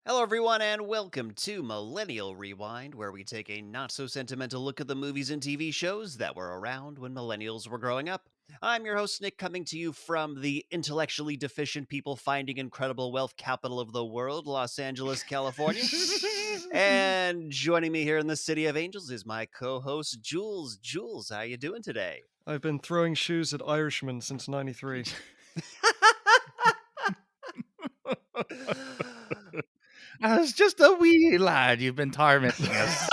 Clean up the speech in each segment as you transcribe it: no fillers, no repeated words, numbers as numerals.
Hello, everyone, and welcome to Millennial Rewind, where we take a not so sentimental look at the movies and TV shows that were around when millennials were growing up. I'm your host, Nick, coming to you from the intellectually deficient people finding incredible wealth capital of the world, Los Angeles, California. And joining me here in the City of Angels is my co-host, Jules. Jules, how you doing today? I've been throwing shoes at Irishmen since '93. I was just a wee lad. You've been tormenting us.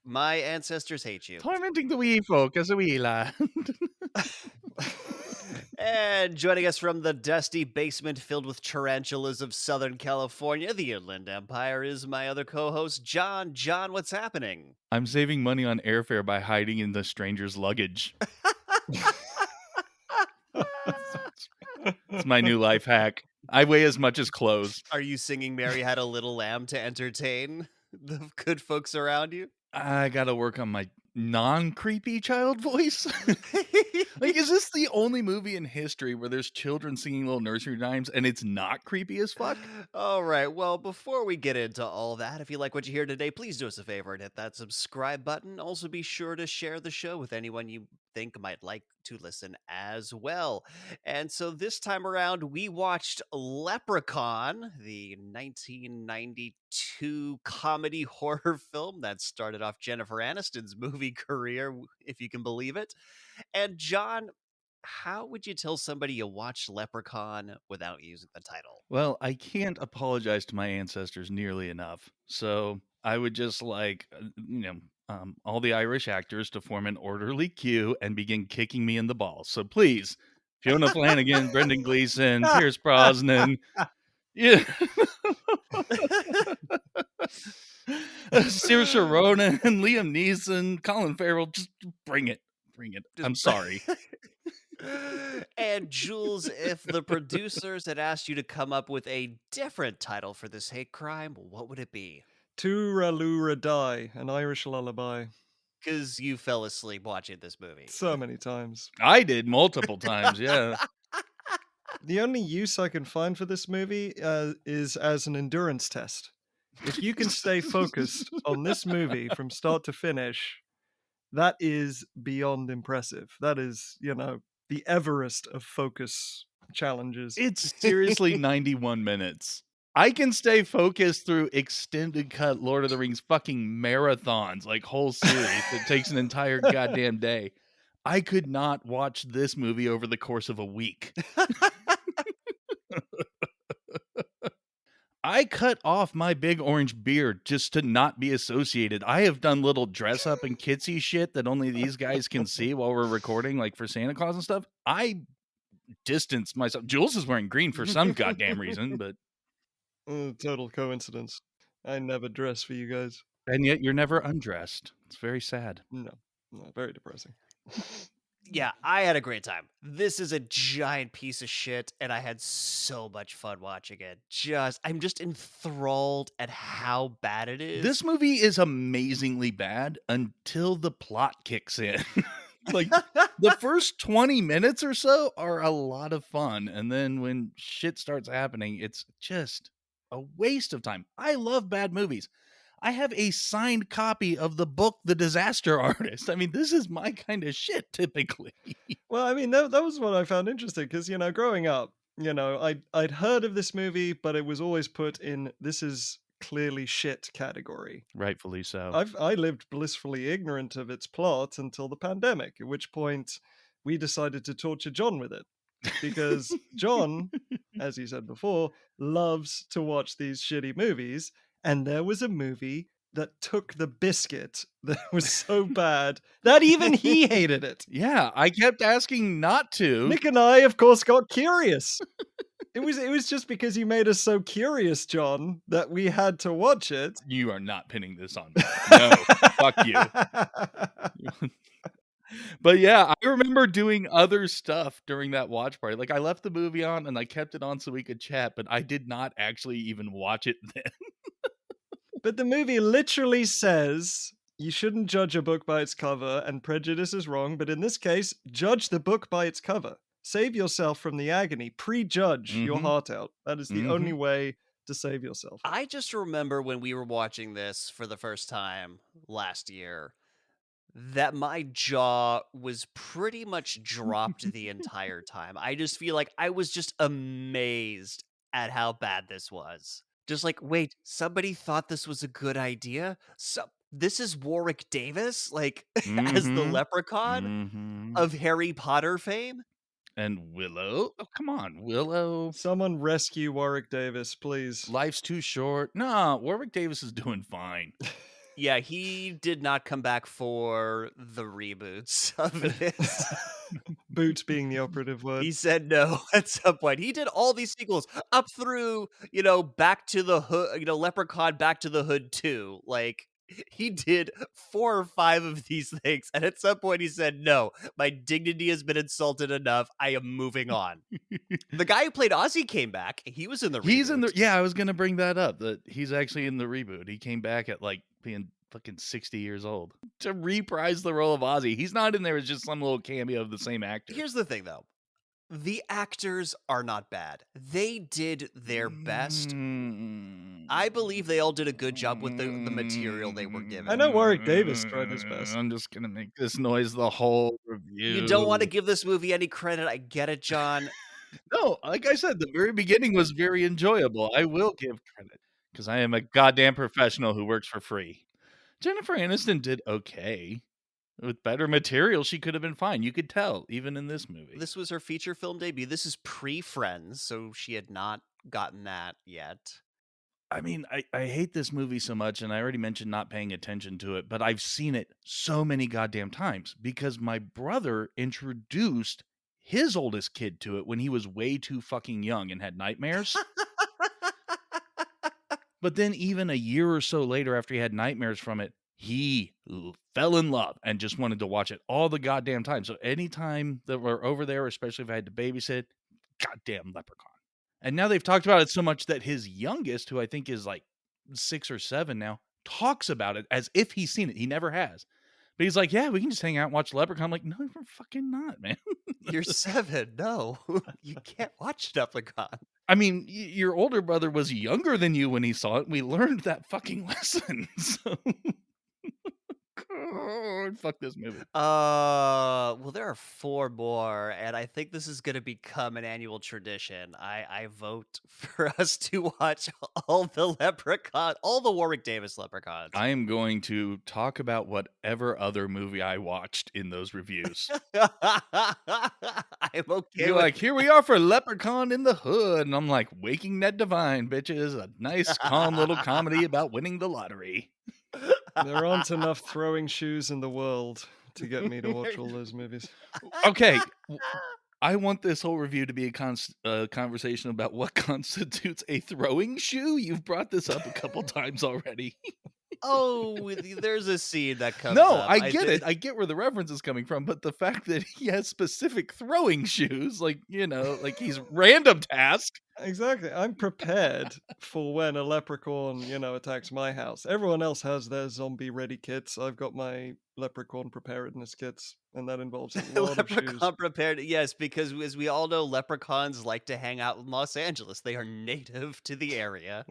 My ancestors hate you. Tormenting the wee folk as a wee lad. And joining us from the dusty basement filled with tarantulas of Southern California, the Inland Empire, is my other co-host, John. John, what's happening? I'm saving money on airfare by hiding in the stranger's luggage. It's my new life hack. I weigh as much as clothes. Are you singing Mary Had a Little Lamb to entertain the good folks around you? I gotta work on my non-creepy child voice. Like, is this the only movie in history where there's children singing little nursery rhymes and it's not creepy as fuck? All right, well, before we get into all that, if you like what you hear today, please do us a favor and hit that subscribe button. Also, be sure to share the show with anyone you think might like to listen as well. And so this time around, we watched Leprechaun, the 1992 comedy horror film that started off Jennifer Aniston's movie career, if you can believe it. And John, how would you tell somebody you watched Leprechaun without using the title? Well, I can't apologize to my ancestors nearly enough. So I would just all the Irish actors to form an orderly queue and begin kicking me in the balls. So please, Fiona Flanagan, Brendan Gleeson, Pierce Brosnan, yeah, Saoirse Ronan, Liam Neeson, Colin Farrell, just bring it. Bring it. I'm sorry. And Jules, if the producers had asked you to come up with a different title for this hate crime, what would it be? Tooralura Die, an Irish lullaby. Because you fell asleep watching this movie. So many times. I did multiple times, yeah. The only use I can find for this movie is as an endurance test. If you can stay focused on this movie from start to finish, that is beyond impressive. That is, the Everest of focus challenges. It's seriously 91 minutes. I can stay focused through extended cut Lord of the Rings fucking marathons, like whole series that takes an entire goddamn day. I could not watch this movie over the course of a week. I cut off my big orange beard just to not be associated. I have done little dress up and kitsy shit that only these guys can see while we're recording, like for Santa Claus and stuff. I distance myself. Jules is wearing green for some goddamn reason, but Total coincidence. I never dress for you guys. and yet you're never undressed. It's very sad. No, very depressing. Yeah, I had a great time. This is a giant piece of shit, and I had so much fun watching it. I'm just enthralled at how bad it is. This movie is amazingly bad until the plot kicks in. Like the first 20 minutes or so are a lot of fun, and then when shit starts happening, it's just a waste of time. I love bad movies. I have a signed copy of the book The Disaster Artist. I mean, this is my kind of shit typically. Well, I mean, that was what I found interesting because, growing up, I'd heard of this movie, but it was always put in this is clearly shit category. Rightfully so. I lived blissfully ignorant of its plot until the pandemic, at which point we decided to torture John with it. Because John, as he said before, loves to watch these shitty movies. And there was a movie that took the biscuit that was so bad that even he hated it. Yeah, I kept asking not to. Nick and I, of course, got curious. It was just because you made us so curious, John, that we had to watch it. You are not pinning this on me. No, fuck you. But yeah, I remember doing other stuff during that watch party. Like I left the movie on and I kept it on so we could chat, but I did not actually even watch it then. But the movie literally says you shouldn't judge a book by its cover and prejudice is wrong, but in this case, judge the book by its cover. Save yourself from the agony. Prejudge your heart out. That is the only way to save yourself. I just remember when we were watching this for the first time last year that my jaw was pretty much dropped the entire time. I just feel like I was just amazed at how bad this was. Just like, wait, somebody thought this was a good idea? So this is Warwick Davis, like as the Mm-hmm. Leprechaun Mm-hmm. of Harry Potter fame? And Willow? Oh, come on, Willow. Someone rescue Warwick Davis, please. Life's too short. Nah, Warwick Davis is doing fine. Yeah, he did not come back for the reboots of this. Boot being the operative word. He said no at some point. He did all these sequels up through, Back to the Hood, Leprechaun Back to the Hood 2. Like, he did 4 or 5 of these things, and at some point he said, "No, my dignity has been insulted enough. I am moving on." The guy who played Ozzy came back. He was in the He's in the reboot. yeah, I was gonna bring that up. That he's actually in the reboot. He came back at like being fucking 60 years old to reprise the role of Ozzy. He's not in there as just some little cameo of the same actor. Here's the thing, though. The actors are not bad. They did their best. I believe they all did a good job with the material they were given. I know Warwick Davis tried his best. I'm just gonna make this noise the whole review. You don't want to give this movie any credit. I get it, John. No, like I said, the very beginning was very enjoyable. I will give credit because I am a goddamn professional who works for free. Jennifer Aniston did okay. With better material, she could have been fine. You could tell, even in this movie. This was her feature film debut. This is pre-Friends, so she had not gotten that yet. I mean, I hate this movie so much, and I already mentioned not paying attention to it, but I've seen it so many goddamn times because my brother introduced his oldest kid to it when he was way too fucking young and had nightmares. But then even a year or so later after he had nightmares from it, he fell in love and just wanted to watch it all the goddamn time. So anytime that we're over there, especially if I had to babysit, goddamn Leprechaun. And now they've talked about it so much that his youngest, who I think is like 6 or 7 now, talks about it as if he's seen it. He never has. But he's like, yeah, we can just hang out and watch Leprechaun. I'm like, no, we're fucking not, man. You're 7. No, you can't watch Leprechaun. I mean, your older brother was younger than you when he saw it. We learned that lesson. So, fuck this movie. Well, there are 4 more, and I think this is going to become an annual tradition. I vote for us to watch all the Warwick Davis Leprechauns. I am going to talk about whatever other movie I watched in those reviews. I'm okay You're with like, here we are for Leprechaun in the Hood. And I'm like, Waking Ned Divine, bitches. A nice, calm little comedy about winning the lottery. There aren't enough throwing shoes in the world to get me to watch all those movies. Okay. I want this whole review to be a conversation about what constitutes a throwing shoe. You've brought this up a couple times already. Oh, there's a scene that comes No, up. I get it. I get where the reference is coming from, but the fact that he has specific throwing shoes, like, like he's random task. Exactly. I'm prepared for when a leprechaun, attacks my house. Everyone else has their zombie ready kits. I've got my leprechaun preparedness kits, and that involves a lot of shoes. Leprechaun prepared, yes, because as we all know, leprechauns like to hang out in Los Angeles. They are native to the area.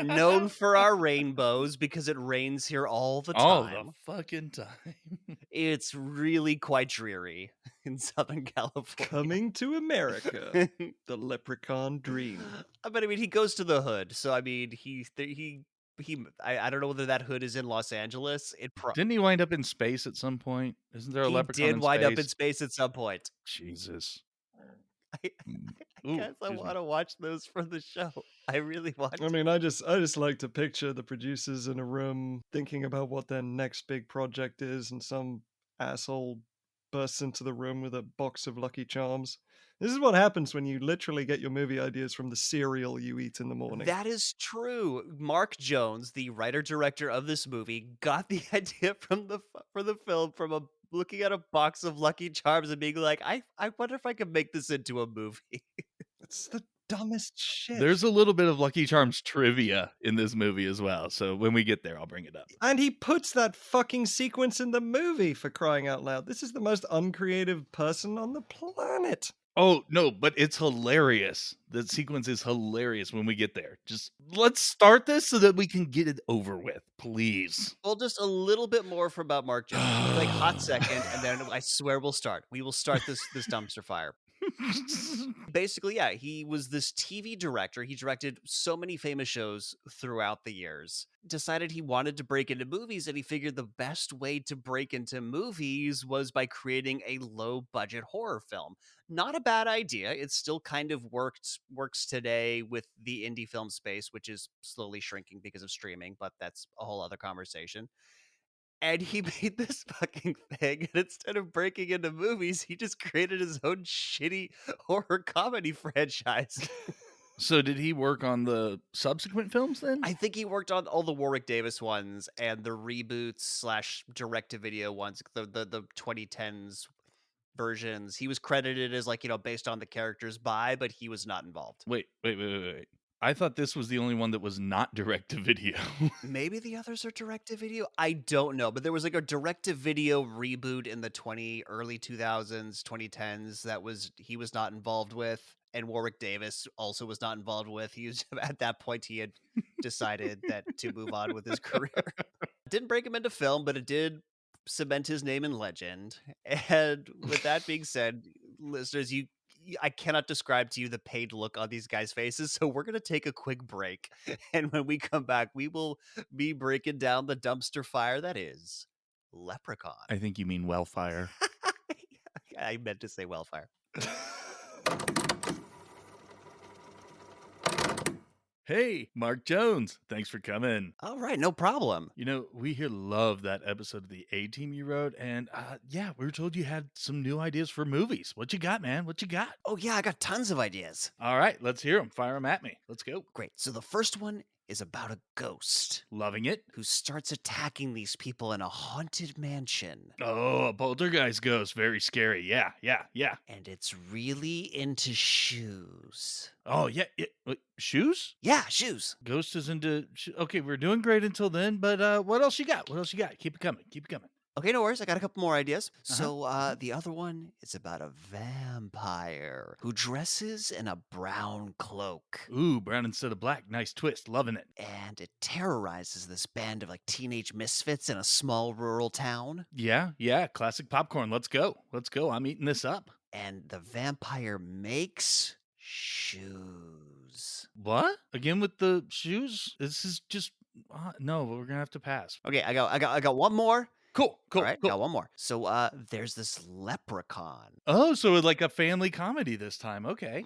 Known for our rainbows because it rains here all the all time. the fucking time. It's really quite dreary in Southern California. Coming to America, the leprechaun dream. But I mean, he goes to the hood, so I mean, I don't know whether that hood is in Los Angeles. Didn't he wind up in space at some point? Isn't there a He leprechaun did in wind space? up in space at some point. Jesus. I guess I want to watch those for the show. I really want to. I mean, I just like to picture the producers in a room thinking about what their next big project is, and some asshole bursts into the room with a box of Lucky Charms. This is what happens when you literally get your movie ideas from the cereal you eat in the morning. That is true. Mark Jones, the writer-director of this movie, got the idea for the film from looking at a box of Lucky Charms and being like, I wonder if I could make this into a movie. It's the dumbest shit. There's a little bit of Lucky Charms trivia in this movie as well. So when we get there, I'll bring it up. And he puts that fucking sequence in the movie, for crying out loud. This is the most uncreative person on the planet. Oh, no, but it's hilarious. The sequence is hilarious when we get there. Just let's start this so that we can get it over with, please. Well, just a little bit more for about Mark Jones. Like hot second, and then I swear we'll start. We will start this dumpster fire. Basically, yeah, he was this TV director. He directed so many famous shows throughout the years. Decided he wanted to break into movies, and he figured the best way to break into movies was by creating a low budget horror film. Not a bad idea. It still kind of works today with the indie film space, which is slowly shrinking because of streaming, but that's a whole other conversation. And he made this fucking thing, and instead of breaking into movies, he just created his own shitty horror comedy franchise. So did he work on the subsequent films then? I think he worked on all the Warwick Davis ones and the reboots slash direct to video ones, the 2010s versions. He was credited as like, based on the characters by, but he was not involved. Wait. I thought this was the only one that was not direct to video. Maybe the others are direct to video. I don't know, but there was like a direct to video reboot in the early 2000s, 2010s that he was not involved with, and Warwick Davis also was not involved with. He was at that point he had decided that to move on with his career. Didn't break him into film, but it did cement his name in legend. And with that being said, listeners, I cannot describe to you the pained look on these guys' faces. So we're going to take a quick break. And when we come back, we will be breaking down the dumpster fire that is Leprechaun. I think you mean Wellfire. I meant to say Wellfire. Hey, Mark Jones. Thanks for coming. All right, no problem. We here love that episode of the A-Team you wrote, and yeah, we were told you had some new ideas for movies. What you got, man? What you got? Oh, yeah, I got tons of ideas. All right, let's hear them. Fire them at me. Let's go. Great. So the first one is about a ghost Loving it. who starts attacking these people in a haunted mansion. Oh, a poltergeist ghost. Very scary. Yeah. And it's really into shoes. Oh, yeah. Wait, shoes? Yeah, shoes. Ghost is into... Okay, we're doing great until then, but what else you got? Keep it coming. Okay, no worries. I got a couple more ideas. So the other one is about a vampire who dresses in a brown cloak. Ooh, brown instead of black. Nice twist. Loving it. And it terrorizes this band of like teenage misfits in a small rural town. Yeah. Classic popcorn. Let's go. I'm eating this up. And the vampire makes shoes. What? Again with the shoes? This is just... no, we're gonna have to pass. Okay, I got one more. Cool. All right, got one more. So there's this leprechaun. Oh, so like a family comedy this time. Okay.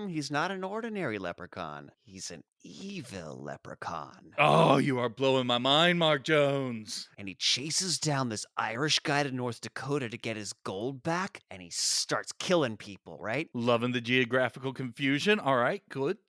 He's not an ordinary leprechaun. He's an evil leprechaun. Oh, you are blowing my mind, Mark Jones. And he chases down this Irish guy to North Dakota to get his gold back, and he starts killing people, right? Loving the geographical confusion. All right, good.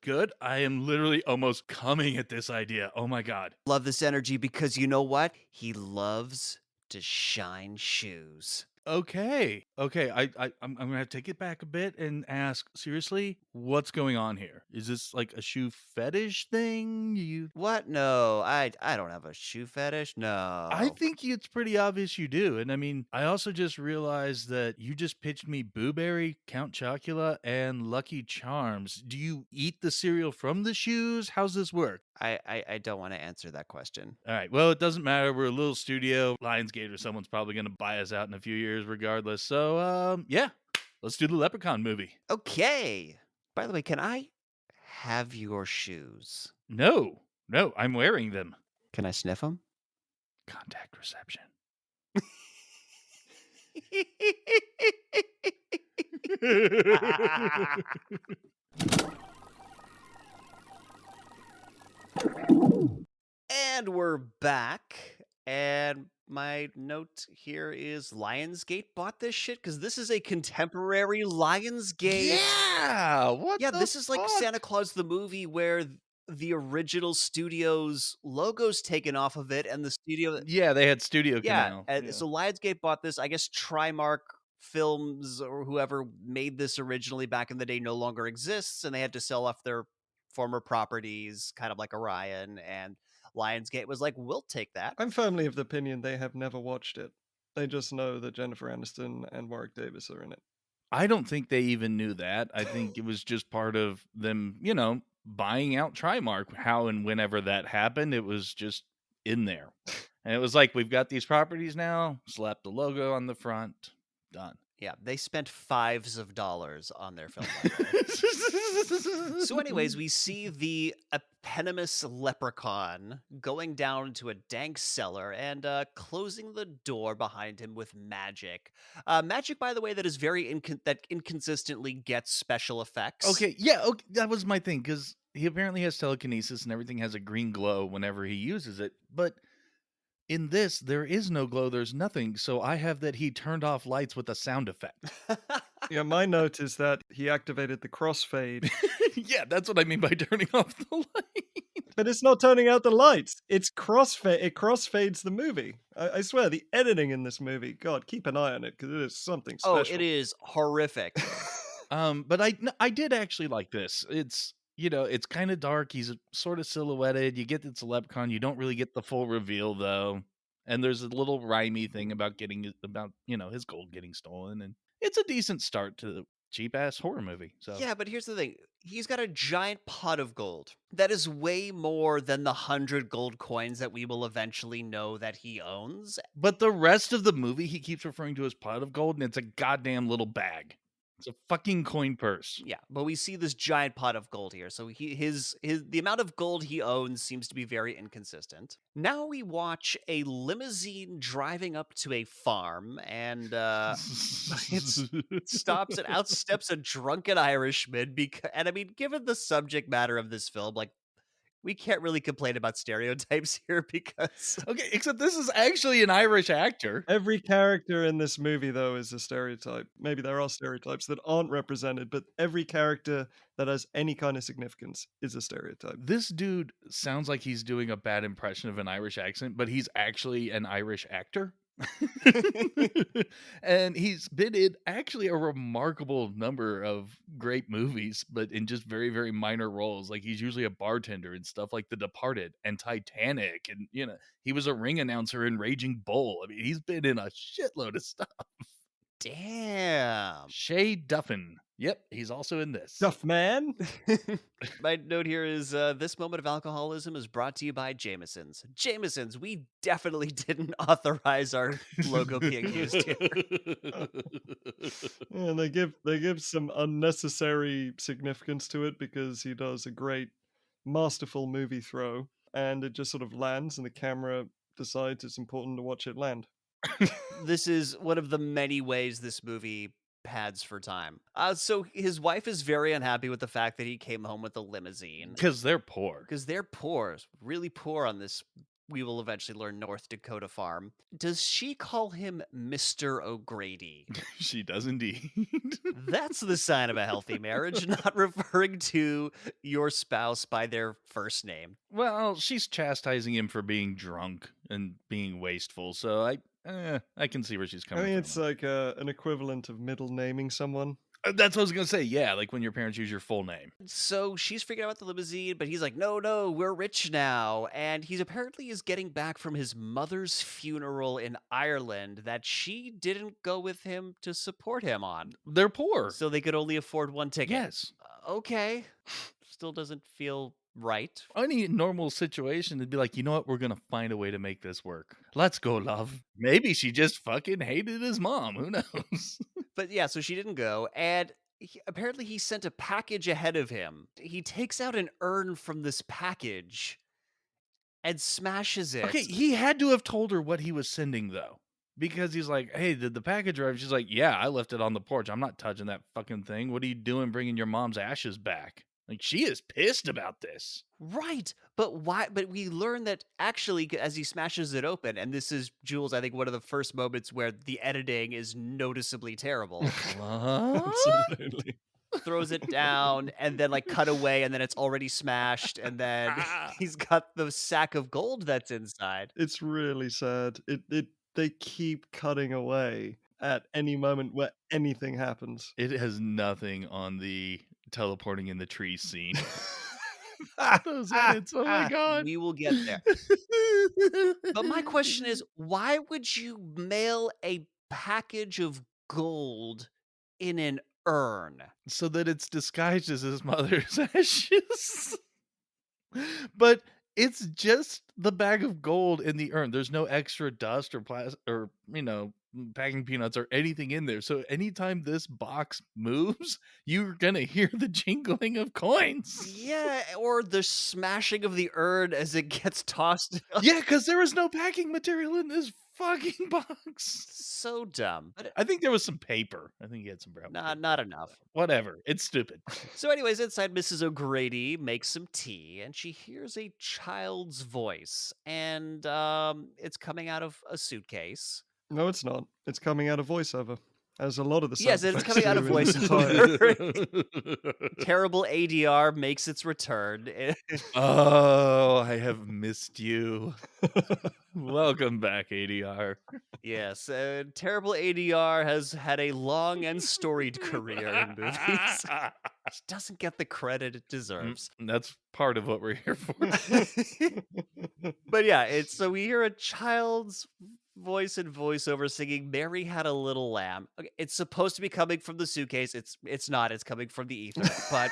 I am literally almost coming at this idea. Oh my God. Love this energy because you know what? He loves to shine shoes. Okay. I'm gonna have to take it back a bit and ask seriously, what's going on here? Is this like a shoe fetish thing? What? No, I don't have a shoe fetish. No. I think it's pretty obvious you do. And I mean, I also just realized that you just pitched me Booberry, Count Chocula, and Lucky Charms. Do you eat the cereal from the shoes? How's this work? I don't want to answer that question. All right. Well, it doesn't matter. We're a little studio. Lionsgate or someone's probably going to buy us out in a few years regardless. So, yeah, let's do the Leprechaun movie. Okay. By the way, can I have your shoes? No, I'm wearing them. Can I sniff them? Contact reception. And we're back. And my note here is Lionsgate bought this shit because this is a contemporary Lionsgate. Yeah. What? Yeah, the this is like fuck? Santa Claus the movie where the original studio's logo's taken off of it, and the studio. Yeah, they had Studio Yeah, Canal. and so Lionsgate bought this. I guess Trimark Films or whoever made this originally back in the day no longer exists, and they had to sell off their former properties, kind of like Orion, and Lionsgate was like, we'll take that. I'm firmly of the opinion they have never watched it. They just know that Jennifer Aniston and Warwick Davis are in it. I don't think they even knew that. I think it was just part of them, buying out Trimark. How and whenever that happened, it was just in there. And it was like, we've got these properties now, slap the logo on the front, done. Yeah, they spent fives of dollars on their film, by the way. So, anyways, we see the eponymous leprechaun going down to a dank cellar and closing the door behind him with magic. Magic, by the way, that is very that inconsistently gets special effects. Okay, yeah, okay, that was my thing because he apparently has telekinesis and everything has a green glow whenever he uses it. But in this, there is no glow, there's nothing. So I have that he turned off lights with a sound effect. Yeah, my note is that he activated the crossfade, Yeah, that's what I mean by turning off the light. but it's not turning out the lights. It's crossfade. It crossfades the movie. I swear, the editing in this movie, God, keep an eye on it because it is something Oh, it special. is horrific. But I did actually like this. It's kind of dark. He's sort of silhouetted. You get it's a leprechaun. You don't really get the full reveal though. And there's a little rhymey thing about his gold getting stolen, and it's a decent start to the cheap ass horror movie. So, Yeah, but here's the thing. He's got a giant pot of gold. That is way more than the 100 gold coins that we will eventually know that he owns. but the rest of the movie, he keeps referring to his pot of gold, and it's a goddamn little bag. It's a fucking coin purse. Yeah, but we see this giant pot of gold here. So his the amount of gold he owns seems to be very inconsistent. Now we watch a limousine driving up to a farm and it stops and out steps a drunken Irishman because and I mean given the subject matter of this film like we can't really complain about stereotypes here because Okay, except this is actually an Irish actor. Every character in this movie, though, is a stereotype. Maybe there are stereotypes that aren't represented, but every character that has any kind of significance is a stereotype. This dude sounds like he's doing a bad impression of an Irish accent, but he's actually an Irish actor. And he's been in actually a remarkable number of great movies, but in just very, very minor roles. Like he's usually a bartender and stuff like The Departed and Titanic. And, he was a ring announcer in Raging Bull. I mean, he's been in a shitload of stuff. damn. Shay Duffin. Yep, he's also in this. Stuff, man. My note here is this moment of alcoholism is brought to you by Jameson's. Jameson's, we definitely didn't authorize our logo being used here. And they give some unnecessary significance to it because he does a great, masterful movie throw, and it just sort of lands, and the camera decides it's important to watch it land. This is one of the many ways this movie pads for time. So his wife is very unhappy with the fact that he came home with a limousine Because they're poor. because they're poor, really poor on this. We will eventually learn North Dakota farm. Does she call him Mr. O'Grady? She does indeed. That's the sign of a healthy marriage, not referring to your spouse by their first name. Well, she's chastising him for being drunk and being wasteful, so I can see where she's I coming mean, from. it's like an equivalent of middle naming someone. That's what I was gonna say. Yeah, like when your parents use your full name. So she's freaking out about the limousine, but he's like, no, no, we're rich now. And he's apparently is getting back from his mother's funeral in Ireland that she didn't go with him to support him on. They're poor. So they could only afford one ticket. Yes. Okay. Still doesn't feel right. Any normal situation, it'd be like, you know what? We're gonna find a way to make this work. Let's go, love. Maybe she just fucking hated his mom. Who knows? But yeah, so she didn't go. And apparently he sent a package ahead of him. He takes out an urn from this package and smashes it. Okay, he had to have told her what he was sending though. Because he's like, hey, did the package arrive? She's like, yeah, I left it on the porch. I'm not touching that fucking thing. What are you doing bringing your mom's ashes back? Like, she is pissed about this. Right. But why? But we learn that actually, as he smashes it open, and this is, Jules, I think one of the first moments where the editing is noticeably terrible. What? Absolutely. Throws it down and then like cut away and then it's already smashed and then he's got the sack of gold that's inside. It's really sad. They keep cutting away at any moment where anything happens. It has nothing on the teleporting in the trees scene. Those edits, oh my god. We will get there. But my question is, why would you mail a package of gold in an urn. so that it's disguised as his mother's ashes. But it's just the bag of gold in the urn. There's no extra dust or plastic or, packing peanuts or anything in there. So anytime this box moves, you're going to hear the jingling of coins. Yeah, or the smashing of the urn as it gets tossed. Yeah, because there was no packing material in this fucking box. So dumb. But I think there was some paper. I think he had some brown paper. not enough. Whatever. It's stupid. So, anyways, inside Mrs. O'Grady makes some tea, and she hears a child's voice, and it's coming out of a suitcase. No, it's not. It's coming out of voiceover, as a lot of the Yes, sound it's effects coming out do of in this voiceover. Terrible ADR makes its return. Oh, I have missed you. Welcome back, ADR. Yes, terrible ADR has had a long and storied career in movies. She doesn't get the credit it deserves. That's part of what we're here for. But yeah, so we hear a child's voice and voiceover singing "Mary Had a Little Lamb." Okay, it's supposed to be coming from the suitcase. It's not. It's coming from the ether. But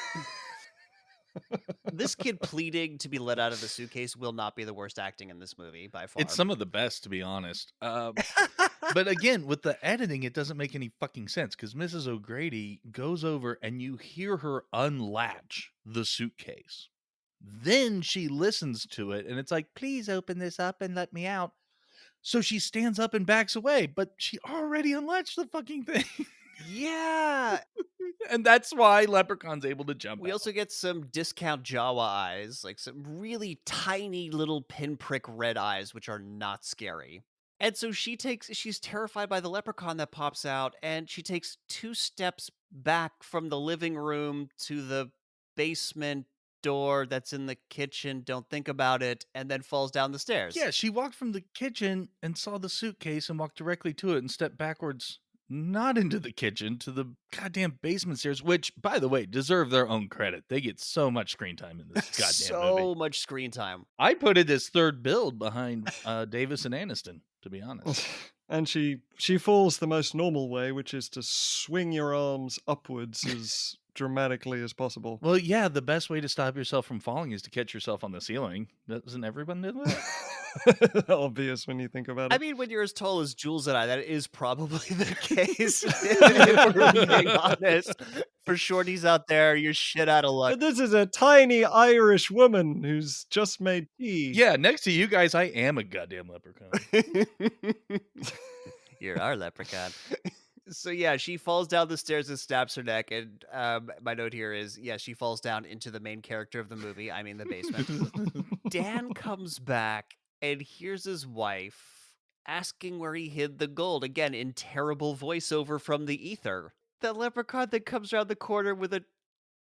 this kid pleading to be let out of the suitcase will not be the worst acting in this movie by far. It's some of the best, to be honest. But again, with the editing, it doesn't make any fucking sense because Mrs. O'Grady goes over and you hear her unlatch the suitcase. Then she listens to it and it's like, please open this up and let me out. So she stands up and backs away, but she already unlatched the fucking thing. Yeah. And that's why Leprechaun's able to jump We out. also get some discount Jawa eyes, like some really tiny little pinprick red eyes, which are not scary. And so she's terrified by the leprechaun that pops out, and she takes 2 steps back from the living room to the basement door that's in the kitchen. Don't think about it, and then falls down the stairs. Yeah, she walked from the kitchen and saw the suitcase and walked directly to it and stepped backwards, not into the kitchen, to the goddamn basement stairs, which, by the way, deserve their own credit. They get so much screen time in this goddamn movie. So much screen time. I put it as third build behind Davis and Aniston, to be honest. And she falls the most normal way, which is to swing your arms upwards as dramatically as possible. Well, yeah, the best way to stop yourself from falling is to catch yourself on the ceiling. Doesn't everyone do that? Obvious when you think about it. I mean, when you're as tall as Jules and I, that is probably the case. If we're being honest. For shorties out there, you're shit out of luck. But this is a tiny Irish woman who's just made tea. Yeah, next to you guys, I am a goddamn leprechaun. You're our leprechaun. So yeah, she falls down the stairs and snaps her neck. And my note here is, yeah, she falls down into the main character of the movie. I mean, the basement. Dan comes back and hears his wife asking where he hid the gold. Again, in terrible voiceover from the ether. The leprechaun that comes around the corner with a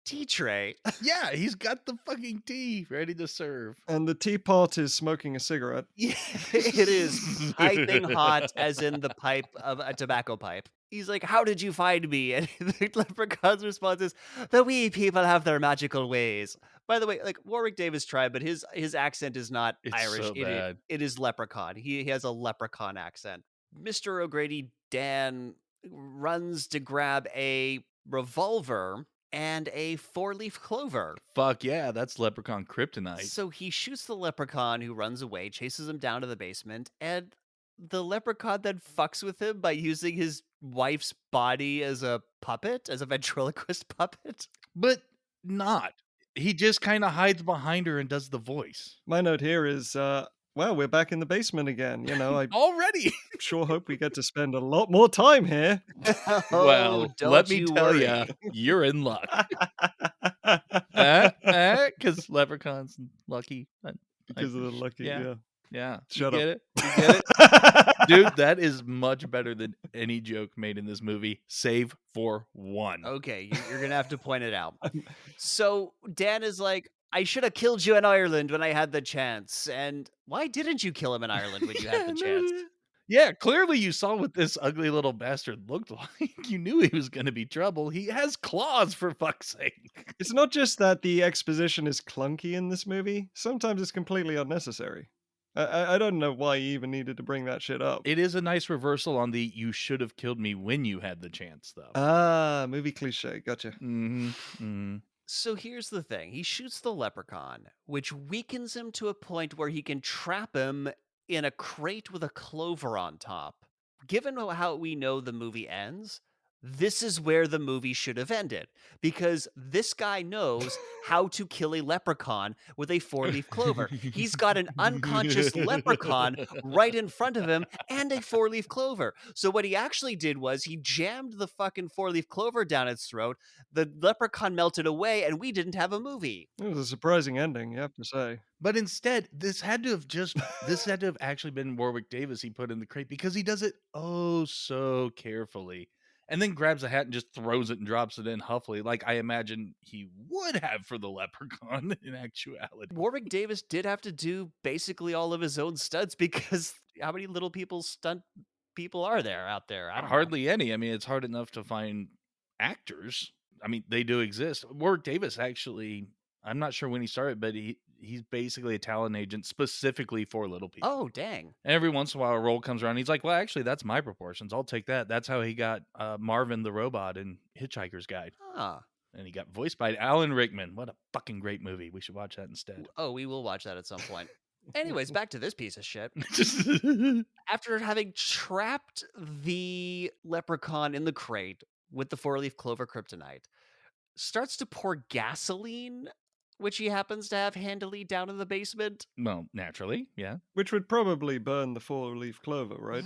tea tray. Yeah, he's got the fucking tea ready to serve. And the teapot is smoking a cigarette. Yeah, it is piping hot, as in the pipe of a tobacco pipe. He's like, "How did you find me?" And the leprechaun's response is, "The wee people have their magical ways." By the way, like Warwick Davis tried, but his accent is not It's Irish. so bad. It is leprechaun. He has a leprechaun accent. Mr. O'Grady, Dan, runs to grab a revolver and a 4-leaf clover. Fuck yeah, that's leprechaun kryptonite. So he shoots the leprechaun who runs away, chases him down to the basement, and the leprechaun then fucks with him by using his wife's body as a puppet, as a ventriloquist puppet. But not. He just kind of hides behind her and does the voice. My note here is, well, we're back in the basement again. You know, I Already. sure hope we get to spend a lot more time here. Well, don't let me you tell worry. you, you're in luck. Because leprechaun's lucky. Because of the lucky, yeah. Yeah. Shut you up. get it? You get it? Dude, that is much better than any joke made in this movie, save for one. Okay, you're going to have to point it out. So Dan is like, "I should have killed you in Ireland when I had the chance." And why didn't you kill him in Ireland when you had the chance? Yeah, clearly you saw what this ugly little bastard looked like. You knew he was going to be trouble. He has claws, for fuck's sake. It's not just that the exposition is clunky in this movie. Sometimes it's completely unnecessary. I don't know why he even needed to bring that shit up. It is a nice reversal on the "you should have killed me when you had the chance," though. Ah, movie cliche. Gotcha. Mhm, mhm. So here's the thing. He shoots the leprechaun, which weakens him to a point where he can trap him in a crate with a clover on top. Given how we know the movie ends, this is where the movie should have ended because this guy knows how to kill a leprechaun with a four-leaf clover. He's got an unconscious leprechaun right in front of him and a four-leaf clover. So what he actually did was he jammed the fucking four-leaf clover down its throat, the leprechaun melted away, and we didn't have a movie. It was a surprising ending, you have to say. But instead, this had to have actually been Warwick Davis he put in the crate because he does it oh so carefully. And then grabs a hat and just throws it and drops it in huffily, like I imagine he would have for the leprechaun in actuality. Warwick Davis did have to do basically all of his own stunts because how many little people stunt people are there out there? I don't know. Hardly any. I mean, it's hard enough to find actors. I mean, they do exist. Warwick Davis actually, I'm not sure when he started, but he's basically a talent agent specifically for little people. Oh, dang. Every once in a while, a role comes around. He's like, "Well, actually, that's my proportions. I'll take that." That's how he got Marvin the robot in Hitchhiker's Guide, Huh. and he got voiced by Alan Rickman. What a fucking great movie! We should watch that instead. Oh, we will watch that at some point. Anyways, back to this piece of shit. Just- After having trapped the leprechaun in the crate with the four-leaf clover kryptonite, starts to pour gasoline, which he happens to have handily down in the basement. well, naturally, yeah, Which would probably burn the four-leaf clover, right?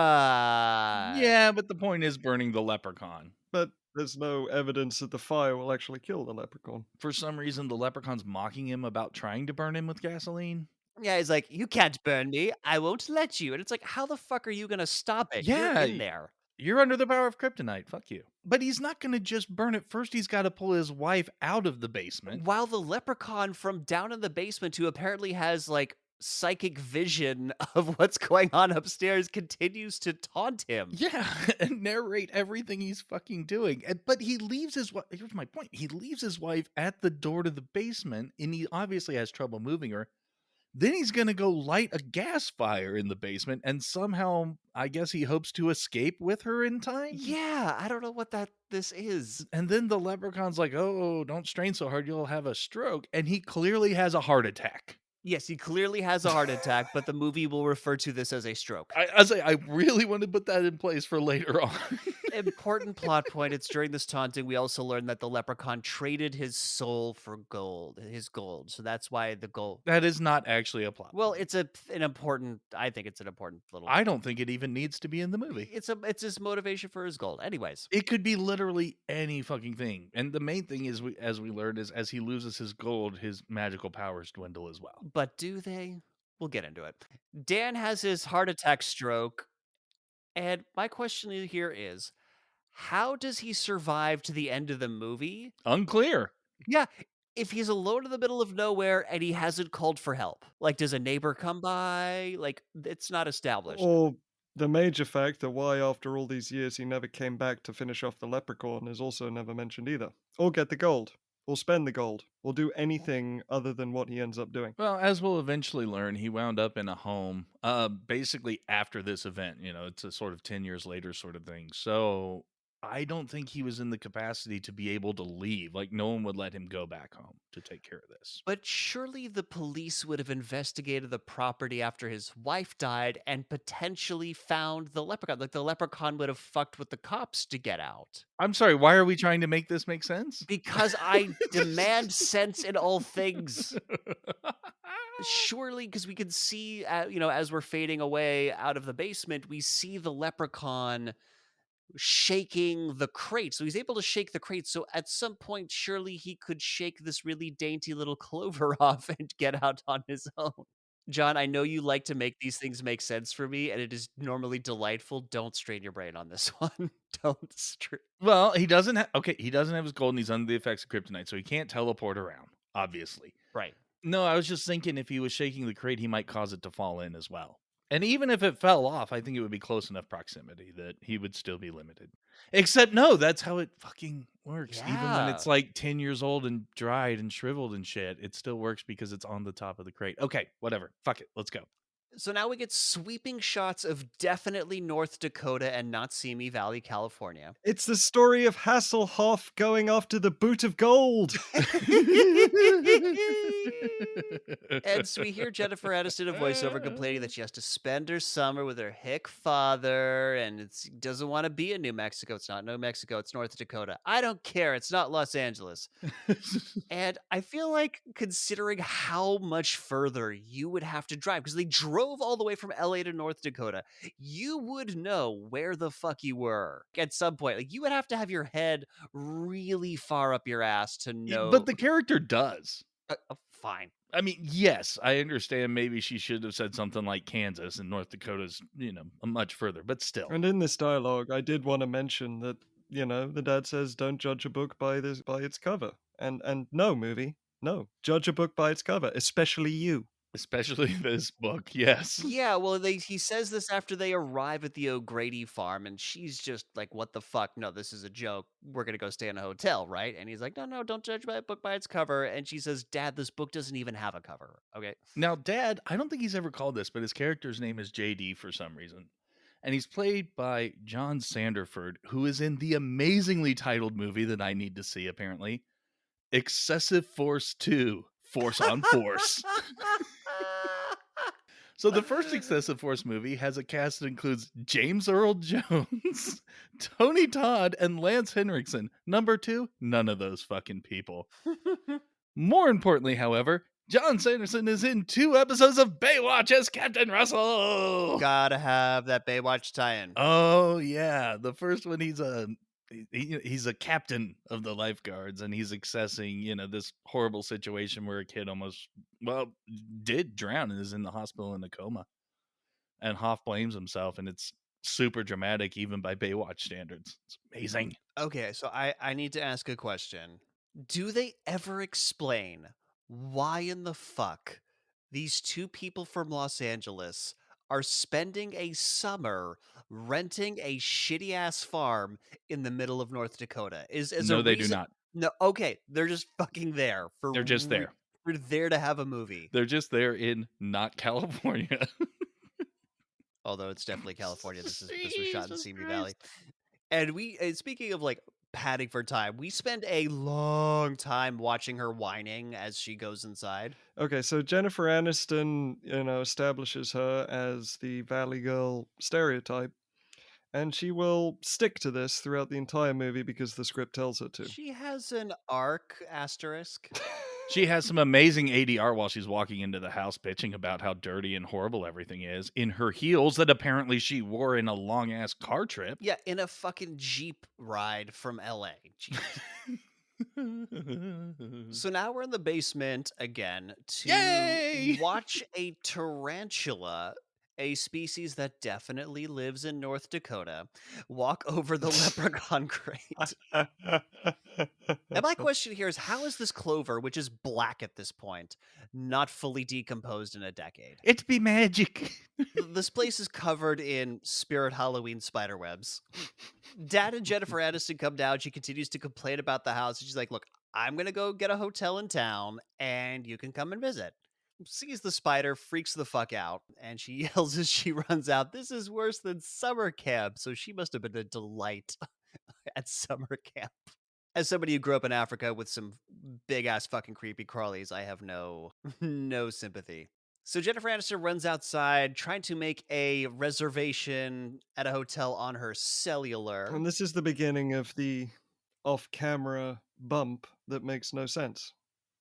Right. yeah. But the point is burning the leprechaun. But there's no evidence that the fire will actually kill the leprechaun. For some reason, the leprechaun's mocking him about trying to burn him with gasoline. Yeah, he's like, "You can't burn me. I won't let you." And it's like, "How the fuck are you gonna stop it? You're Yeah, in there." you're under the power of kryptonite. Fuck you. But he's not going to just burn it. First, he's got to pull his wife out of the basement. While the leprechaun from down in the basement, who apparently has like psychic vision of what's going on upstairs, continues to taunt him. Yeah, and narrate everything he's fucking doing. But he leaves his wife. Here's my point. He leaves his wife at the door to the basement, and he obviously has trouble moving her. Then he's going to go light a gas fire in the basement, and somehow, I guess he hopes to escape with her in time. Yeah, I don't know what this is. And then the leprechaun's like, "Oh, don't strain so hard, you'll have a stroke." And he clearly has a heart attack. Yes, he clearly has a heart attack, but the movie will refer to this as a stroke. I really want to put that in place for later on. Important plot point. It's during this taunting we also learn that the leprechaun traded his soul for gold, his gold. So that's why the gold. That is not actually a plot Well, point. it's an important. I think it's an important little. I don't think it even needs to be in the movie. It's his motivation for his gold. Anyways, It could be literally any fucking thing. And the main thing is, as we learned, is as he loses his gold, his magical powers dwindle as well. but do they? We'll get into it. Dan has his heart attack stroke, and my question here is, how does he survive to the end of the movie? Unclear. Yeah, if he's alone in the middle of nowhere and he hasn't called for help. Like, does a neighbor come by? Like, it's not established. Or the major factor why, after all these years, he never came back to finish off the leprechaun is also never mentioned either. Or get the gold, or spend the gold, or do anything other than what he ends up doing. Well, as we'll eventually learn, he wound up in a home basically after this event. You know, it's a sort of 10 years later sort of thing. So I don't think he was in the capacity to be able to leave. Like, no one would let him go back home to take care of this. But surely the police would have investigated the property after his wife died and potentially found the leprechaun. Like, the leprechaun would have fucked with the cops to get out. I'm sorry, why are we trying to make this make sense? Because I demand sense in all things. Surely, because we can see, as we're fading away out of the basement, we see the leprechaun shaking the crate. So he's able to shake the crate. So at some point, surely he could shake this really dainty little clover off and get out on his own. John, I know you like to make these things make sense for me, and it is normally delightful. Don't strain your brain on this one. Don't strain. Well, he doesn't have he doesn't have his gold and he's under the effects of kryptonite, so he can't teleport around, obviously. Right. No, I was just thinking if he was shaking the crate, he might cause it to fall in as well. And even if it fell off, I think it would be close enough proximity that he would still be limited. Except no, that's how it fucking works. Even when Yeah. it's like 10 years old and dried and shriveled and shit, it still works because it's on the top of the crate. Okay, whatever. Fuck it. Let's go. So now we get sweeping shots of definitely North Dakota and not Simi Valley, California. It's the story of Hasselhoff going after the boot of gold. And so we hear Jennifer Aniston in voiceover complaining that she has to spend her summer with her hick father, and doesn't want to be in New Mexico. It's not New Mexico, it's North Dakota. I don't care. It's not Los Angeles. And I feel like considering how much further you would have to drive, because they drove all the way from LA to North Dakota, you would know where the fuck you were at some point. Like you would have to have your head really far up your ass to But know. the character does. Fine. I mean, yes, I understand maybe she should have said something like Kansas and North Dakota's, much further, but still. And in this dialogue, I did want to mention that, the dad says, "Don't judge a book by its cover." And no, movie, no, judge a book by its cover, especially you. Especially this book, yes. Yeah, well, he says this after they arrive at the O'Grady farm, and she's just like, "What the fuck? No, this is a joke. We're gonna go stay in a hotel, right?" And he's like, "No, no, don't judge my book by its cover." And she says, "Dad, this book doesn't even have a cover." Okay. Now, Dad, I don't think he's ever called this, but his character's name is JD for some reason. And he's played by John Sanderford, who is in the amazingly titled movie that I need to see, apparently, Excessive Force 2, Force on Force. So the first Excessive Force movie has a cast that includes James Earl Jones, Tony Todd, and Lance Henriksen. Number 2, none of those fucking people. More importantly, however, John Sanderson is in 2 episodes of Baywatch as Captain Russell. Gotta have that Baywatch tie-in. Oh yeah, the first one he's a captain of the lifeguards and he's accessing, this horrible situation where a kid almost did drown and is in the hospital in a coma. And Hoff blames himself and it's super dramatic even by Baywatch standards. It's amazing. Okay, so I need to ask a question. Do they ever explain why in the fuck these two people from Los Angeles are spending a summer renting a shitty ass farm in the middle of North Dakota? Is a No, they do reason? not. No, okay, they're just fucking there They're just there. for there to have a movie. They're just there in not California. Although it's definitely California. This was shot in Jesus Simi Valley. Christ. And speaking of like padding for time, we spend a long time watching her whining as she goes inside. Okay, so Jennifer Aniston, establishes her as the Valley Girl stereotype, and she will stick to this throughout the entire movie because the script tells her to. She has an arc asterisk. She has some amazing ADR while she's walking into the house bitching about how dirty and horrible everything is in her heels that apparently she wore in a long ass car trip. Yeah, in a fucking Jeep ride from LA. Jesus. So now we're in the basement again to Yay! watch a tarantula, a species that definitely lives in North Dakota, walk over the leprechaun crate. And my question here is, how is this clover, which is black at this point, not fully decomposed in a decade? It be magic. This place is covered in spirit Halloween spiderwebs. Dad and Jennifer Aniston come down. She continues to complain about the house. She's like, "Look, I'm going to go get a hotel in town and you can come and visit." Sees the spider, freaks the fuck out, and she yells as she runs out, "This is worse than summer camp." So she must have been a delight at summer camp. As somebody who grew up in Africa with some big ass fucking creepy crawlies, I have no no sympathy. So Jennifer Aniston runs outside trying to make a reservation at a hotel on her cellular. And this is the beginning of the off-camera bump that makes no sense,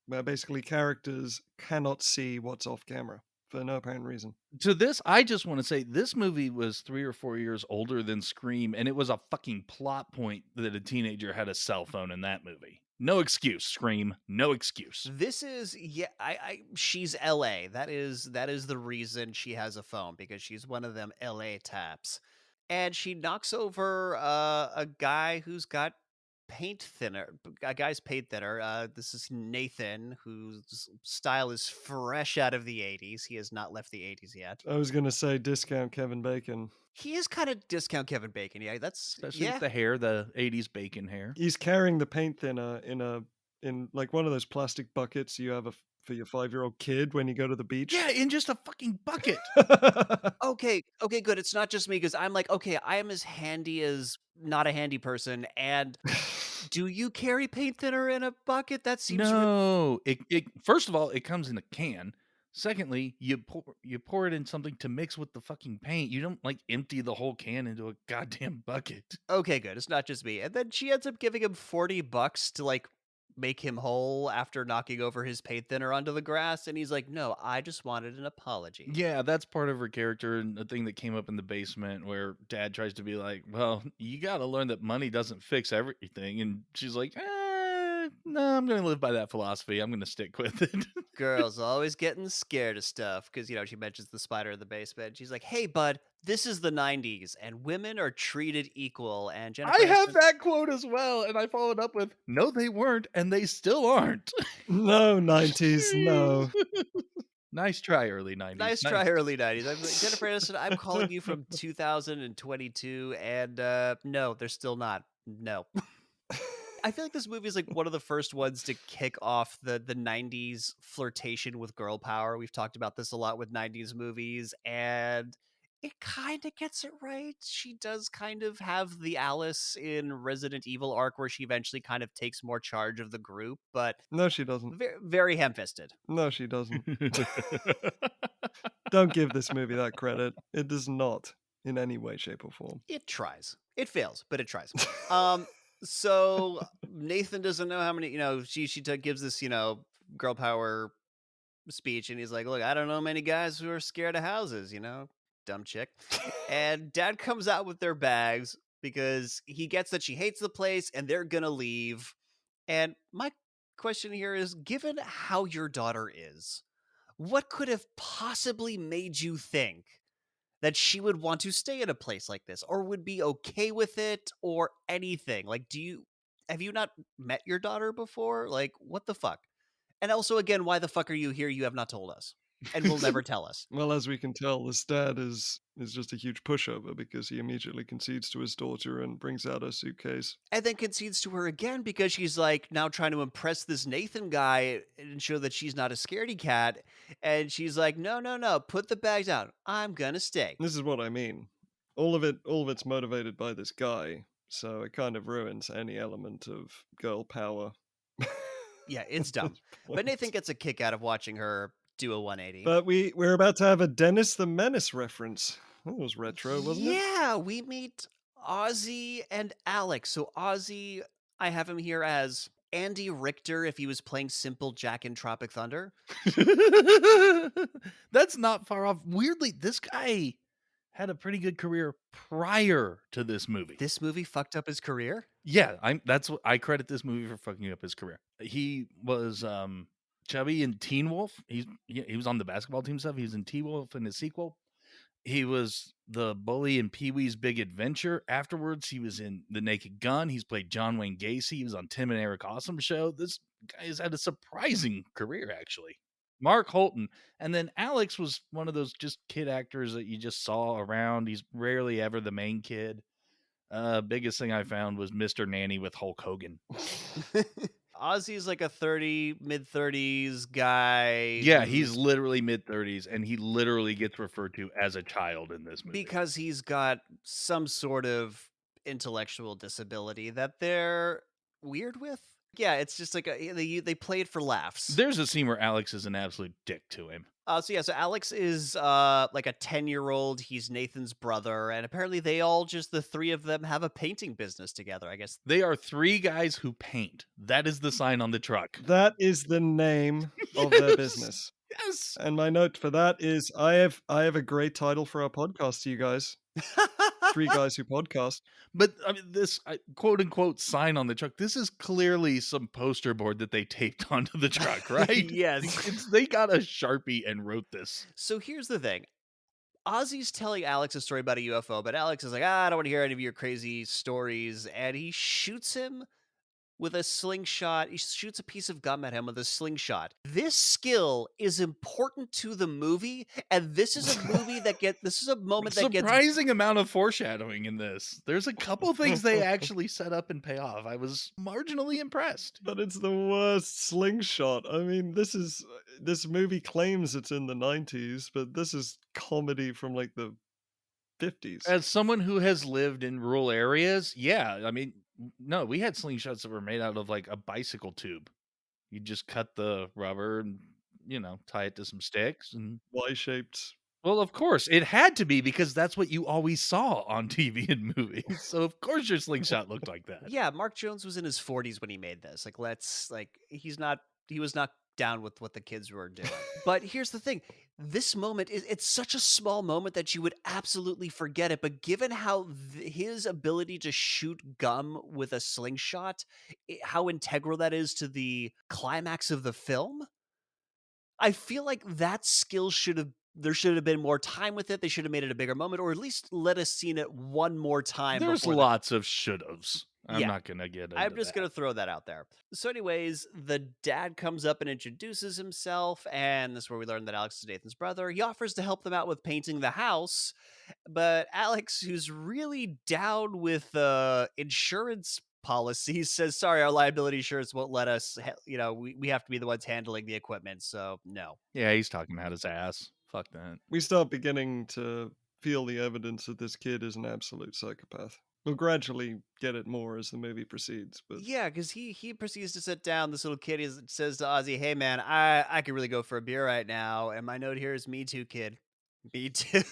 where basically characters cannot see what's off-camera for no apparent reason. To this, I just want to say this movie was 3 or 4 years older than Scream, and it was a fucking plot point that a teenager had a cell phone in that movie. No excuse, Scream. No excuse. This is she's LA. That is the reason she has a phone, because she's one of them LA taps. And she knocks over a guy who's got paint thinner, a guy's paint thinner. This is Nathan, whose style is fresh out of the 80s. He has not left the 80s yet. I was gonna say discount Kevin Bacon. He is kind of discount Kevin Bacon. Yeah, Especially with yeah. the hair, the 80s bacon hair. He's carrying the paint thinner in like one of those plastic buckets you have for your 5-year-old kid when you go to the beach. Yeah, in just a fucking bucket. Okay, okay, good. It's not just me because I'm like, okay, I am as handy as not a handy person. And do you carry paint thinner in a bucket? That seems really No, it first of all, it comes in a can. Secondly, you pour it in something to mix with the fucking paint. You don't like empty the whole can into a goddamn bucket. okay. Good. It's not just me. And then she ends up giving him $40 to like make him whole after knocking over his paint thinner onto the grass. And he's like, no, I just wanted an apology. Yeah, that's part of her character and the thing that came up in the basement where dad tries to be like, "Well, you got to learn that money doesn't fix everything." And she's like, no, I'm going to live by that philosophy. I'm going to stick with it." Girls always getting scared of stuff because, she mentions the spider in the basement. She's like, hey, bud, this is the 90s and women are treated equal. And I Jennifer have Aniston, that quote as well, and I followed up with, "No, they weren't, and they still aren't." No, 90s, no. Nice try, early 90s. nice Nice. try, early 90s. I'm like, Jennifer Aniston, I'm calling you from 2022. And no, they're still not. No. I feel like this movie is like one of the first ones to kick off the 90s flirtation with girl power. We've talked about this a lot with 90s movies, and it kind of gets it right. She does kind of have the Alice in Resident Evil arc where she eventually kind of takes more charge of the group, but No, she doesn't. very, very ham-fisted. No, she doesn't. Don't give this movie that credit. It does not in any way, shape, or form. It tries. It fails, but it tries. Um, so Nathan doesn't know how many, gives this, girl power speech, and he's like, look, I don't know many guys who are scared of houses, dumb chick. And dad comes out with their bags because he gets that she hates the place and they're gonna leave. And my question here is, given how your daughter is, what could have possibly made you think that she would want to stay in a place like this or would be okay with it or anything? Like, have you not met your daughter before? Like, what the fuck? And also, again, why the fuck are you here? You have not told us and will never tell us. Well, as we can tell, this dad is just a huge pushover because he immediately concedes to his daughter and brings out her suitcase. And then concedes to her again because she's like now trying to impress this Nathan guy and show that she's not a scaredy cat. And she's like, no, no, no, put the bags down. I'm gonna stay. This is what I mean. All of it's motivated by this guy, so it kind of ruins any element of girl power. Yeah, it's dumb. But Nathan gets a kick out of watching her do a 180. But we're about to have a Dennis the Menace reference. That was retro, wasn't it? Yeah, we meet Ozzy and Alex. So Ozzy, I have him here as Andy Richter if he was playing Simple Jack in Tropic Thunder. That's not far off. Weirdly, this guy had a pretty good career prior to this movie. This movie fucked up his career? Yeah, that's what I credit this movie for fucking up his career. He was chubby in Teen Wolf. He was on the basketball team stuff. He was in Teen Wolf in his sequel. He was the bully in Pee-wee's Big Adventure. Afterwards, he was in The Naked Gun. He's played John Wayne Gacy. He was on Tim and Eric Awesome Show. This guy has had a surprising career, actually. Mark Holton. And then Alex was one of those just kid actors that you just saw around. He's rarely ever the main kid. Biggest thing I found was Mr. Nanny with Hulk Hogan. Ozzy's like a mid-30s guy. Yeah, he's literally mid-30s, and he literally gets referred to as a child in this movie. Because he's got some sort of intellectual disability that they're weird with. Yeah, it's just like they play it for laughs. There's a scene where Alex is an absolute dick to him. So Alex is like a 10-year-old. He's Nathan's brother, and apparently the three of them have a painting business together, I guess. They are three guys who paint. That is the sign on the truck. That is the name of their business. Yes. And my note for that is I have a great title for our podcast to you guys. Three guys who podcast. But I mean, this quote unquote sign on the truck, this is clearly some poster board that they taped onto the truck, right? Yes. They got a Sharpie and wrote this. So here's the thing. Ozzy's telling Alex a story about a UFO, but Alex is like, I don't want to hear any of your crazy stories. And he shoots him with a slingshot. He shoots a piece of gum at him with a slingshot. This skill is important to the movie, and this is a moment that gets Surprising amount of foreshadowing in this. There's a couple things they actually set up and pay off. I was marginally impressed. But it's the worst slingshot. I mean, this movie claims it's in the 90s, but this is comedy from like the 50s. As someone who has lived in rural areas, yeah, I mean, no, we had slingshots that were made out of like a bicycle tube. You just cut the rubber and, tie it to some sticks and Y-shaped. well, of course, it had to be because that's what you always saw on TV and movies. So of course your slingshot looked like that. Yeah, Mark Jones was in his 40s when he made this. He was not down with what the kids were doing. But here's the thing. This moment it's such a small moment that you would absolutely forget it, but given how his ability to shoot gum with a slingshot, how integral that is to the climax of the film, I feel like that skill there should have been more time with it. They should have made it a bigger moment, or at least let us see it one more time There's before the lots of should-haves. I'm Yeah. not going to get into I'm just that. gonna throw that out there. So, anyways, the dad comes up and introduces himself, and this is where we learn that Alex is Nathan's brother. He offers to help them out with painting the house, but Alex, who's really down with insurance policies, says, "Sorry, our liability insurance won't let us. We have to be the ones handling the equipment, so no." Yeah, he's talking out his ass. Fuck that. We start beginning to feel the evidence that this kid is an absolute psychopath. We'll gradually get it more as the movie proceeds, but Yeah, because he proceeds to sit down. This little kid says to Ozzy, "Hey man, I could really go for a beer right now." And my note here is, "Me too, kid. Me too."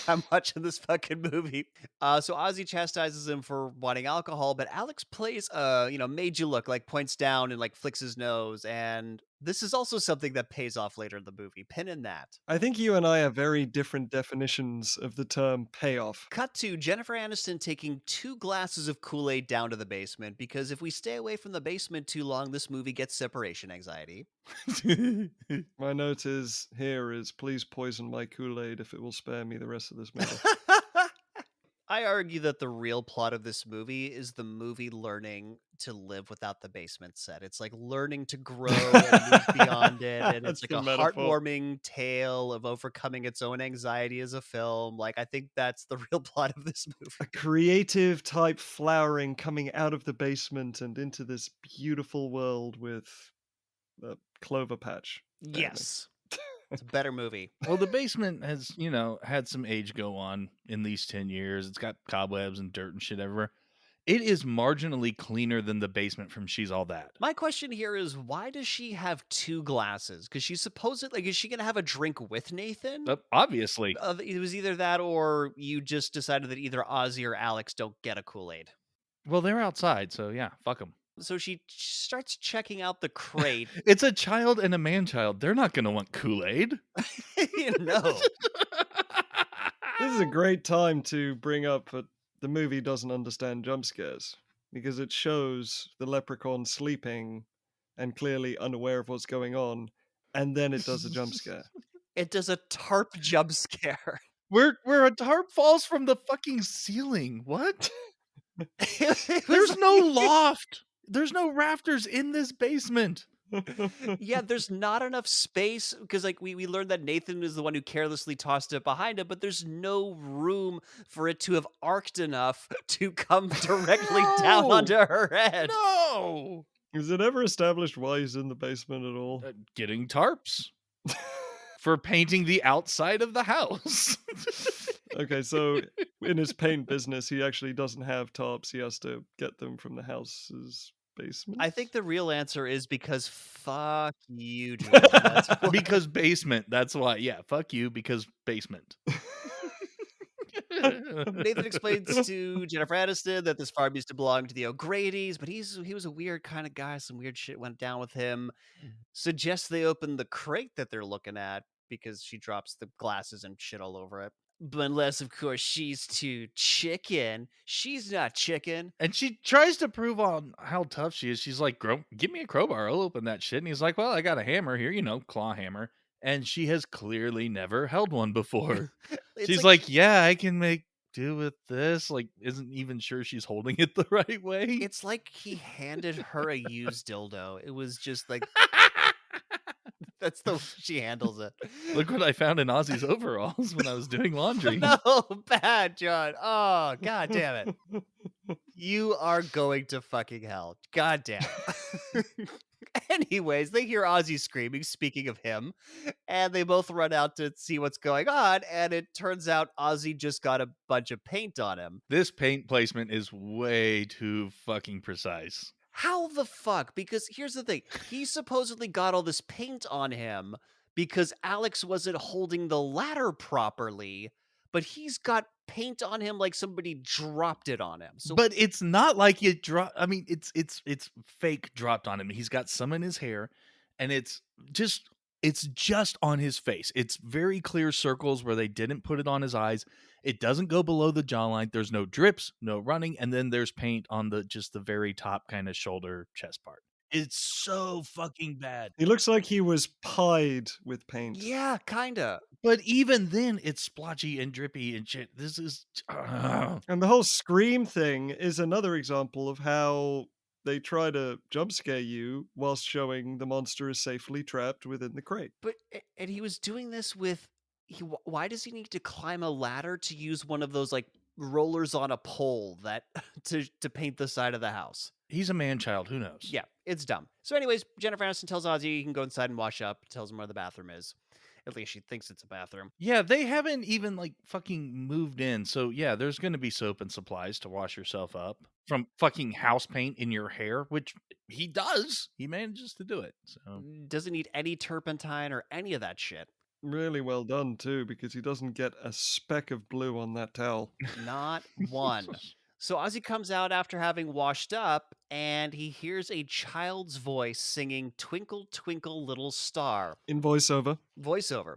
I'm watching this fucking movie. So Ozzy chastises him for wanting alcohol, but Alex plays made you look, like points down and like flicks his nose. And this is also something that pays off later in the movie. Pin in that. I think you and I have very different definitions of the term payoff. Cut to Jennifer Aniston taking 2 glasses of Kool-Aid down to the basement, because if we stay away from the basement too long, this movie gets separation anxiety. My note is please poison my Kool-Aid if it will spare me the rest of this movie. I argue that the real plot of this movie is the movie learning to live without the basement set. It's like learning to grow and move beyond it, and it's That's like the a metaphor. heartwarming tale of overcoming its own anxiety as a film. Like, I think that's the real plot of this A movie. creative type flowering coming out of the basement and into this beautiful world with a clover patch. apparently. Yes. It's a better movie. Well, the basement has, had some age go on in these 10 years. It's got cobwebs and dirt and shit everywhere. It is marginally cleaner than the basement from She's All That. My question here is, why does she have 2 glasses? Because she's supposedly, is she going to have a drink with Nathan? Obviously. It was either that, or you just decided that either Ozzy or Alex don't get a Kool-Aid. Well, they're outside, so yeah, fuck them. So she starts checking out the crate. It's a child and a man-child. They're not going to want Kool-Aid. No. This is a great time to bring up that the movie doesn't understand jump scares because it shows the leprechaun sleeping and clearly unaware of what's going on, and then it does a jump scare. It does a tarp jump scare. Where a tarp falls from the fucking ceiling. What? There's no loft. There's no rafters in this basement. Yeah, there's not enough space because, like, we learned that Nathan is the one who carelessly tossed it behind him, but there's no room for it to have arced enough to come directly down No! onto her head. No. Is it ever established why he's in the basement at all? Getting tarps for painting the outside of the house. Okay, so in his paint business, he actually doesn't have tarps. He has to get them from the house's basement. I think the real answer is because fuck you, Jordan. That's why. Because basement. That's why. Yeah, fuck you because basement. Nathan explains to Jennifer Aniston that this farm used to belong to the O'Grady's, but he was a weird kind of guy. Some weird shit went down with him. Suggests they open the crate that they're looking at because she drops the glasses and shit all over it. But unless, of course, she's too chicken. She's not chicken. And she tries to prove on how tough she is. She's like, give me a crowbar. I'll open that shit. And he's like, well, I got a hammer here, claw hammer. And she has clearly never held one before. She's like, yeah, I can make do with this? Like, isn't even sure she's holding it the right way. It's like he handed her a used dildo. It was just like, that's the way she handles it. Look what I found in Ozzy's overalls when I was doing laundry. No, bad, John. Oh, god damn it. You are going to fucking hell. God damn. Anyways, they hear Ozzy screaming, speaking of him, and they both run out to see what's going on, and it turns out Ozzy just got a bunch of paint on him. This paint placement is way too fucking precise. How the fuck? Because here's the thing. He supposedly got all this paint on him because Alex wasn't holding the ladder properly, but he's got paint on him like somebody dropped it on him. So But it's not like it dropped. I mean, it's fake dropped on him. He's got some in his hair, and it's just on his face. It's very clear circles where they didn't put it on his eyes. It doesn't go below the jawline. There's no drips, no running, and then there's paint on the very top kind of shoulder chest part. It's so fucking bad. He looks like he was pied with paint. yeah, kinda. But even then, it's splotchy and drippy and shit. This is And the whole scream thing is another example of how they try to jump scare you whilst showing the monster is safely trapped within the crate. But and he was doing this with why does he need to climb a ladder to use one of those like rollers on a pole that to paint the side of the house? he's a man child. Who knows? Yeah, it's dumb. So anyways, Jennifer Aniston tells Ozzy he can go inside and wash up, tells him where the bathroom is. At least she thinks it's a bathroom. Yeah, they haven't even like fucking moved in. So yeah, there's going to be soap and supplies to wash yourself up from fucking house paint in your hair, which he does. He manages to do it. So Doesn't need any turpentine or any of that shit. Really well done, too, because he doesn't get a speck of blue on that towel. Not one. So Ozzy comes out after having washed up, and he hears a child's voice singing Twinkle, Twinkle, Little Star. In voiceover. Voiceover.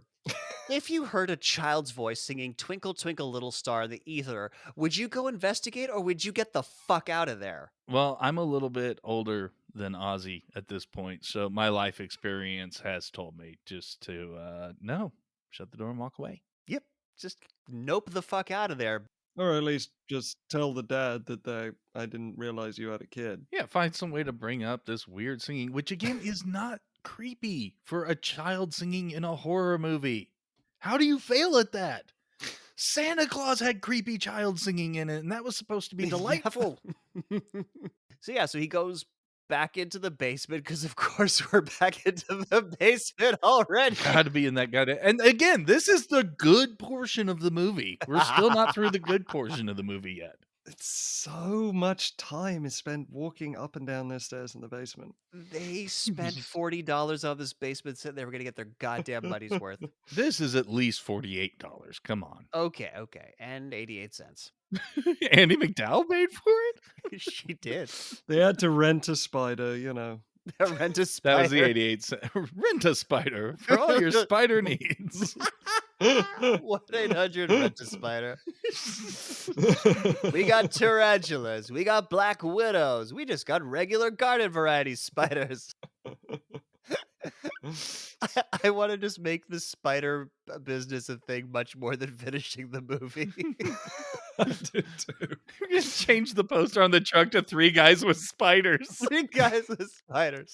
If you heard a child's voice singing Twinkle, Twinkle, Little Star in the ether, would you go investigate or would you get the fuck out of there? Well, I'm a little bit older than Ozzy at this point, so my life experience has told me just to no, shut the door and walk away. Yep. Just nope the fuck out of there. Or at least just tell the dad that I didn't realize you had a kid. Yeah, find some way to bring up this weird singing, which again is not creepy for a child singing in a horror movie. How do you fail at that? Santa Claus had creepy child singing in it, and that was supposed to be delightful. So he goes back into the basement because, of course, we're back into the basement already. Had to be in that goddamn. And again, this is the good portion of the movie. We're still not through the good portion of the movie yet. It's so much time is spent walking up and down their stairs in the basement. They spent $40 on this basement set. They were going to get their goddamn money's worth. This is at least $48. Come on. Okay. And 88 cents. Andy McDowell paid for it? She did. They had to rent a spider, Rent a spider. That was the 88 cents. Rent a spider for all your spider needs. 1-800 rent a spider. We got tarantulas. We got black widows. We just got regular garden variety spiders. I want to just make the spider business a thing much more than finishing the movie. I did too. We're going to change the poster on the truck to 3 guys with spiders. 3 guys with spiders.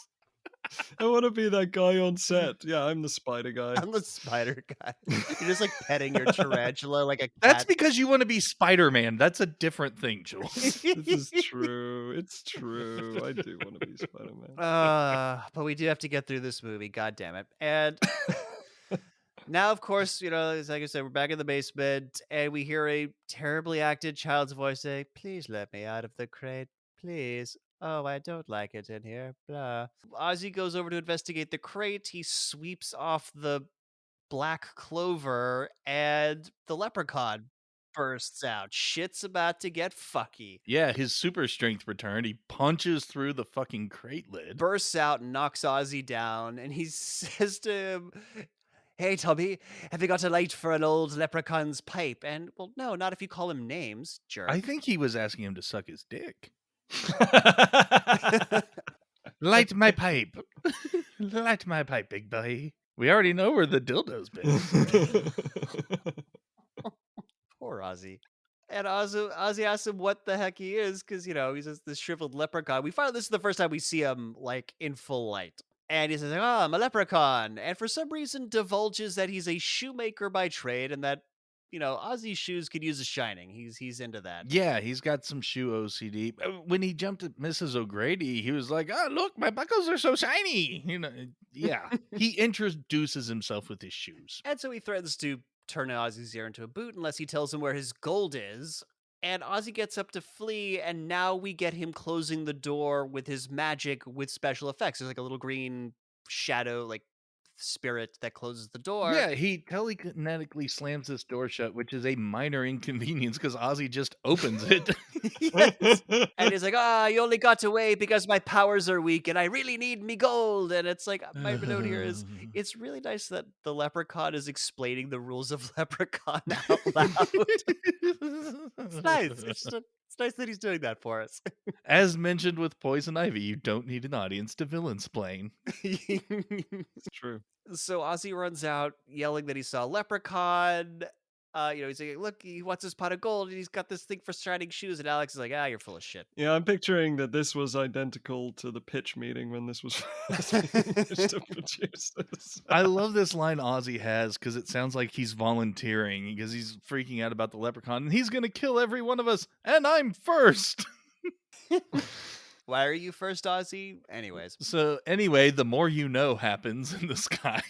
I want to be that guy on set. Yeah, I'm the spider guy. I'm the spider guy. You're just like petting your tarantula like a cat. That's because you want to be Spider-Man. That's a different thing, Jules. This is true. It's true. I do want to be Spider-Man. But we do have to get through this movie. God damn it. And now, of course, like I said, we're back in the basement and we hear a terribly acted child's voice say, "Please let me out of the crate. Please. Oh, I don't like it in here." Blah. Ozzy goes over to investigate the crate. He sweeps off the black clover and the leprechaun bursts out. Shit's about to get fucky. Yeah, his super strength returned. He punches through the fucking crate lid. Bursts out and knocks Ozzy down. And he says to him, "Hey, Tommy, have you got a light for an old leprechaun's pipe?" And, well, no, not if you call him names, jerk. I think he was asking him to suck his dick. Light my pipe. Light my pipe, big boy. We already know where the dildo's been. Poor Ozzy. And Ozzy asks him what the heck he is because, he's just this shriveled leprechaun. We find this is the first time we see him, like, in full light. And he says, like, oh, I'm a leprechaun. And for some reason divulges that he's a shoemaker by trade and that, Ozzy's shoes could use a shining. He's into that. Yeah, he's got some shoe OCD. When he jumped at Mrs. O'Grady, he was like, "Oh, look, my buckles are so shiny." Yeah. He introduces himself with his shoes. And so he threatens to turn Ozzy's ear into a boot unless he tells him where his gold is. And Ozzy gets up to flee, and now we get him closing the door with his magic with special effects. There's like a little green shadow, like spirit that closes the door. Yeah, he telekinetically slams this door shut, which is a minor inconvenience because Ozzy just opens it. Yes. And he's like, you only got away because my powers are weak and I really need me gold. And it's like, my note here is, it's really nice that the leprechaun is explaining the rules of leprechaun out loud. It's nice. It's nice that he's doing that for us. As mentioned with Poison Ivy, you don't need an audience to villain-splain. It's true. So Ozzy runs out yelling that he saw a leprechaun. He's like, look, he wants his pot of gold and he's got this thing for shining shoes. And Alex is like, you're full of shit. Yeah, I'm picturing that this was identical to the pitch meeting when this was first being pitched to producers. I love this line Ozzy has because it sounds like he's volunteering because he's freaking out about the leprechaun and he's going to kill every one of us and I'm first. Why are you first, Ozzy? Anyways. So anyway, the more you know happens in the sky.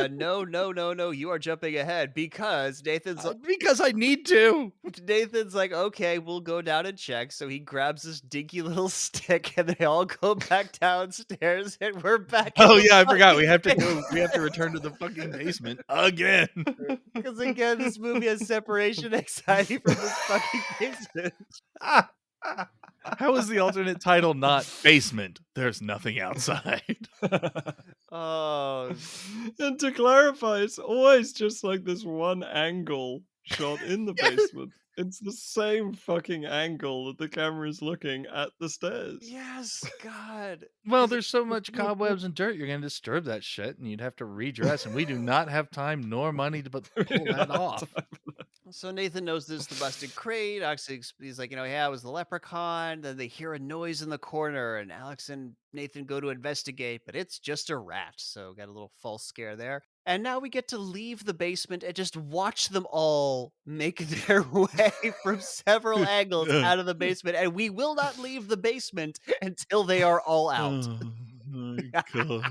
No. You are jumping ahead because Because I need to. Nathan's like, okay, we'll go down and check. So he grabs this dinky little stick and they all go back downstairs and we're back. Oh yeah, I forgot. We have to go. We have to return to the fucking basement again. Because again, this movie has separation anxiety from this fucking basement. How is the alternate title not Basement? There's nothing outside. Oh. And to clarify, it's always just like this one angle shot in the basement. It's the same fucking angle that the camera is looking at the stairs. Yes, God. Well, there's so much cobwebs and dirt, you're going to disturb that shit, and you'd have to redress, and we do not have time nor money to pull that off. So Nathan knows this is the busted crate. He's like, yeah, it was the leprechaun. Then they hear a noise in the corner, and Alex and Nathan go to investigate, but it's just a rat. So got a little false scare there. And now we get to leave the basement and just watch them all make their way from several angles out of the basement. And we will not leave the basement until they are all out. Oh my God.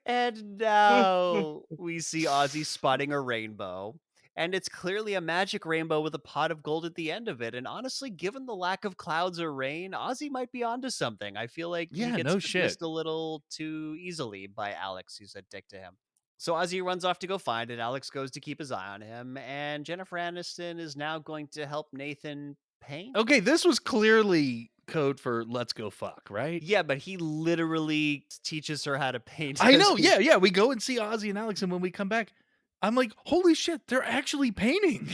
And now we see Ozzy spotting a rainbow. And it's clearly a magic rainbow with a pot of gold at the end of it. And honestly, given the lack of clouds or rain, Ozzy might be onto something. I feel like he gets dismissed a little too easily by Alex, who's a dick to him. So Ozzy runs off to go find it. Alex goes to keep his eye on him. And Jennifer Aniston is now going to help Nathan paint. Okay, this was clearly code for let's go fuck, right? Yeah, but he literally teaches her how to paint. I know. Yeah. We go and see Ozzy and Alex, and when we come back, I'm like, holy shit, they're actually painting.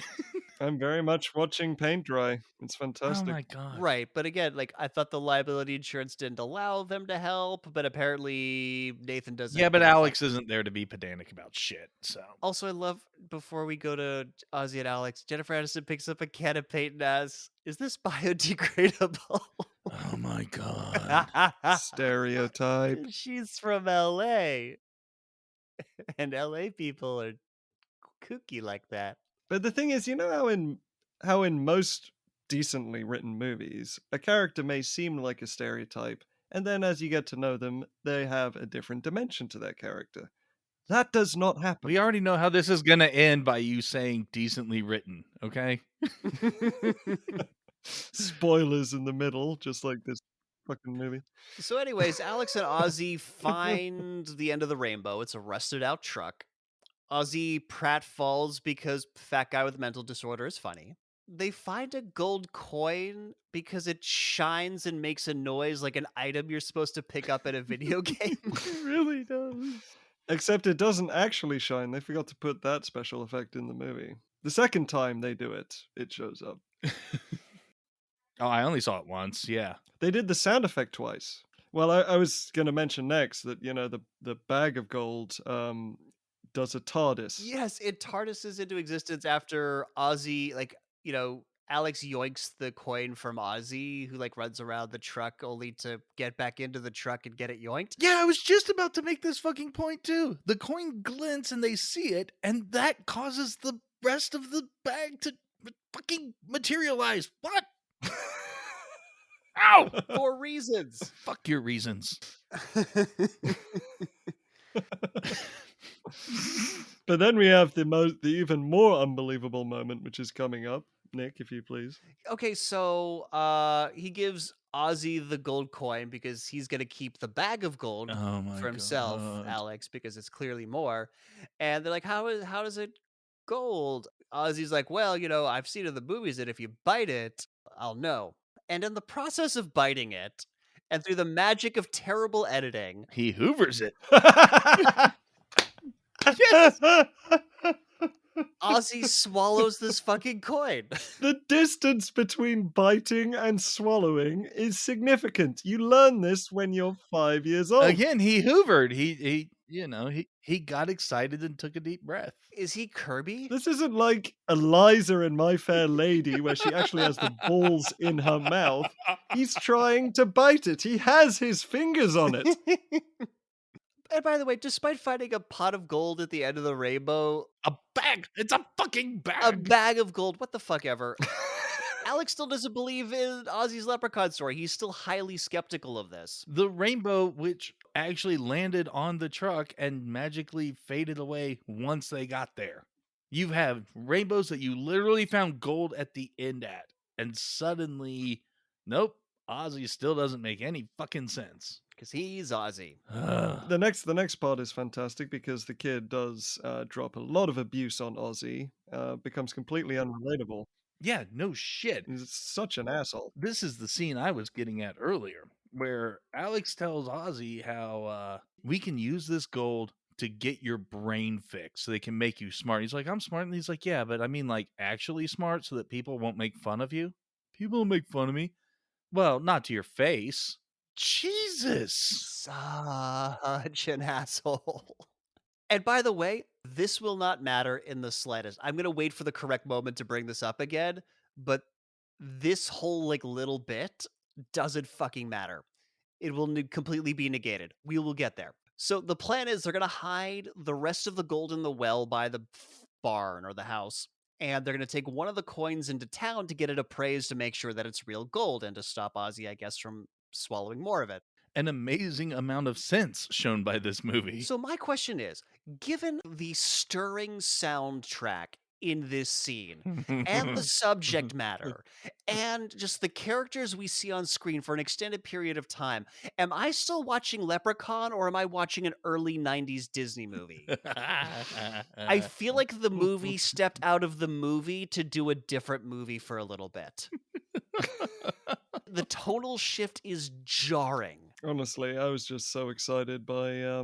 I'm very much watching paint dry. It's fantastic. Oh my God. Right. But again, like I thought the liability insurance didn't allow them to help, but apparently Nathan doesn't. Yeah, but Alex isn't there to be pedantic about shit. So also, I love before we go to Ozzy and Alex, Jennifer Aniston picks up a can of paint and asks, "Is this biodegradable?" Oh my God. Stereotype. She's from LA. And LA people are kooky like that. But the thing is, you know how in most decently written movies, a character may seem like a stereotype, and then as you get to know them, they have a different dimension to their character. That does not happen. We already know how this is going to end by you saying decently written, okay? Spoilers in the middle, just like this fucking movie. So anyways, Alex and Ozzy find the end of the rainbow. It's a rusted out truck. Ozzy pratfalls because fat guy with mental disorder is funny. They find a gold coin because it shines and makes a noise like an item you're supposed to pick up at a video game. It really does. Except it doesn't actually shine. They forgot to put that special effect in the movie. The second time they do it, it shows up. Oh, I only saw it once, yeah. They did the sound effect twice. Well, I was going to mention next that, the bag of gold does a TARDIS. Yes, it TARDISes into existence after Ozzy, like, Alex yoinks the coin from Ozzy, who like runs around the truck only to get back into the truck and get it yoinked. Yeah, I was just about to make this fucking point too. The coin glints and they see it, and that causes the rest of the bag to fucking materialize. What? Ow! For reasons. Fuck your reasons. But then we have the even more unbelievable moment, which is coming up. Nick, if you please. Okay, so he gives Ozzy the gold coin because he's gonna keep the bag of gold Oh my for himself, god. Alex, because it's clearly more. And they're like, how does it gold? Ozzy's like, well, I've seen in the movies that if you bite it, I'll know. And in the process of biting it, and through the magic of terrible editing, He hoovers it. Ozzy swallows this fucking coin. The distance between biting and swallowing is significant. You learn this when you're 5 years old. Again, he hoovered. He got excited and took a deep breath. Is he Kirby? This isn't like Eliza in My Fair Lady, where she actually has the balls in her mouth. He's trying to bite it. He has his fingers on it. And by the way, despite finding a pot of gold at the end of the rainbow, A bag. It's a fucking bag. a bag of gold, what the fuck ever, Alex still doesn't believe in Ozzy's Leprechaun story. He's still highly skeptical of this. The rainbow, which actually landed on the truck and magically faded away once they got there. You have rainbows that you literally found gold at the end at. And suddenly, nope, Ozzy still doesn't make any fucking sense. Because he's Ozzy. The next part is fantastic because the kid does drop a lot of abuse on Ozzy, becomes completely unrelatable. Yeah, no shit. He's such an asshole. This is the scene I was getting at earlier, where Alex tells Ozzy how we can use this gold to get your brain fixed so they can make you smart. He's like, I'm smart. And he's like, yeah, but I mean, like, actually smart so that people won't make fun of you? People will make fun of me. Well, not to your face. Jesus. Such an asshole. And by the way, this will not matter in the slightest. I'm going to wait for the correct moment to bring this up again, but this whole like little bit doesn't fucking matter. It will completely be negated. We will get there. So the plan is they're going to hide the rest of the gold in the well by the barn or the house. And they're going to take one of the coins into town to get it appraised to make sure that it's real gold and to stop Ozzy, I guess, from swallowing more of it. An amazing amount of sense shown by this movie. So my question is, given the stirring soundtrack in this scene and the subject matter and just the characters we see on screen for an extended period of time, am I still watching Leprechaun or am I watching an early 90s Disney movie? I feel like the movie stepped out of the movie to do a different movie for a little bit. The tonal shift is jarring. Honestly, I was just so excited by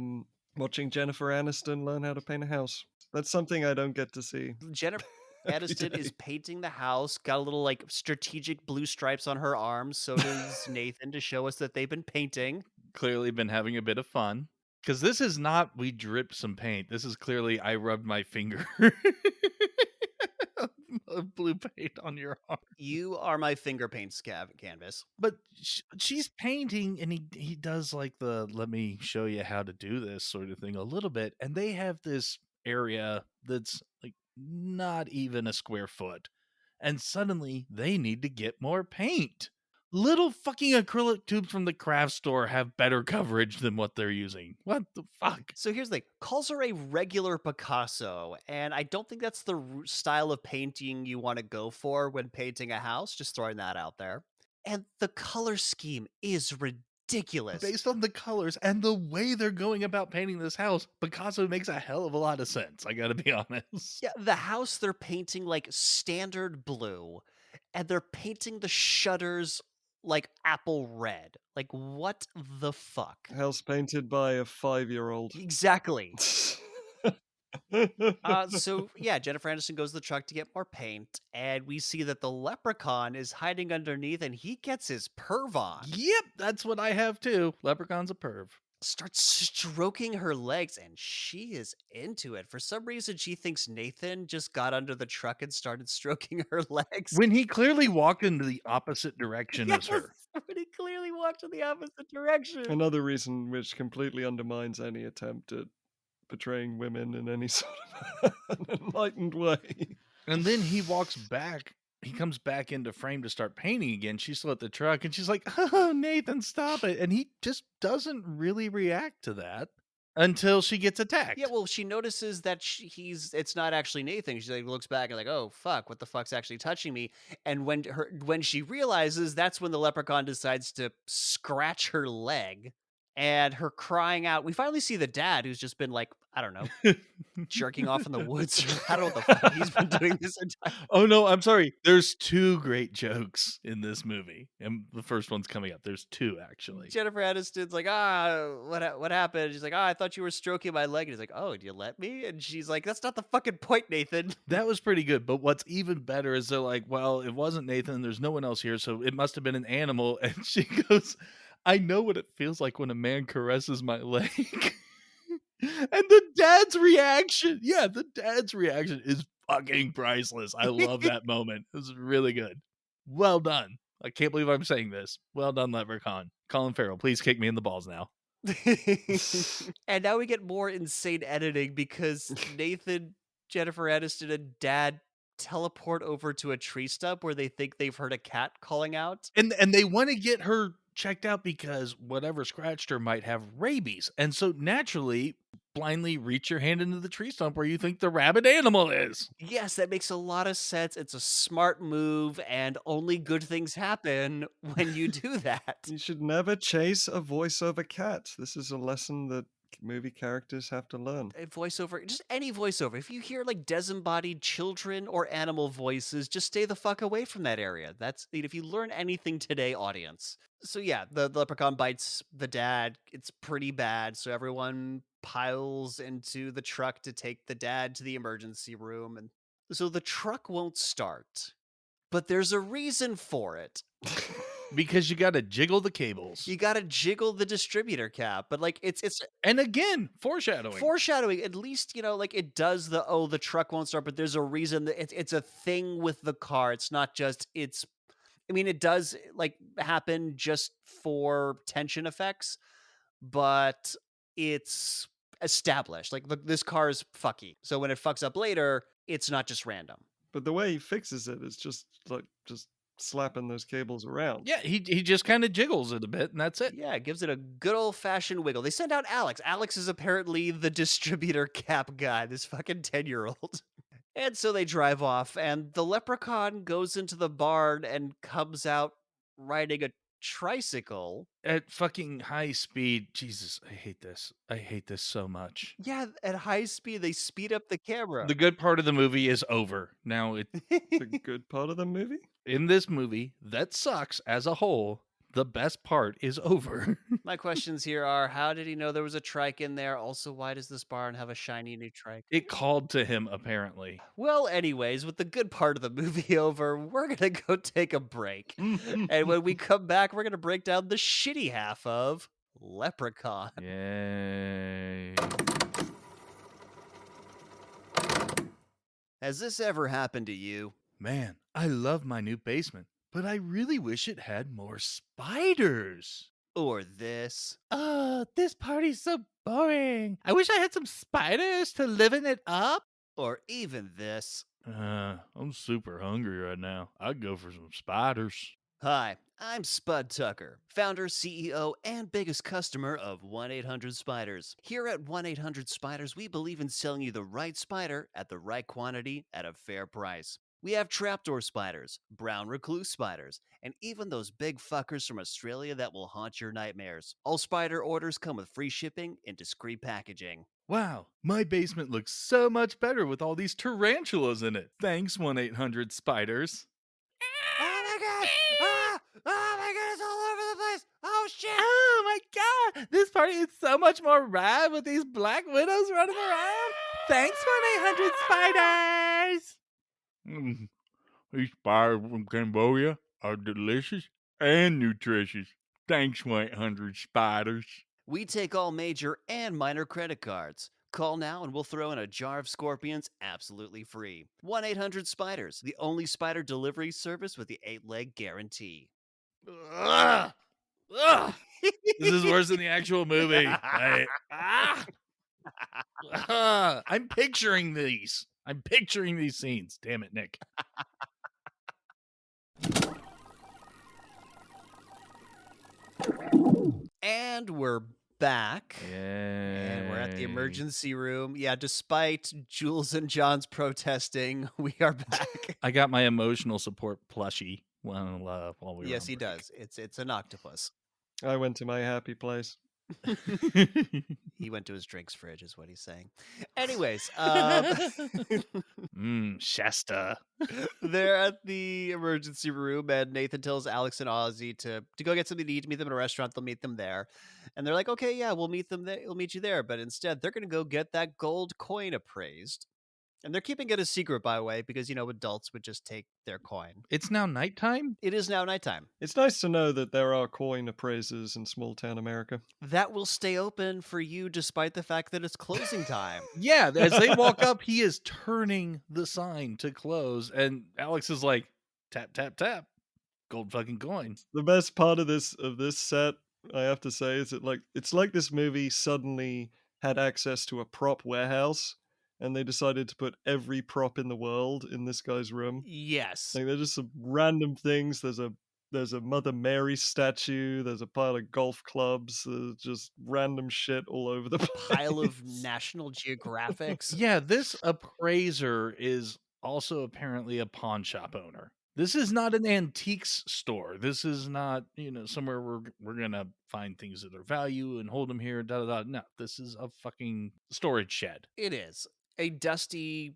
watching Jennifer Aniston learn how to paint a house. That's something I don't get to see. Jennifer Every Aniston day. is painting the house, got a little like strategic blue stripes on her arms. So does Nathan to show us that they've been painting. Clearly been having a bit of fun. Because this is not, we dripped some paint. This is clearly, I rubbed my finger of blue paint on your arm. You are my finger paint canvas. But she's painting, and he does like the let me show you how to do this sort of thing a little bit. And they have this area that's like not even a square foot. And suddenly they need to get more paint. Little fucking acrylic tubes from the craft store have better coverage than what they're using. What the fuck? So here's the thing. Calls her a regular Picasso, and I don't think that's the style of painting you want to go for when painting a house. Just throwing that out there. And the color scheme is ridiculous. Based on the colors and the way they're going about painting this house, Picasso makes a hell of a lot of sense. I gotta be honest. Yeah, the house they're painting like standard blue, and they're painting the shutters like apple red. Like, what the fuck? House painted by a 5-year-old. Exactly. So yeah, Jennifer Aniston goes to the truck to get more paint, and we see that the leprechaun is hiding underneath, and he gets his perv on. Yep, that's what I have too. Leprechaun's a perv. starts stroking her legs, and she is into it. For some reason, she thinks Nathan just got under the truck and started stroking her legs. When he clearly walked into the opposite direction Yes, as her. but he clearly walked in the opposite direction. Another reason which completely undermines any attempt at portraying women in any sort of an enlightened way. And then he walks back. He comes back into frame to start painting again. She's still at the truck and she's like, "Oh, Nathan, stop it." And he just doesn't really react to that until she gets attacked. Yeah, well, she notices that it's not actually Nathan. She like looks back and like, oh fuck, what the fuck's actually touching me? And when she realizes, that's when the leprechaun decides to scratch her leg, and her crying out. We finally see the dad, who's just been like, I don't know, jerking off in the woods. I don't know what the fuck he's been doing this entire. Oh no, I'm sorry. There's two great jokes in this movie. And the first one's coming up. There's two actually. Jennifer Aniston's like, what happened? She's like, I thought you were stroking my leg. And he's like, oh, do you let me? And she's like, that's not the fucking point, Nathan. That was pretty good. But what's even better is they're like, well, it wasn't Nathan. There's no one else here. So it must have been an animal. And she goes, I know what it feels like when a man caresses my leg. And the dad's reaction, is fucking priceless. I love that moment. It was really good. Well done. I can't believe I'm saying this. Well done, Leprechaun. Colin Farrell, please kick me in the balls now. And now we get more insane editing because Nathan, Jennifer Aniston, and dad teleport over to a tree stump where they think they've heard a cat calling out. And they want to get her checked out because whatever scratched her might have rabies. And so naturally, blindly reach your hand into the tree stump where you think the rabid animal is. Yes, that makes a lot of sense. It's a smart move, and only good things happen when you do that. You should never chase a voiceover cat. This is a lesson that movie characters have to learn. A voiceover, just any voiceover. If you hear like disembodied children or animal voices, just stay the fuck away from that area. If you learn anything today, audience. So yeah, the leprechaun bites the dad. It's pretty bad. So everyone piles into the truck to take the dad to the emergency room. And so the truck won't start, but there's a reason for it. Because you got to jiggle the cables. You got to jiggle the distributor cap, but like it's And again, foreshadowing. foreshadowing. At least like it does the truck won't start, but there's a reason that it's a thing with the car. It's not just it does like happen just for tension effects, but it's established. Like this car is fucky, so when it fucks up later, it's not just random. But the way he fixes it is just slapping those cables around. Yeah, he just kind of jiggles it a bit, and that's it. Yeah, it gives it a good old-fashioned wiggle. They send out Alex. Alex is apparently the distributor cap guy, this fucking 10-year-old. And so they drive off, and the leprechaun goes into the barn and comes out riding a tricycle. At fucking high speed. Jesus, I hate this. I hate this so much. Yeah, at high speed, they speed up the camera. The good part of the movie is over. Now, The good part of the movie? in this movie, that sucks as a whole, the best part is over. My questions here are, how did he know there was a trike in there? Also, why does this barn have a shiny new trike? It called to him, apparently. Well, anyways, with the good part of the movie over, we're going to go take a break. And when we come back, we're going to break down the shitty half of Leprechaun. Yay. Has this ever happened to you? Man, I love my new basement, but I really wish it had more spiders. Or this? Oh, this party's so boring. I wish I had some spiders to liven it up. Or even this? I'm super hungry right now. I'd go for some spiders. Hi, I'm Spud Tucker, founder, CEO, and biggest customer of 1-800-SPIDERS. Here at 1-800-SPIDERS, we believe in selling you the right spider at the right quantity at a fair price. We have trapdoor spiders, brown recluse spiders, and even those big fuckers from Australia that will haunt your nightmares. All spider orders come with free shipping and discreet packaging. Wow, my basement looks so much better with all these tarantulas in it. Thanks, 1-800-SPIDERS. Oh my god! Ah! Oh my god, it's all over the place! Oh shit! Oh my god, this party is so much more rad with these black widows running around. Thanks, 1-800-SPIDERS. These spiders from Cambodia are delicious and nutritious. Thanks, 1-800-SPIDERS. We take all major and minor credit cards. Call now and we'll throw in a jar of scorpions absolutely free. 1-800-SPIDERS, the only spider delivery service with the 8-leg guarantee. Ugh! Ugh! This is worse than the actual movie. I'm picturing these. I'm picturing these scenes. Damn it, Nick. And we're back. Yeah. And we're at the emergency room. Yeah, despite Jules and John's protesting, we are back. I got my emotional support plushie while we were Yes, on he break. does. It's an octopus. I went to my happy place. He went to his drinks fridge, is what he's saying. Anyways, Shasta. they're at the emergency room, and Nathan tells Alex and Ozzy to go get something to eat, to meet them at a restaurant. They'll meet them there, and they're like, "Okay, yeah, we'll meet them there. We'll meet you there." But instead, they're gonna go get that gold coin appraised, and they're keeping it a secret, by the way, because adults would just take their coin. It's now nighttime? It is now nighttime. It's nice to know that there are coin appraisers in small town America. That will stay open for you, despite the fact that it's closing time. Yeah, as they walk up, he is turning the sign to close, and Alex is like, tap, tap, tap. Gold fucking coin. The best part of this set, I have to say, is that it's like this movie suddenly had access to a prop warehouse, and they decided to put every prop in the world in this guy's room. Yes. Like, they're just some random things. There's a Mother Mary statue. There's a pile of golf clubs. There's just random shit all over the place. Pile of National Geographics. Yeah, this appraiser is also apparently a pawn shop owner. This is not an antiques store. This is not, somewhere we're gonna find things that are value and hold them here. Da da da. No, this is a fucking storage shed. It is a dusty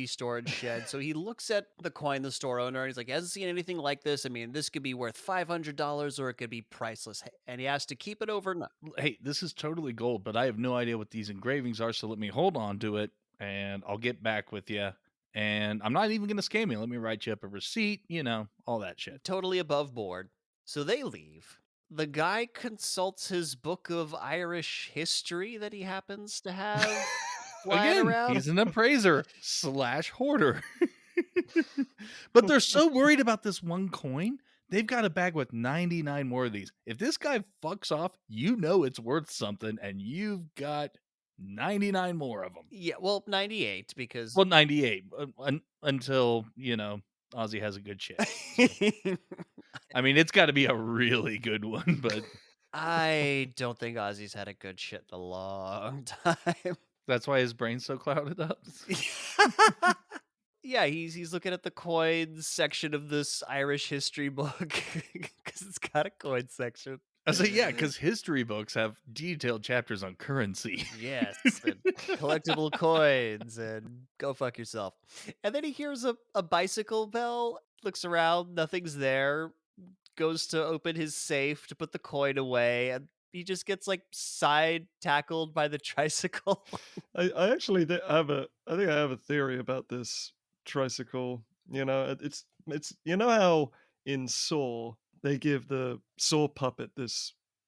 storage shed. So he looks at the coin, the store owner, and he's like, he hasn't seen anything like this. I mean, this could be worth $500 or it could be priceless. And he has to keep it overnight. Hey, this is totally gold, but I have no idea what these engravings are. So let me hold on to it, and I'll get back with you. And I'm not even gonna scam you. Let me write you up a receipt. All that shit. Totally above board. So they leave. The guy consults his book of Irish history that he happens to have flying Again, around. he's an appraiser / hoarder. But they're so worried about this one coin, they've got a bag with 99 more of these. If this guy fucks off, it's worth something, and you've got 99 more of them. Yeah, well, 98 because... Well, 98 until, Ozzy has a good shit. So. I mean, it's got to be a really good one, but... I don't think Ozzy's had a good shit in a long time. That's why his brain's so clouded up. Yeah, he's looking at the coins section of this Irish history book because it's got a coin section. I say, yeah, because history books have detailed chapters on currency. Yes, and collectible coins, and go fuck yourself. And then he hears a bicycle bell, looks around, nothing's there, goes to open his safe to put the coin away, and he just gets side tackled by the tricycle. I actually I think I have a theory about this tricycle. It's how in Saw they give the Saw puppet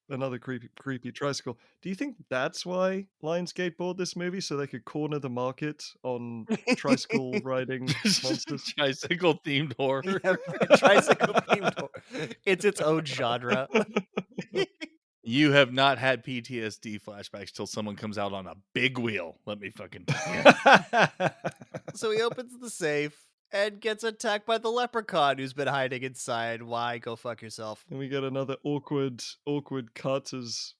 another creepy tricycle. Do you think that's why Lionsgate bought this movie, so they could corner the market on tricycle riding monsters? Tricycle themed horror. Yeah, tricycle themed horror. It's its own genre. You have not had PTSD flashbacks till someone comes out on a big wheel. Let me fucking tell you. So he opens the safe and gets attacked by the leprechaun who's been hiding inside. Why? Go fuck yourself. And we get another awkward cut as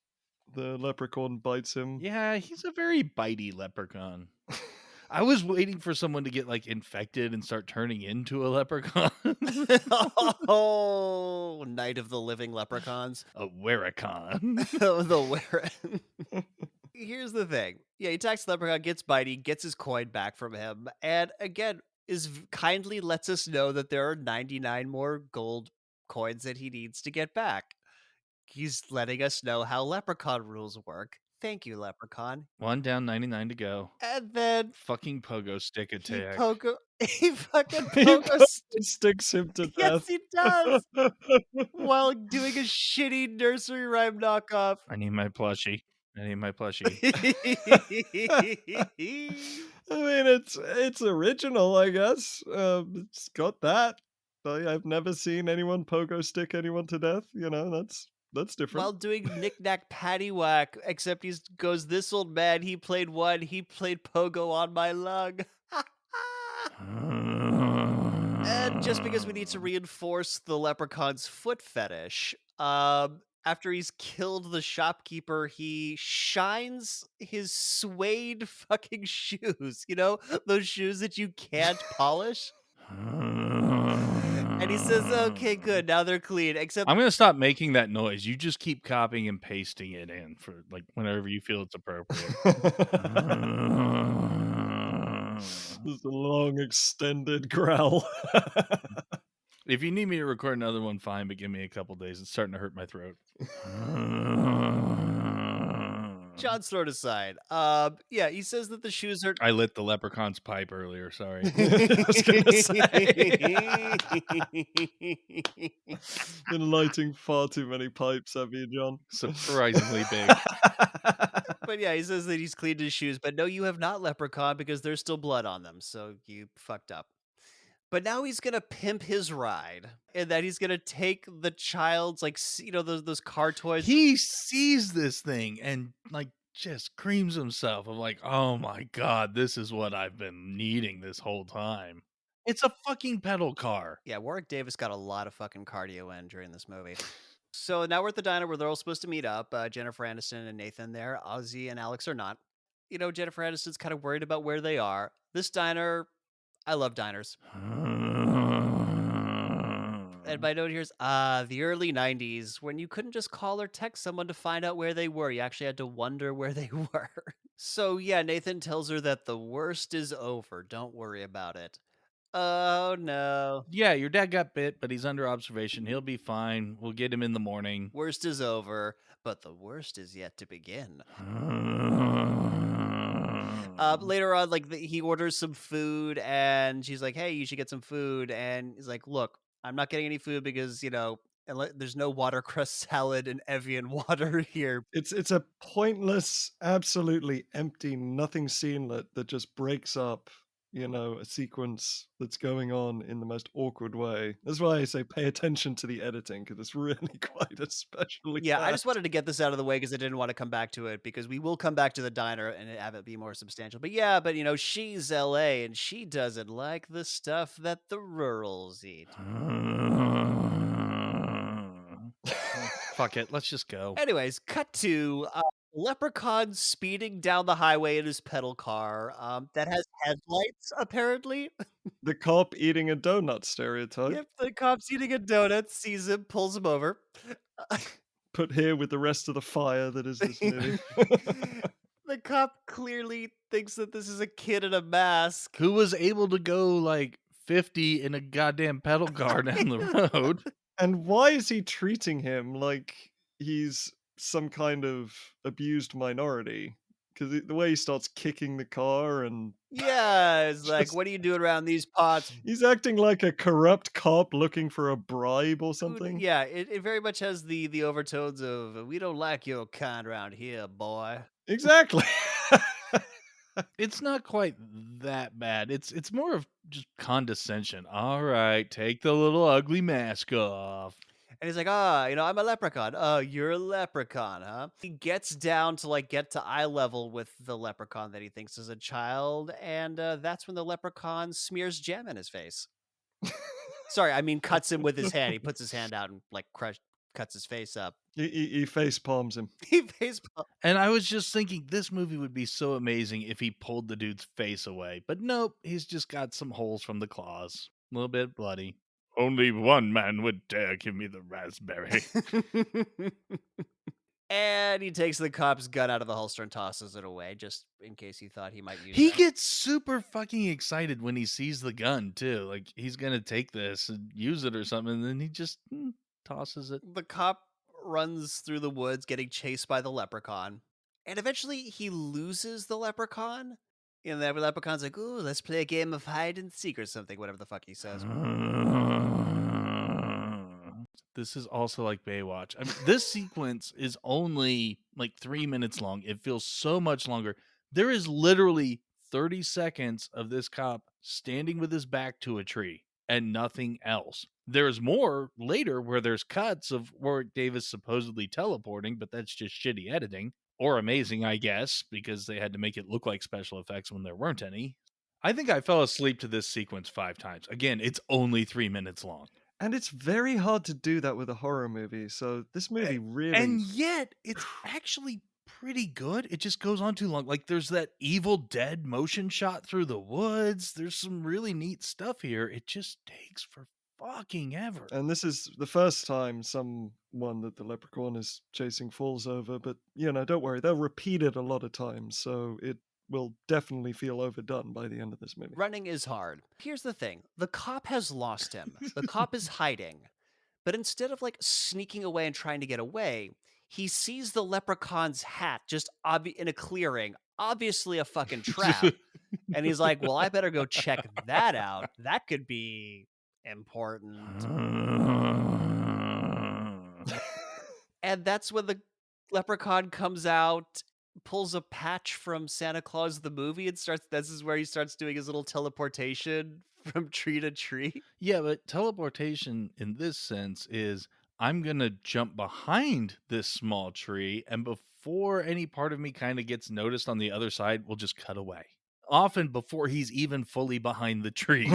the leprechaun bites him. Yeah, he's a very bitey leprechaun. I was waiting for someone to get infected and start turning into a leprechaun. Oh, Night of the Living Leprechauns. A wericon. Here's the thing. Yeah, he attacks the leprechaun, gets bitey, gets his coin back from him, and again, kindly lets us know that there are 99 more gold coins that he needs to get back. He's letting us know how leprechaun rules work. Thank you, Leprechaun. One down, 99 to go. And then Fucking pogo stick he attack. he fucking He pogo sticks him to yes, death. he does, while doing a shitty nursery rhyme knockoff. I need my plushie. I need my plushie. I mean, it's original, I guess. It's got that. I've never seen anyone pogo stick anyone to death. You know, that's different. While doing knick-knack paddywhack, except he goes, "This old man, he played one, he played pogo on my lung." And just because we need to reinforce the leprechaun's foot fetish, after he's killed the shopkeeper, he shines his suede fucking shoes. You know, those shoes that you can't polish? And he says, "Okay, good, now they're clean." Except I'm gonna stop making that noise. You just keep copying and pasting it in for like whenever you feel it's appropriate. Just a long extended growl. If you need me to record another one, fine, but give me a couple days. It's starting to hurt my throat. John's thrown aside. Yeah, he says that the shoes are. I lit the leprechaun's pipe earlier. Sorry. I was gonna say. Been lighting far too many pipes, have you, John? Surprisingly big. But yeah, he says that he's cleaned his shoes, but no, you have not, Leprechaun, because there's still blood on them, so you fucked up. But now he's gonna pimp his ride, and that he's gonna take the child's like those car toys. He sees this thing and like just creams himself of like, oh my god, this is what I've been needing this whole time. It's a fucking pedal car. Yeah, Warwick Davis got a lot of fucking cardio in during this movie. So now we're at the diner where they're all supposed to meet up. Jennifer Aniston and Nathan there. Ozzy and Alex are not. You know, Jennifer Aniston's kind of worried about where they are. This diner, I love diners. And my note here is the early 90s when you couldn't just call or text someone to find out where they were. You actually had to wonder where they were. So yeah, Nathan tells her that the worst is over. Don't worry about it. Oh no. Yeah, your dad got bit, but he's under observation. He'll be fine. We'll get him in the morning. Worst is over, but the worst is yet to begin. Later on, like he orders some food, and she's like, "Hey, you should get some food." And he's like, "Look, I'm not getting any food because there's no watercress salad and Evian water here." It's a pointless, absolutely empty, nothing scenlet that just breaks up, a sequence that's going on in the most awkward way. That's why I say pay attention to the editing because it's really quite especially Yeah, I bad. just wanted to get this out of the way because I didn't want to come back to it because we will come back to the diner and have it be more substantial. But yeah, she's LA and she doesn't like the stuff that the rurals eat. Fuck it, let's just go. Anyways, cut to Leprechaun speeding down the highway in his pedal car that has headlights, apparently. The cop eating a donut stereotype. Yep, the cop's eating a donut, sees him, pulls him over. Put here with the rest of the fire that is this movie. The cop clearly thinks that this is a kid in a mask. Who was able to go like 50 in a goddamn pedal car down the road. And why is he treating him like he's some kind of abused minority? Because the way he starts kicking the car and Yeah, it's like, just what are you doing around these pots? he's acting like a corrupt cop looking for a bribe or Dude, something. yeah, it very much has the overtones of "we don't like your kind around here, boy." Exactly. It's not quite that bad. It's more of just condescension. All right, take the little ugly mask off. And he's like, I'm a leprechaun. Oh, you're a leprechaun, huh? He gets down to get to eye level with the leprechaun that he thinks is a child, and that's when the leprechaun smears jam in his face. Sorry, I mean cuts him with his hand. He puts his hand out and cuts his face up. He face palms him. He face And I was just thinking this movie would be so amazing if he pulled the dude's face away. But nope, he's just got some holes from the claws. A little bit bloody. Only one man would dare give me the raspberry. And he takes the cop's gun out of the holster and tosses it away, just in case he thought he might use He it. gets super fucking excited when he sees the gun, too. Like, he's gonna take this and use it or something, and then he just tosses it. The cop runs through the woods getting chased by the leprechaun. And eventually he loses the leprechaun. And the leprechaun's like, "Ooh, let's play a game of hide and seek or something," whatever the fuck he says. This is also like Baywatch. I mean, this sequence is only like 3 minutes long. It feels so much longer. There is literally 30 seconds of this cop standing with his back to a tree and nothing else. There's more later where there's cuts of Warwick Davis supposedly teleporting, but that's just shitty editing. Or amazing, I guess, because they had to make it look like special effects when there weren't any. I think I fell asleep to this sequence 5 times. Again, it's only 3 minutes long. And it's very hard to do that with a horror movie. So this movie really. And yet, it's actually pretty good. It just goes on too long. Like, there's that Evil Dead motion shot through the woods. There's some really neat stuff here. It just takes for fucking ever. And this is the first time someone that the leprechaun is chasing falls over. But, don't worry. They'll repeat it a lot of times. So it will definitely feel overdone by the end of this movie. Running is hard. Here's the thing. The cop has lost him. The cop is hiding. But instead of like sneaking away and trying to get away, he sees the leprechaun's hat just in a clearing, obviously a fucking trap. And he's like, "Well, I better go check that out. That could be important." And that's when the leprechaun comes out, pulls a patch from Santa Claus the movie, and this is where he starts doing his little teleportation from tree to tree. Yeah, but teleportation in this sense is I'm going to jump behind this small tree, and before any part of me kind of gets noticed on the other side, we'll just cut away. Often before he's even fully behind the tree.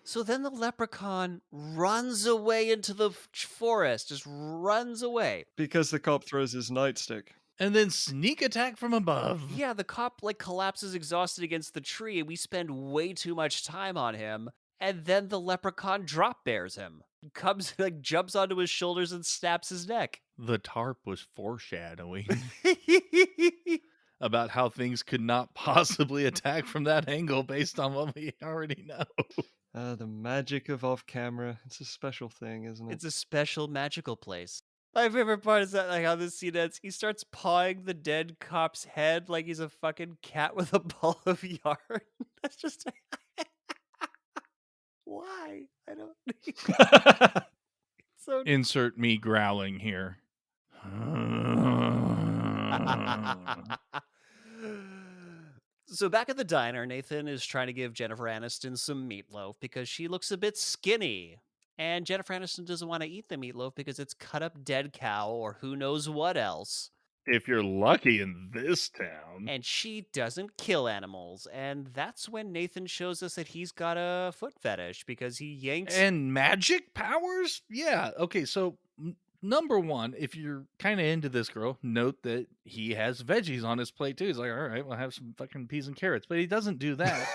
So then the leprechaun runs away into the forest, just runs away. Because the cop throws his nightstick. And then sneak attack from above. Yeah, the cop like collapses exhausted against the tree, and we spend way too much time on him. And then the leprechaun drop bears him. Comes like jumps onto his shoulders and snaps his neck. The tarp was foreshadowing about how things could not possibly attack from that angle based on what we already know. The magic of off camera. It's a special thing, isn't it? It's a special magical place. My favorite part is that, like, how this scene ends. He starts pawing the dead cop's head like he's a fucking cat with a ball of yarn. That's just why? I don't. So Insert me growling here. So back at the diner, Nathan is trying to give Jennifer Aniston some meatloaf because she looks a bit skinny. And Jennifer Aniston doesn't want to eat the meatloaf because it's cut up dead cow or who knows what else. If you're lucky in this town. And she doesn't kill animals. And that's when Nathan shows us that he's got a foot fetish because he yanks. And magic powers? Yeah. Okay, so number one, if you're kind of into this girl, note that he has veggies on his plate too. He's like, all right, we'll have some fucking peas and carrots. But he doesn't do that.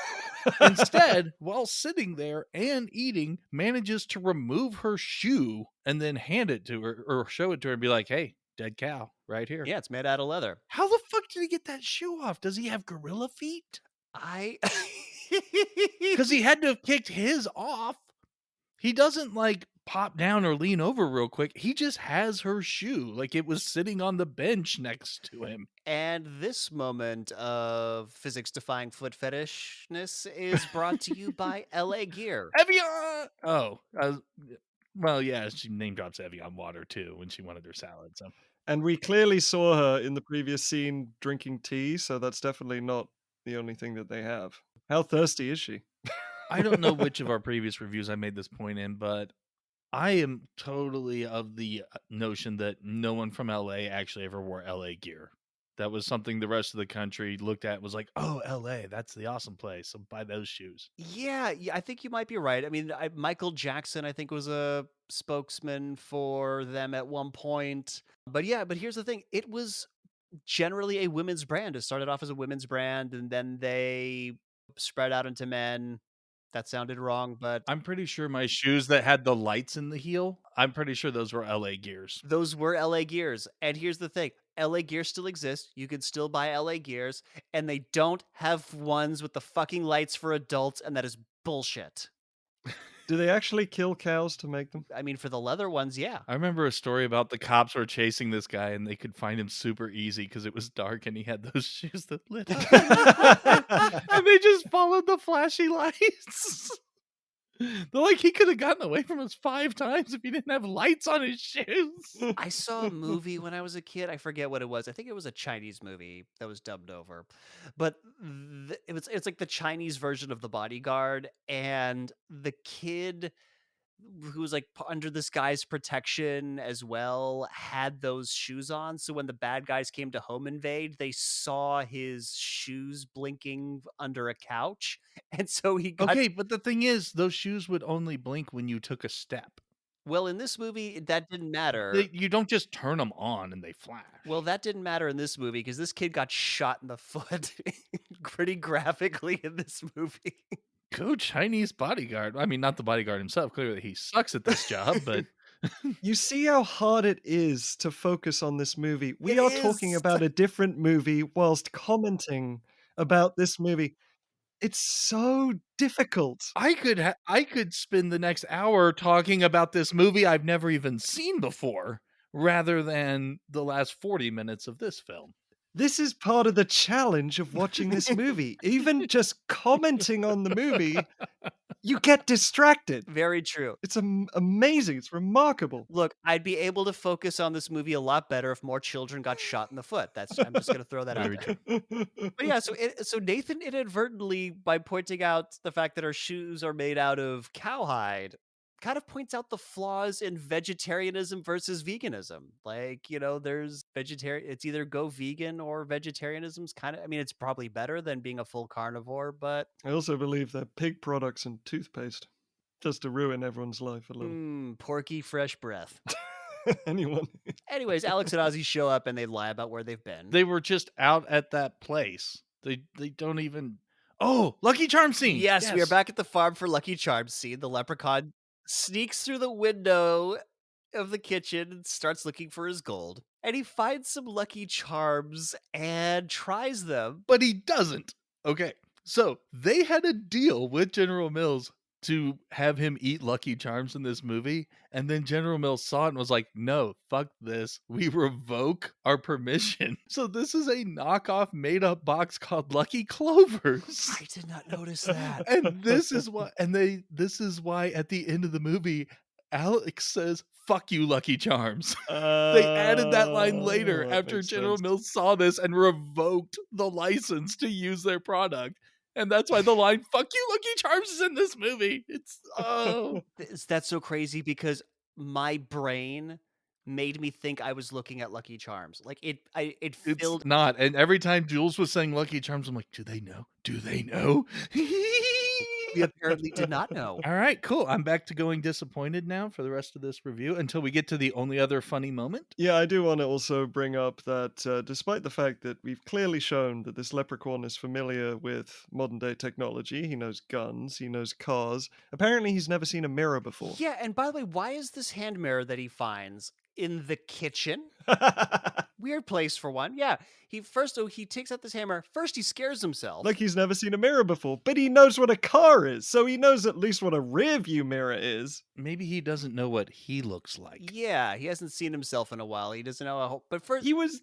Instead, while sitting there and eating, manages to remove her shoe and then hand it to her or show it to her and be like, hey, dead cow right here. Yeah, it's made out of leather. How the fuck did he get that shoe off? Does he have gorilla feet? Because he had to have kicked his off. He doesn't like pop down or lean over real quick. He just has her shoe like it was sitting on the bench next to him. And this moment of physics-defying foot fetishness is brought to you by LA Gear. Evian! Well, yeah, she name drops Evian water too when she wanted her salad. So, and we clearly saw her in the previous scene drinking tea, so that's definitely not the only thing that they have. How thirsty is she? I don't know which of our previous reviews I made this point in, but I am totally of the notion that no one from LA actually ever wore LA gear. That was something the rest of the country looked at, was like, oh, LA, that's the awesome place. So buy those shoes. Yeah, I think you might be right. I mean, Michael Jackson, I think, was a spokesman for them at one point. But here's the thing. It was generally a women's brand. It started off as a women's brand, and then they spread out into men. That sounded wrong, but I'm pretty sure my shoes that had the lights in the heel, I'm pretty sure those were LA Gears. Those were LA Gears. And here's the thing. LA Gears still exists. You can still buy LA Gears, and they don't have ones with the fucking lights for adults, and that is bullshit. Do they actually kill cows to make them? I mean, for the leather ones, yeah. I remember a story about the cops were chasing this guy and they could find him super easy because it was dark and he had those shoes that lit up in the dark, and they just followed the flashy lights. They're like, he could have gotten away from us 5 times if he didn't have lights on his shoes. I saw a movie when I was a kid. I forget what it was. I think it was a Chinese movie that was dubbed over, but it's like the Chinese version of The Bodyguard, and the kid who was like under this guy's protection as well had those shoes on. So when the bad guys came to home invade, they saw his shoes blinking under a couch, and so he got. Okay, but the thing is, those shoes would only blink when you took a step. Well, in this movie, that didn't matter. You don't just turn them on and they flash. Well, that didn't matter in this movie because this kid got shot in the foot pretty graphically in this movie. Go Chinese bodyguard. I mean, not the bodyguard himself. Clearly, he sucks at this job, but You see how hard it is to focus on this movie. We It are talking is. about a different movie whilst commenting about this movie. It's so difficult. I could spend the next hour talking about this movie I've never even seen before, rather than the last 40 minutes of this film. This is part of the challenge of watching this movie. Even just commenting on the movie, you get distracted. Very true. It's amazing. It's remarkable. Look, I'd be able to focus on this movie a lot better if more children got shot in the foot. I'm just gonna throw that out Very there. But yeah, so Nathan inadvertently, by pointing out the fact that our shoes are made out of cowhide, kind of points out the flaws in vegetarianism versus veganism. Like, there's vegetarian, it's either go vegan or vegetarianism's kind of, I mean, it's probably better than being a full carnivore, but I also believe they're pig products and toothpaste, just to ruin everyone's life a little. porky fresh breath. Anyone? Anyways, Alex and Ozzy show up and they lie about where they've been. They were just out at that place. They don't even. Oh, Lucky Charm scene. Yes, we are back at the farm for Lucky Charms scene. The leprechaun sneaks through the window of the kitchen and starts looking for his gold. And he finds some Lucky Charms and tries them. But he doesn't. Okay, so they had a deal with General Mills to have him eat Lucky Charms in this movie, and then General Mills saw it and was like, no, fuck this. We revoke our permission. So this is a knockoff made-up box called Lucky Clovers. I did not notice that. And this is why at the end of the movie, Alex says, fuck you, Lucky Charms. They added that line later that after makes General sense. Mills saw this and revoked the license to use their product. And that's why the line, fuck you, Lucky Charms, is in this movie. It's, oh. That's so crazy because my brain made me think I was looking at Lucky Charms. Like it It's filled. not. And every time Jules was saying Lucky Charms, I'm like, do they know? Do they know? We apparently did not know. All right, cool. I'm back to going disappointed now for the rest of this review until we get to the only other funny moment. Yeah, I do want to also bring up that despite the fact that we've clearly shown that this leprechaun is familiar with modern day technology, he knows guns, he knows cars, apparently he's never seen a mirror before. Yeah, and by the way, why is this hand mirror that he finds in the kitchen? Weird place for one. Yeah, he takes out this hammer. First, he scares himself. Like he's never seen a mirror before, but he knows what a car is, so he knows at least what a rear view mirror is. Maybe he doesn't know what he looks like. Yeah, he hasn't seen himself in a while. He doesn't know how. But first, He was.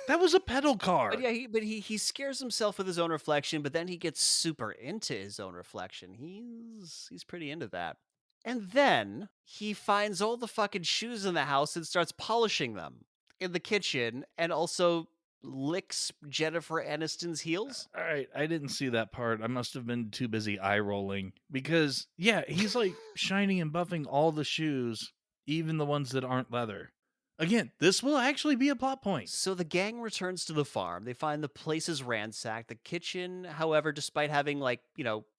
That was a pedal car. But yeah, he scares himself with his own reflection, but then he gets super into his own reflection. He's pretty into that. And then he finds all the fucking shoes in the house and starts polishing them in the kitchen, and also licks Jennifer Aniston's heels. All right, I didn't see that part. I must have been too busy eye rolling because, yeah, he's like shining and buffing all the shoes, even the ones that aren't leather. Again, this will actually be a plot point. So the gang returns to the farm. They find the place is ransacked. The kitchen, however, despite having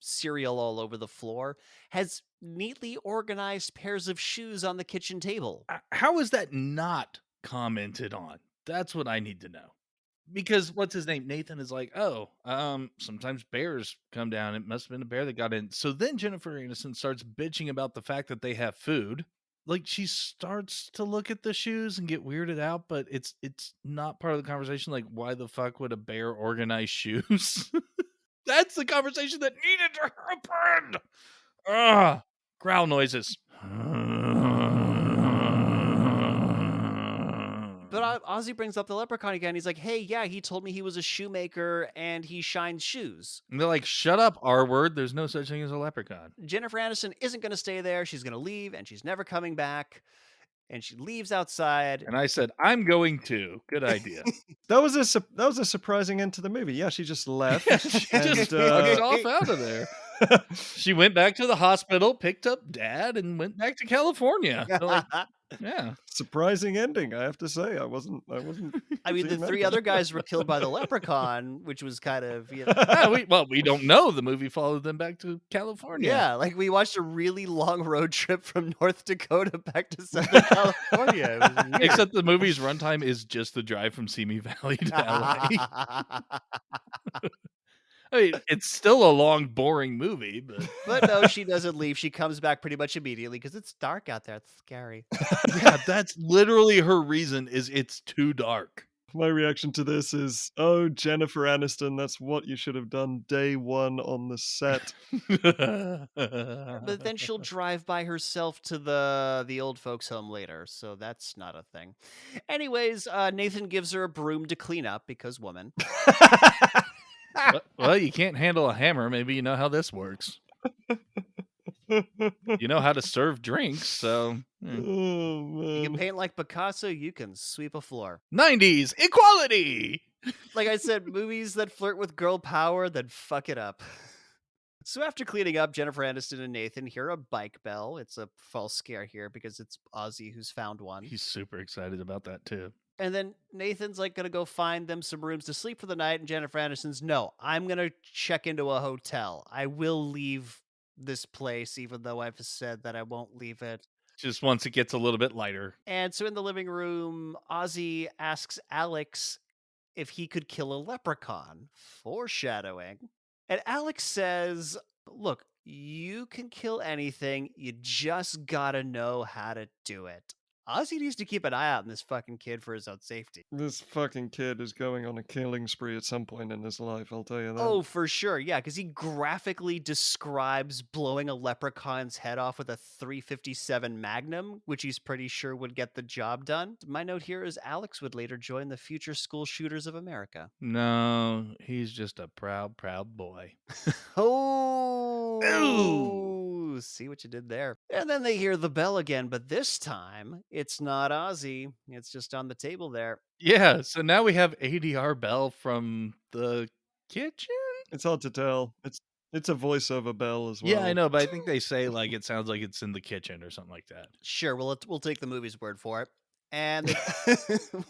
cereal all over the floor, has neatly organized pairs of shoes on the kitchen table. How is that not commented on? That's what I need to know. Because what's his name? Nathan is like, sometimes bears come down. It must have been a bear that got in. So then Jennifer Aniston starts bitching about the fact that they have food. Like she starts to look at the shoes and get weirded out, but it's not part of the conversation. Like, why the fuck would a bear organize shoes? That's the conversation that needed to happen. Ugh, growl noises. But Ozzy brings up the leprechaun again. He's like, hey, yeah, he told me he was a shoemaker and he shines shoes. And they're like, shut up, R-word. There's no such thing as a leprechaun. Jennifer Aniston isn't going to stay there. She's going to leave and she's never coming back. And she leaves outside. And I said, I'm going to. Good idea. That was a surprising end to the movie. Yeah, she just left. She just fucked off out of there. She went back to the hospital, picked up Dad, and went back to California. Like, yeah. Surprising ending, I have to say. I wasn't. I mean, the seeing that three coming. other guys were killed by the leprechaun, which was kind of, We don't know. The movie followed them back to California. Yeah, like we watched a really long road trip from North Dakota back to Southern California. It was weird. Except the movie's runtime is just the drive from Simi Valley to LA. I mean, it's still a long, boring movie, But no, she doesn't leave. She comes back pretty much immediately because it's dark out there. It's scary. yeah, that's literally her reason. Is it's too dark. My reaction to this is, oh, Jennifer Aniston, that's what you should have done day one on the set. But then she'll drive by herself to the old folks' home later, so that's not a thing. Anyways, Nathan gives her a broom to clean up because woman. Well, you can't handle a hammer. Maybe you know how this works. You know how to serve drinks, so. Oh, You can man. paint like Picasso, you can sweep a floor. 90s equality! Like I said, movies that flirt with girl power, then fuck it up. So after cleaning up, Jennifer Aniston and Nathan hear a bike bell. It's a false scare here because it's Ozzy who's found one. He's super excited about that, too. And then Nathan's like going to go find them some rooms to sleep for the night. And Jennifer Aniston's, no, I'm going to check into a hotel. I will leave this place, even though I've said that I won't leave it. Just once it gets a little bit lighter. And so in the living room, Ozzy asks Alex if he could kill a leprechaun, foreshadowing. And Alex says, look, you can kill anything. You just gotta know how to do it. Ozzy needs to keep an eye out on this fucking kid for his own safety. This fucking kid is going on a killing spree at some point in his life, I'll tell you that. Oh, for sure. Yeah, because he graphically describes blowing a leprechaun's head off with a 357 Magnum, which he's pretty sure would get the job done. My note here is Alex would later join the future school shooters of America. No, he's just a proud, proud boy. Oh, see what you did there. And then they hear the bell again, but this time it's not Ozzy. It's just on the table there. Yeah, so now we have ADR Bell from the kitchen? It's hard to tell. It's a voiceover bell as well. Yeah, I know, but I think they say like it sounds like it's in the kitchen or something like that. Sure, we'll take the movie's word for it. And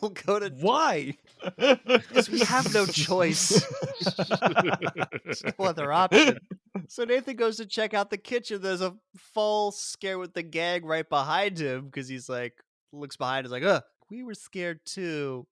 we'll go to Why? because we have no choice. There's no other option. So Nathan goes to check out the kitchen. There's a false scare with the gang right behind him because he's like, looks behind, is like, we were scared too,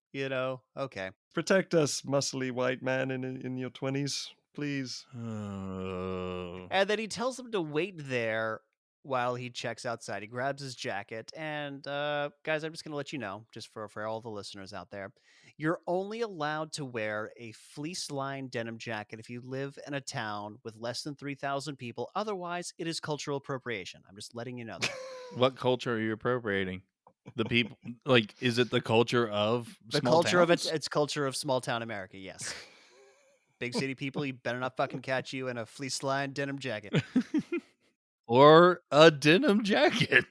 Okay. Protect us, muscly white man in your 20s, please. And then he tells them to wait there while he checks outside. He grabs his jacket. And guys, I'm just going to let you know, just for all the listeners out there, you're only allowed to wear a fleece-lined denim jacket if you live in a town with less than 3,000 people. Otherwise, it is cultural appropriation. I'm just letting you know that. What culture are you appropriating? The people, like, is it the culture of The small culture of towns? it's culture of small town America, yes. Big city people, you better not fucking catch you in a fleece-lined denim jacket. Or a denim jacket.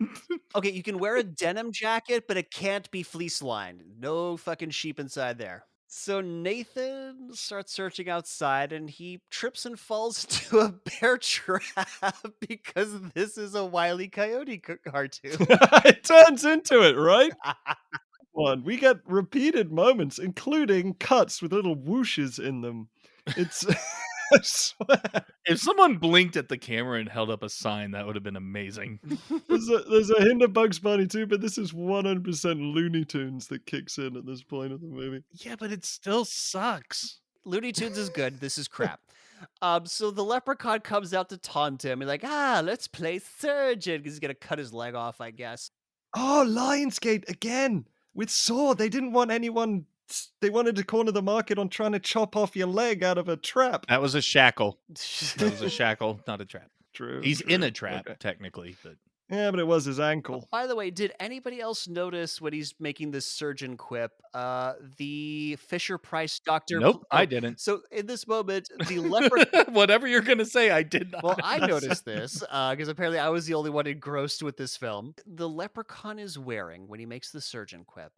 Okay, you can wear a denim jacket, but it can't be fleece-lined. No fucking sheep inside there. So Nathan starts searching outside and he trips and falls into a bear trap because this is a Wile E. Coyote cartoon. It turns into it, right? We get repeated moments, including cuts with little whooshes in them. It's I swear. If someone blinked at the camera and held up a sign, that would have been amazing. There's a hint of Bugs Bunny too, but this is 100% Looney Tunes that kicks in at this point of the movie. Yeah, but it still sucks. Looney Tunes is good. This is crap. So the leprechaun comes out to taunt him. He's like, let's play surgeon because he's gonna cut his leg off, I guess. Oh, Lionsgate again with Saw. They didn't want anyone. They wanted to corner the market on trying to chop off your leg out of a trap. That was a shackle. That was a shackle, not a trap. True, He's in true. a trap, Okay. technically, but Yeah, but it was his ankle. By the way, did anybody else notice when he's making this surgeon quip, the Fisher Price doctor? nope, I didn't. So in this moment, the leprechaun. Whatever you're gonna say, I did Well, not. I noticed this because apparently I was the only one engrossed with this film. The leprechaun is wearing, when he makes the surgeon quip,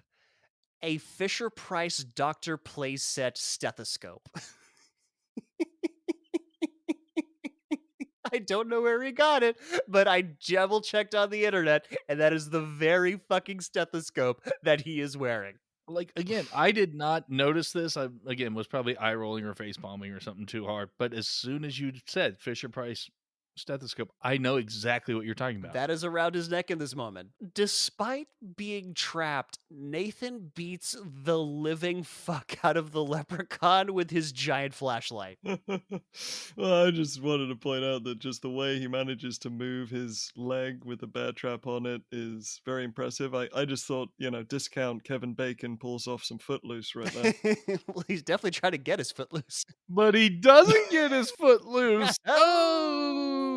a Fisher Price doctor playset stethoscope. I don't know where he got it, but I double checked on the internet, and that is the very fucking stethoscope that he is wearing. Like, again, I did not notice this. I, again, was probably eye rolling or face palming or something too hard. But as soon as you said Fisher Price stethoscope, I know exactly what you're talking about. That is around his neck in this moment. Despite being trapped, Nathan beats the living fuck out of the leprechaun with his giant flashlight. Well, I just wanted to point out that just the way he manages to move his leg with the bear trap on it is very impressive. I just thought, discount Kevin Bacon pulls off some Footloose right there. Well, he's definitely trying to get his foot loose. But he doesn't get his foot loose. Oh!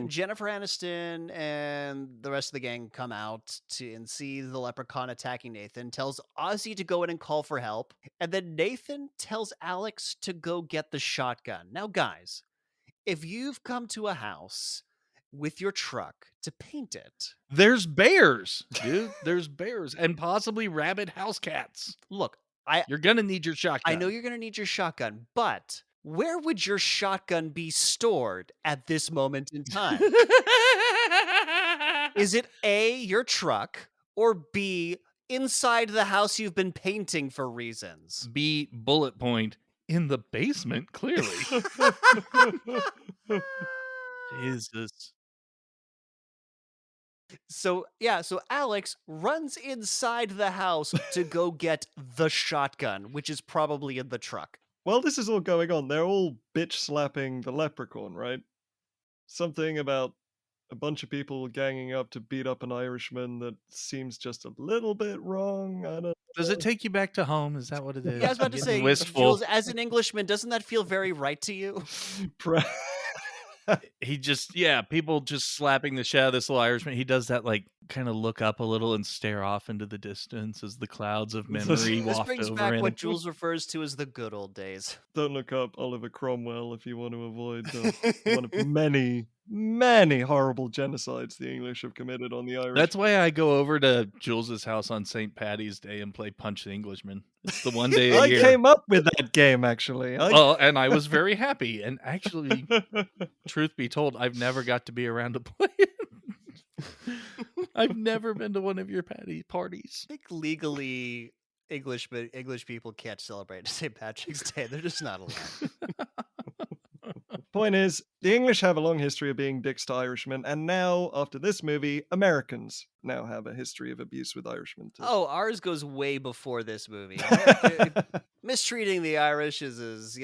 Jennifer Aniston and the rest of the gang come out and see the leprechaun attacking Nathan, tells Ozzy to go in and call for help, and then Nathan tells Alex to go get the shotgun. Now, guys, if you've come to a house with your truck to paint it, There's bears, dude. There's bears and possibly rabid house cats. look, You're gonna need your shotgun. I know you're going to need your shotgun, but where would your shotgun be stored at this moment in time? Is it A, your truck, or B, inside the house you've been painting for reasons? B, bullet point in the basement, clearly. Jesus. So Alex runs inside the house to go get the shotgun, which is probably in the truck. While this is all going on, they're all bitch slapping the leprechaun, right? Something about a bunch of people ganging up to beat up an Irishman that seems just a little bit wrong. I don't Does it take you back to home? Is that what it is? Yeah, I was I'm about to getting say, wistful. Jules, as an Englishman, doesn't that feel very right to you? He just, people just slapping the shit out of this little Irishman. He does that, like, kind of look up a little and stare off into the distance as the clouds of memory This waft brings over back him. what Jules refers to as the good old days. Don't look up Oliver Cromwell if you want to avoid one of many, many horrible genocides the English have committed on the Irish. That's why I go over to Jules's house on St. Patty's Day and play Punch the Englishman. It's the one day a I year. came up with that game, actually. Well, and I was very happy. And actually, truth be told, I've never got to be around to play it. I've never been to one of your parties. I think legally English people can't celebrate St. Patrick's Day. They're just not allowed. Point is, the English have a long history of being dicks to Irishmen, and now, after this movie, Americans now have a history of abuse with Irishmen too. Oh, ours goes way before this movie. Mistreating the Irish is as,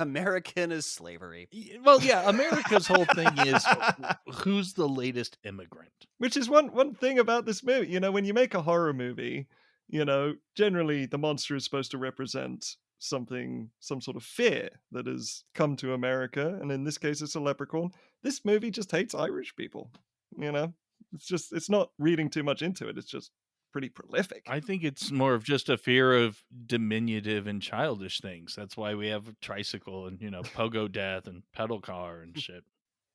American as slavery. Well, yeah, America's whole thing is who's the latest immigrant? Which is one thing about this movie. When you make a horror movie, generally the monster is supposed to represent some sort of fear that has come to America, and in this case it's a leprechaun. This movie just hates Irish people. It's not reading too much into it. It's just pretty prolific. I think it's more of just a fear of diminutive and childish things. That's why we have a tricycle and pogo death and pedal car and shit.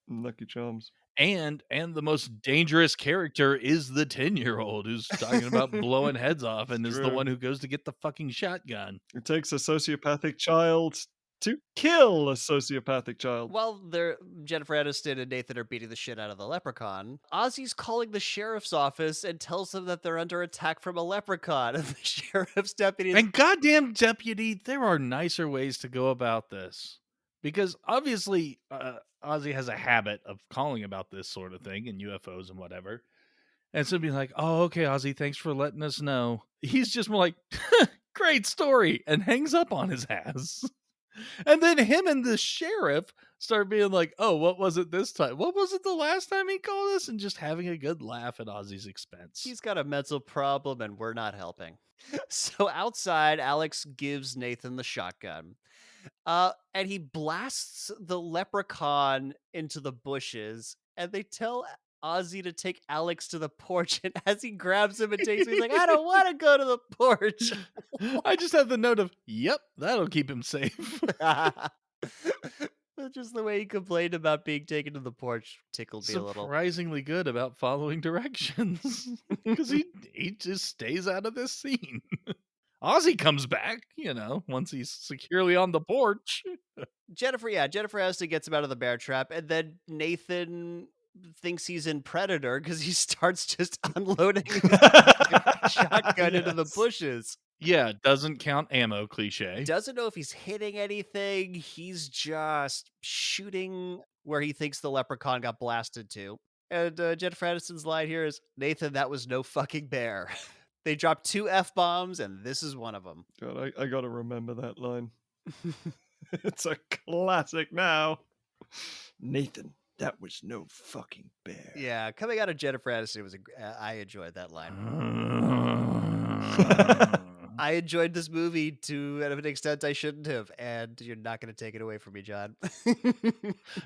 Lucky Charms. And the most dangerous character is the 10-year-old who's talking about blowing heads off and is the one who goes to get the fucking shotgun. It takes a sociopathic child to kill a sociopathic child. While Jennifer Aniston and Nathan are beating the shit out of the leprechaun, Ozzy's calling the sheriff's office and tells them that they're under attack from a leprechaun. And the sheriff's deputy... And goddamn deputy, there are nicer ways to go about this. Because obviously, Ozzy has a habit of calling about this sort of thing and UFOs and whatever. And so being like, oh, okay, Ozzy, thanks for letting us know. He's just more like, great story, and hangs up on his ass. And then him and the sheriff start being like, oh, what was it this time? What was it the last time he called us? And just having a good laugh at Ozzy's expense. He's got a mental problem and we're not helping. So outside, Alex gives Nathan the shotgun. And he blasts the leprechaun into the bushes, and they tell Ozzy to take Alex to the porch. And as he grabs him and takes him, he's like, "I don't want to go to the porch." I just have the note of, yep, that'll keep him safe. Just the way he complained about being taken to the porch tickled me a little. Surprisingly good about following directions because he just stays out of this scene. Ozzy comes back, once he's securely on the porch. Jennifer Aniston gets him out of the bear trap, and then Nathan thinks he's in Predator because he starts just unloading his shotgun into the Yes. bushes. Yeah, doesn't count ammo cliche. Doesn't know if he's hitting anything. He's just shooting where he thinks the leprechaun got blasted to. And Jennifer Aniston's line here is, "Nathan, that was no fucking bear." They dropped 2 F-bombs, and this is one of them. God, I gotta remember that line. It's a classic now. Nathan, that was no fucking bear. Yeah, coming out of Jennifer Aniston was I enjoyed that line. I enjoyed this movie to an extent I shouldn't have, and you're not going to take it away from me, John.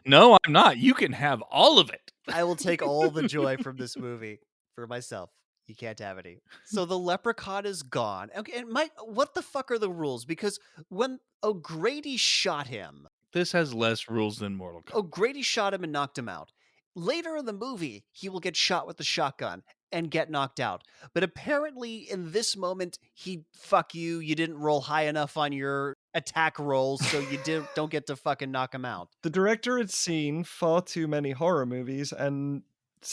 No, I'm not. You can have all of it. I will take all the joy from this movie for myself. You can't have any. So the leprechaun is gone. Okay, and Mike, what the fuck are the rules? Because when O'Grady shot him, This has less rules than Mortal Kombat. O'Grady shot him and knocked him out. Later in the movie, he will get shot with the shotgun and get knocked out. But apparently, in this moment, fuck you. You didn't roll high enough on your attack rolls, so you don't get to fucking knock him out. The director had seen far too many horror movies and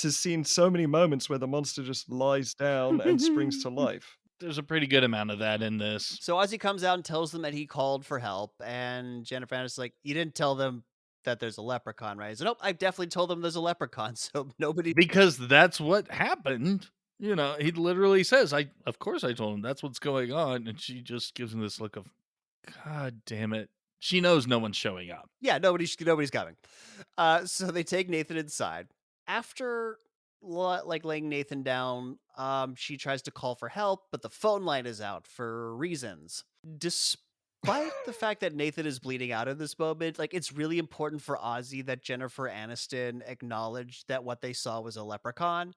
has seen so many moments where the monster just lies down and springs to life. There's a pretty good amount of that in this. So Ozzy comes out and tells them that he called for help, and Jennifer Aniston's like, "You didn't tell them that there's a leprechaun, right?" He's like, "Nope, I definitely told them there's a leprechaun." So nobody. Because that's what happened. He literally says, of course I told him that's what's going on. And she just gives him this look of, God damn it. She knows no one's showing up. Yeah, nobody's coming. So they take Nathan inside. After laying Nathan down, she tries to call for help, but the phone line is out for reasons. Despite the fact that Nathan is bleeding out in this moment, it's really important for Ozzy that Jennifer Aniston acknowledged that what they saw was a leprechaun.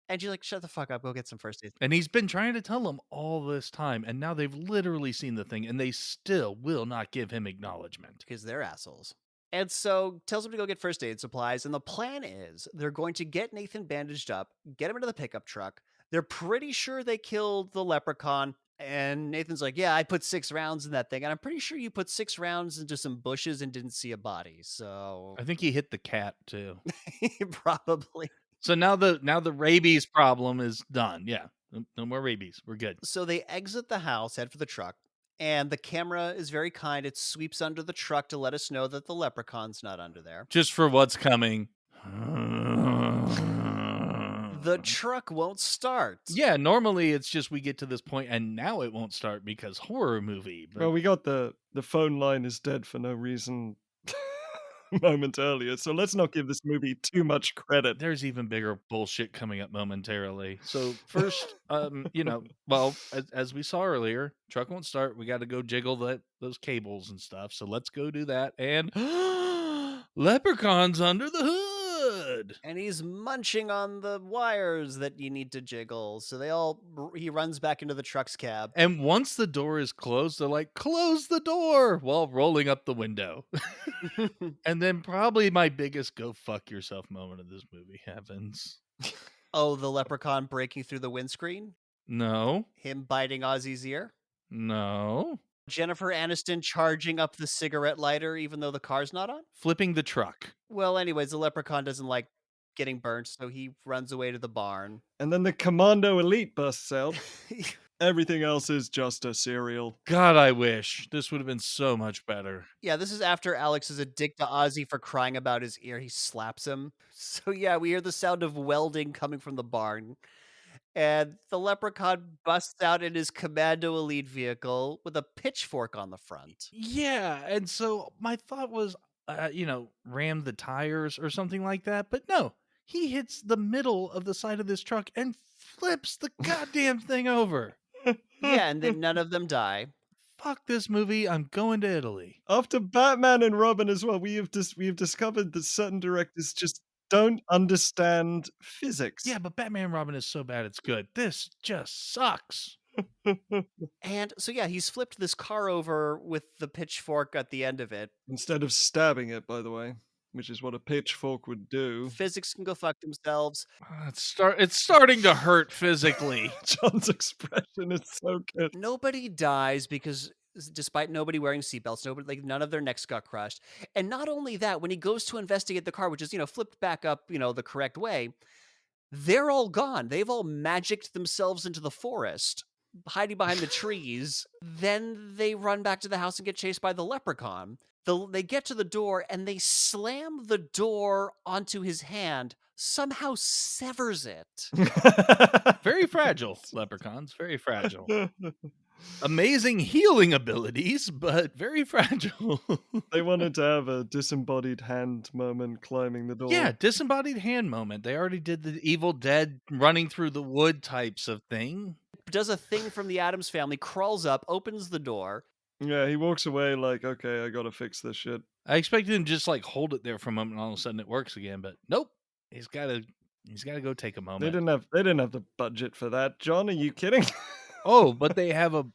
And she's like, "Shut the fuck up, go get some first aid." And he's been trying to tell them all this time. And now they've literally seen the thing and they still will not give him acknowledgement. Because they're assholes. And so tells him to go get first aid supplies. And the plan is they're going to get Nathan bandaged up, get him into the pickup truck. They're pretty sure they killed the leprechaun. And Nathan's like, "Yeah, I put 6 rounds in that thing. And I'm pretty sure you put 6 rounds into some bushes and didn't see a body." So I think he hit the cat too. probably. So now the rabies problem is done. Yeah. No more rabies. We're good. So they exit the house, head for the truck. And the camera is very kind. It sweeps under the truck to let us know that the leprechaun's not under there. Just for what's coming. The truck won't start. Yeah, normally it's just we get to this point and now it won't start because horror movie. But Well, we got the phone line is dead for no reason moment earlier, so let's not give this movie too much credit. there's even bigger bullshit coming up momentarily. So first, well, as we saw earlier, truck won't start. We got to go jiggle those cables and stuff. So let's go do that. And Leprechaun's under the hood. And he's munching on the wires that you need to jiggle. So he runs back into the truck's cab. And once the door is closed, they're like, "Close the door," while rolling up the window. And then probably my biggest go fuck yourself moment of this movie happens. Oh, the leprechaun breaking through the windscreen? No. Him biting Ozzy's ear? No. Jennifer Aniston charging up the cigarette lighter even though the car's not on? Flipping the truck. Well, anyways, the leprechaun doesn't like getting burnt, so he runs away to the barn. And then the Commando Elite busts out. Everything else is just a cereal. God, I wish. This would have been so much better. Yeah, this is after Alex is a dick to Ozzy for crying about his ear. He slaps him. So yeah, we hear the sound of welding coming from the barn. And the leprechaun busts out in his Commando Elite vehicle with a pitchfork on the front. Yeah, and so my thought was, ram the tires or something like that. But no, he hits the middle of the side of this truck and flips the goddamn thing over. Yeah, and then none of them die. fuck this movie. I'm going to Italy. After Batman and Robin as well, we have discovered that certain directors just don't understand physics. Yeah, but Batman and Robin is so bad it's good. This just sucks. And so, yeah, he's flipped this car over with the pitchfork at the end of it. Instead of stabbing it, by the way, which is what a pitchfork would do. Physics can go fuck themselves. It's starting to hurt physically. John's expression is so good. Nobody dies because despite nobody wearing seatbelts, none of their necks got crushed. And not only that, when he goes to investigate the car, which is, flipped back up, the correct way, they're all gone. They've all magicked themselves into the forest, hiding behind the trees. Then they run back to the house and get chased by the leprechaun. They get to the door and they slam the door onto his hand, somehow severs it. Very fragile, leprechauns. Very fragile. Amazing healing abilities, but very fragile. They wanted to have a disembodied hand moment climbing the door. Yeah, disembodied hand moment. They already did the Evil Dead running through the wood types of thing. Does a thing from the Addams Family, crawls up, opens the door. Yeah, he walks away like, okay, I gotta fix this shit. I expected him to just like hold it there for a moment and all of a sudden it works again, but nope. He's gotta go take a moment. They didn't have the budget for that. John, are you kidding? Oh, but they have a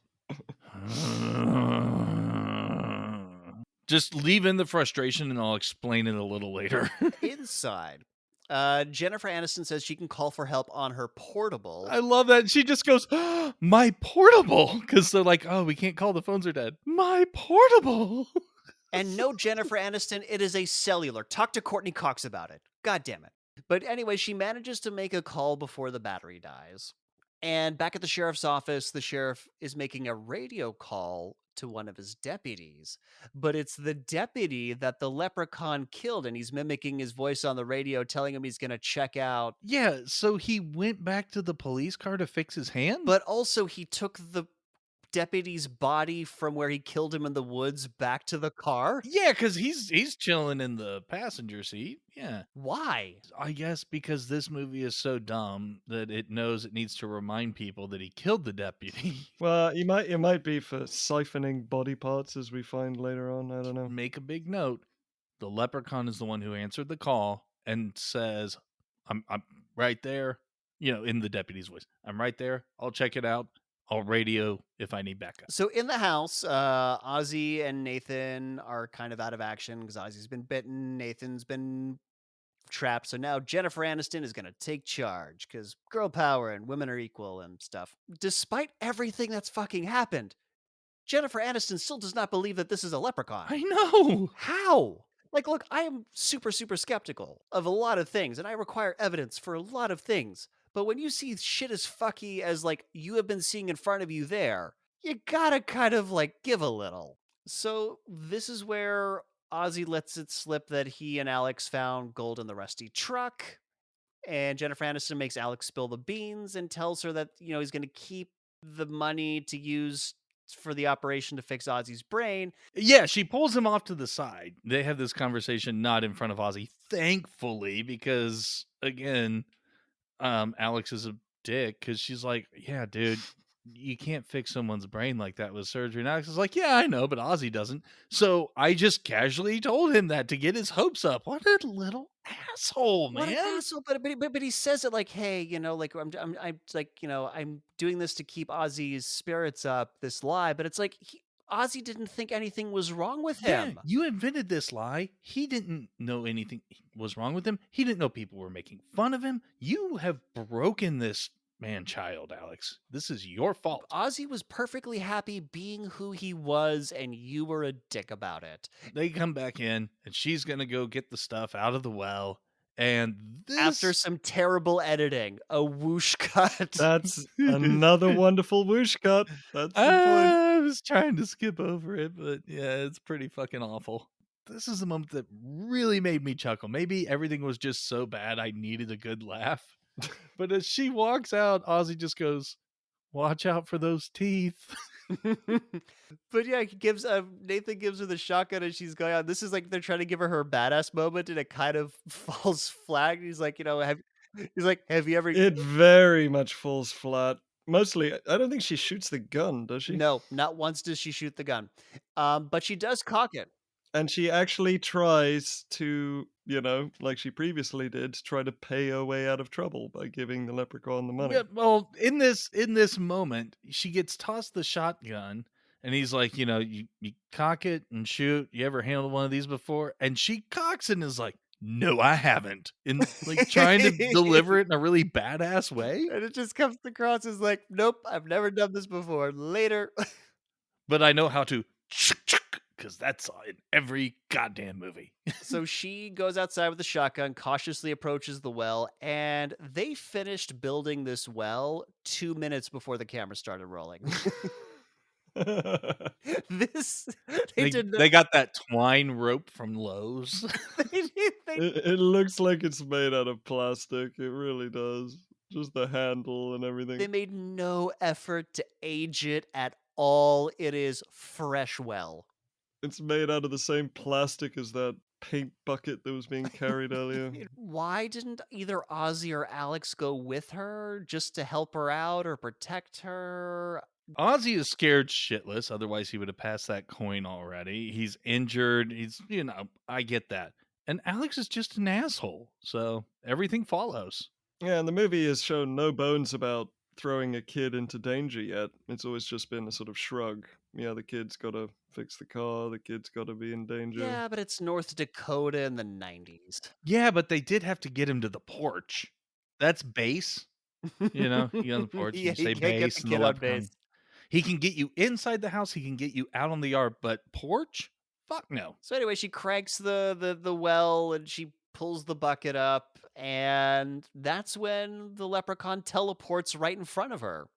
just leave in the frustration and I'll explain it a little later. Inside, Jennifer Aniston says she can call for help on her portable. I love that. She just goes, my portable. Because they're like, oh, we can't call, the phones are dead. My portable. And no, Jennifer Aniston, it is a cellular. Talk to Courtney Cox about it. God damn it. But anyway, she manages to make a call before the battery dies. And back at the sheriff's office, the sheriff is making a radio call to one of his deputies. But it's the deputy that the leprechaun killed, and he's mimicking his voice on the radio, telling him he's going to check out. Yeah, so he went back to the police car to fix his hand? But also, he took the deputy's body from where he killed him in the woods back to the car. Yeah, because he's chilling in the passenger seat. Yeah. Why? I guess because this movie is so dumb that it knows it needs to remind people that he killed the deputy. Well, it might be for siphoning body parts, as we find later on. I don't know. Make a big note. The leprechaun is the one who answered the call and says, I'm right there, in the deputy's voice. I'm right there. I'll check it out. I'll radio if I need backup. So in the house, Ozzy and Nathan are kind of out of action because Ozzy's been bitten, Nathan's been trapped. So now Jennifer Aniston is going to take charge because girl power and women are equal and stuff. Despite everything that's fucking happened, Jennifer Aniston still does not believe that this is a leprechaun. I know. How? Like, look, I am super, super skeptical of a lot of things, and I require evidence for a lot of things. But when you see shit as fucky as, like, you have been seeing in front of you there, you gotta kind of, like, give a little. So this is where Ozzy lets it slip that he and Alex found gold in the rusty truck. And Jennifer Aniston makes Alex spill the beans and tells her that, he's going to keep the money to use for the operation to fix Ozzy's brain. Yeah, she pulls him off to the side. They have this conversation not in front of Ozzy, thankfully, because, again, Alex is a dick because she's like, yeah, dude, you can't fix someone's brain like that with surgery. And Alex is like, yeah, I know, but Ozzy doesn't. So I just casually told him that to get his hopes up. What a little asshole, man. What an asshole! But he says it like, hey, like I'm like, I'm doing this to keep Ozzy's spirits up. This lie, but it's like Ozzy didn't think anything was wrong with him. Yeah, you invented this lie. He didn't know anything was wrong with him. He didn't know people were making fun of him. You have broken this man-child, Alex. This is your fault. Ozzy was perfectly happy being who he was, and you were a dick about it. They come back in, and she's going to go get the stuff out of the well. And this... after some terrible editing, a whoosh cut. That's another wonderful whoosh cut. That's the point. I was trying to skip over it, but yeah, it's pretty fucking awful. This is the moment that really made me chuckle. Maybe everything was just so bad I needed a good laugh. But as she walks out, Ozzy just goes, watch out for those teeth. But yeah, Nathan gives her the shotgun and she's going on. This is like they're trying to give her badass moment, and it kind of falls flat. He's like, have you ever? It very much falls flat. Mostly, I don't think she shoots the gun, does she? No, not once does she shoot the gun. But she does cock it. And she actually tries to, like she previously did, try to pay her way out of trouble by giving the leprechaun the Yeah, money. well, in this moment, she gets tossed the shotgun, and he's like, you cock it and shoot. You ever handled one of these before? And she cocks it and is like, no, I haven't. And like trying to deliver it in a really badass way. And it just comes across as like, nope, I've never done this before. Later. But I know how to because that's in every goddamn movie. So she goes outside with the shotgun, cautiously approaches the well, and they finished building this well 2 minutes before the camera started rolling. this they They did not, they got that twine rope from Lowe's. they It looks like it's made out of plastic. It really does. Just the handle and they everything. made no effort to age it at all. It is fresh well. It's made out of the same plastic as that paint bucket that was being carried earlier. Why didn't either Ozzy or Alex go with her just to help her out or protect her? Ozzy is scared shitless, otherwise he would have passed that coin already. He's injured. I get that. And Alex is just an asshole. So everything follows. Yeah, and the movie has shown no bones about throwing a kid into danger yet. It's always just been a sort of shrug. Yeah, the kid's got to fix the car, the kid's got to be in danger. Yeah, but it's North Dakota in the 90s. Yeah, but they did have to get him to the porch. That's base. You go on the porch and Yeah, you you say can't get base the and the kid on base. leprechaun. He can get you inside the house, he can get you out on the yard, but porch? Fuck no. So anyway, she cranks the well and she pulls the bucket up, and that's when the leprechaun teleports right in front of her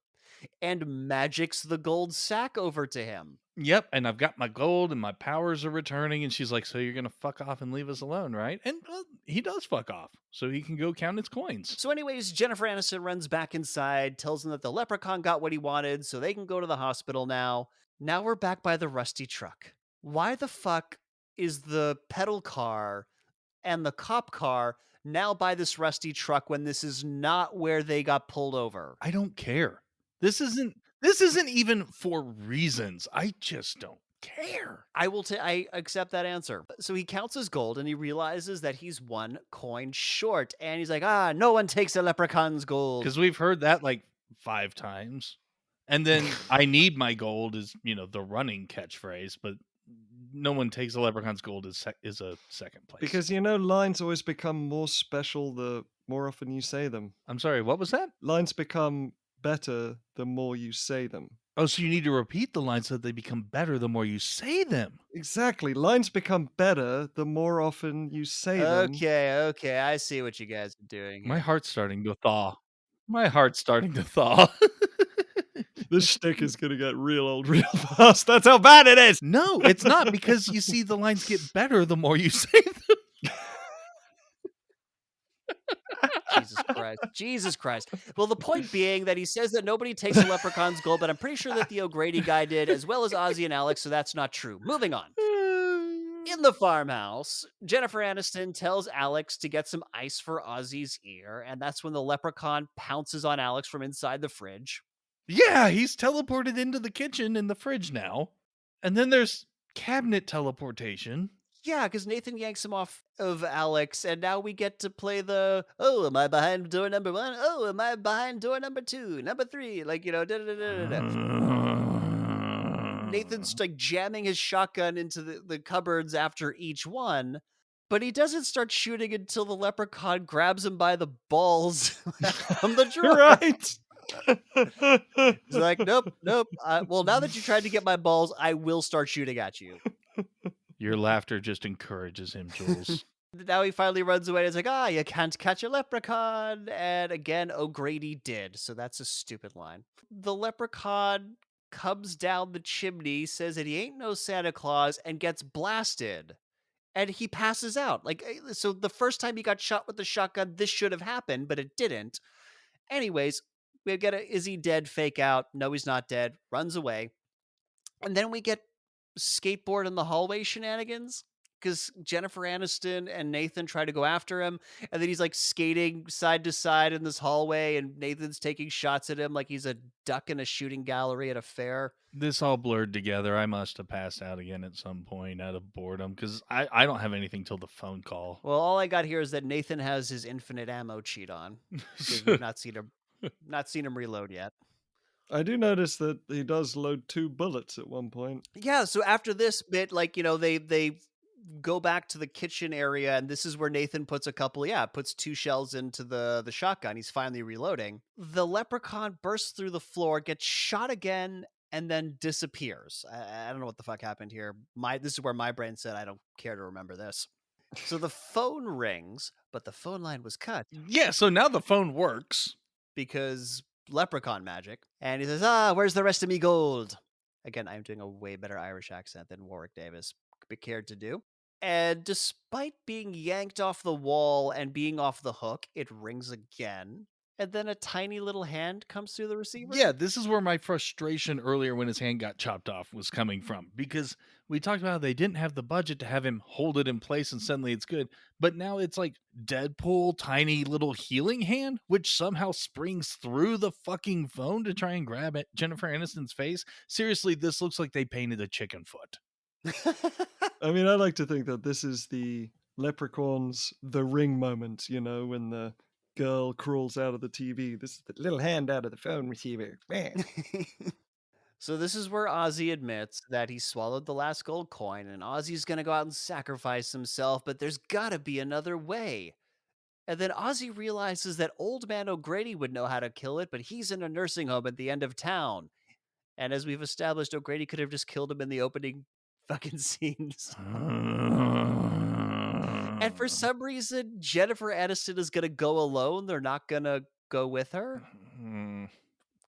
and magics the gold sack over to him. Yep, and I've got my gold and my powers are returning, and she's like, "So you're gonna fuck off and leave us alone, right?" And he does fuck off, so he can go count his coins. So, anyways, Jennifer Aniston runs back inside, tells him that the leprechaun got what he wanted, so they can go to the hospital now. Now we're back by the rusty truck. Why the fuck is the pedal car and the cop car now by this rusty truck when this is not where they got pulled over? I don't care. This isn't even for reasons. I just don't care. I accept that answer. So he counts his gold and he realizes that he's one coin short. And he's like, no one takes a leprechaun's gold. Because we've heard that like 5 times. And then I need my gold is, the running catchphrase, but no one takes a leprechaun's gold is a second place. Because lines always become more special the more often you say them. I'm sorry, what was that? Lines become better the more you say them. Oh, so you need to repeat the lines so that they become better the more you say them. Exactly. Lines become better the more often you say them. Okay, I see what you guys are doing here. My heart's starting to thaw. My heart's starting to thaw. This shtick is going to get real old real fast. That's how bad it is. No, it's not, because you see the lines get better the more you say them. Jesus Christ. Well, the point being that he says that nobody takes a leprechaun's gold, but I'm pretty sure that the O'Grady guy did, as well as Ozzy and Alex, so that's not true. Moving on. In the farmhouse, Jennifer Aniston tells Alex to get some ice for Ozzy's ear, and that's when the leprechaun pounces on Alex from inside the fridge. Yeah, he's teleported into the kitchen and the fridge now. And then there's cabinet teleportation. Yeah, because Nathan yanks him off of Alex, and now we get to play the, oh, am I behind door number 1? Oh, am I behind door number 2? Number 3? Like, Nathan's like jamming his shotgun into the cupboards after each one, but he doesn't start shooting until the leprechaun grabs him by the balls from the drawer. Right. He's like, nope. Well, now that you tried to get my balls, I will start shooting at you. Your laughter just encourages him, Jules. Now he finally runs away. And it's like, you can't catch a leprechaun. And again, O'Grady did. So that's a stupid line. The leprechaun comes down the chimney, says that he ain't no Santa Claus, and gets blasted. And he passes out. So the first time he got shot with the shotgun, this should have happened, but it didn't. Anyways, we get a is he dead fake out. No, he's not dead. Runs away. And then we get skateboard in the hallway shenanigans. because Jennifer Aniston and Nathan try to go after him, and then he's like skating side to side in this hallway, and Nathan's taking shots at him like he's a duck in a shooting gallery at a fair. This all blurred together. I must have passed out again at some point out of boredom because I don't have anything till the phone call. Well, all I got here is that Nathan has his infinite ammo cheat on because we've not seen him reload yet. I do notice that he does load 2 bullets at one point. Yeah, so after this bit, like, they go back to the kitchen area, and this is where Nathan puts puts 2 shells into the shotgun. He's finally reloading. The leprechaun bursts through the floor, gets shot again, and then disappears. I don't know what the fuck happened here. This is where my brain said I don't care to remember this. So the phone rings, but the phone line was cut Yeah, so now the phone works. because leprechaun magic. And he says, where's the rest of me gold? Again, I'm doing a way better Irish accent than Warwick Davis cared to do. And despite being yanked off the wall and being off the hook, it rings again. And then a tiny little hand comes through the receiver. Yeah, this is where my frustration earlier when his hand got chopped off was coming from, because we talked about how they didn't have the budget to have him hold it in place and suddenly it's good. But now it's like Deadpool tiny little healing hand, which somehow springs through the fucking phone to try and grab at Jennifer Aniston's face. Seriously, this looks like they painted a chicken foot. I mean, I like to think that this is the Leprechaun's The Ring moment, when the girl crawls out of the TV. This is the little hand out of the phone receiver. Man. So this is where Ozzy admits that he swallowed the last gold coin, and Ozzy's gonna go out and sacrifice himself, but there's gotta be another way. And then Ozzy realizes that Old Man O'Grady would know how to kill it, but he's in a nursing home at the end of town. And as we've established, O'Grady could have just killed him in the opening fucking scenes. And for some reason, Jennifer Aniston is gonna go alone. They're not gonna go with her.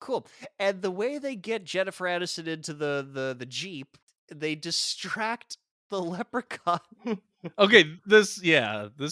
Cool. And the way they get Jennifer Aniston into the Jeep, they distract the leprechaun. Okay, this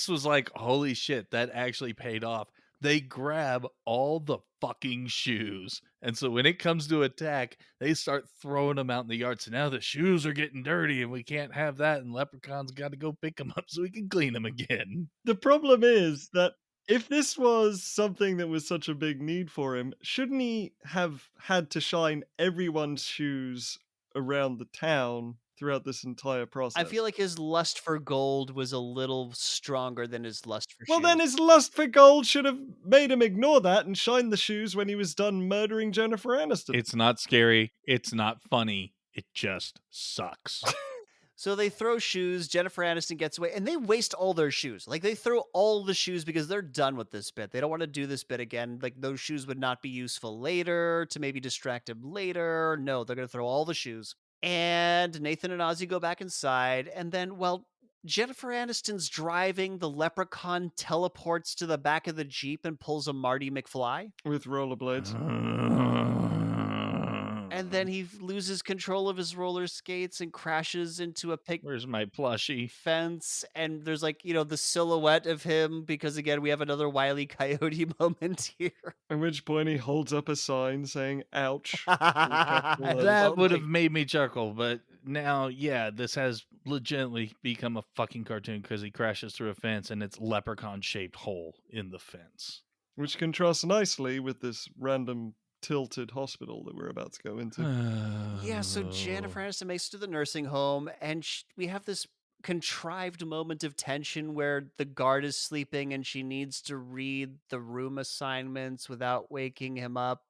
was like, holy shit, that actually paid off. They grab all the fucking shoes. And so when it comes to attack, they start throwing them out in the yard. So now the shoes are getting dirty and we can't have that. And Leprechaun's got to go pick them up so we can clean them again. The problem is that if this was something that was such a big need for him, shouldn't he have had to shine everyone's shoes around the town throughout this entire process? I feel like his lust for gold was a little stronger than his lust for Well, shoes. then his lust for gold should have made him ignore that and shine the shoes when he was done murdering Jennifer Aniston. It's not scary. It's not funny. It just sucks. So they throw shoes, Jennifer Aniston gets away, and they waste all their shoes. Like, they throw all the shoes because they're done with this bit. They don't want to do this bit again. Like, those shoes would not be useful later to maybe distract him later. No, they're going to throw all the shoes. And Nathan and Ozzy go back inside, and then, well, Jennifer Aniston's driving, the leprechaun teleports to the back of the Jeep and pulls a Marty McFly. With rollerblades. And then he loses control of his roller skates and crashes into a pig Where's my plushie? fence. And there's like, the silhouette of him because, again, we have another Wile E. Coyote moment here. At which point he holds up a sign saying, ouch. That would have made me chuckle, but now, yeah, this has legitimately become a fucking cartoon because he crashes through a fence and it's leprechaun-shaped hole in the fence. Which contrasts nicely with this random tilted hospital that we're about to go into. Yeah, so Jennifer Aniston makes it to the nursing home, and we have this contrived moment of tension where the guard is sleeping and she needs to read the room assignments without waking him up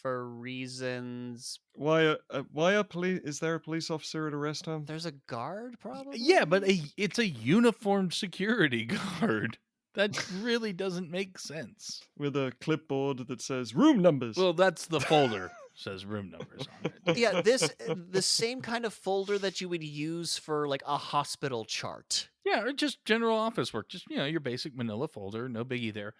for reasons. Why are police? Is there a police officer at a rest home? There's a guard, probably? Yeah, but it's a uniformed security guard. That really doesn't make sense. With a clipboard that says room numbers. Well, that's the folder. Says room numbers on it. Yeah, the same kind of folder that you would use for like a hospital chart. Yeah, or just general office work. Just, your basic manila folder. No biggie there.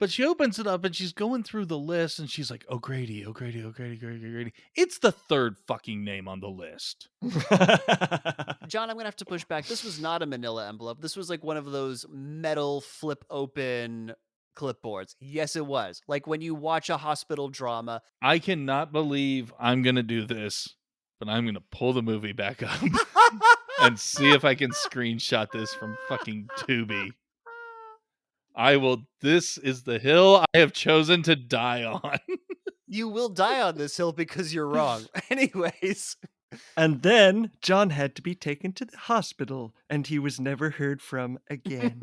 But she opens it up and she's going through the list and she's like, O'Grady, O'Grady, O'Grady, O'Grady, O'Grady. It's the third fucking name on the list. John, I'm going to have to push back. This was not a manila envelope. This was like one of those metal flip open clipboards. Yes, it was. Like when you watch a hospital drama. I cannot believe I'm going to do this, but I'm going to pull the movie back up. and see if I can screenshot this from fucking Tubi. I will. This is the hill I have chosen to die on. You will die on this hill because you're wrong. Anyways. And then John had to be taken to the hospital, and he was never heard from again.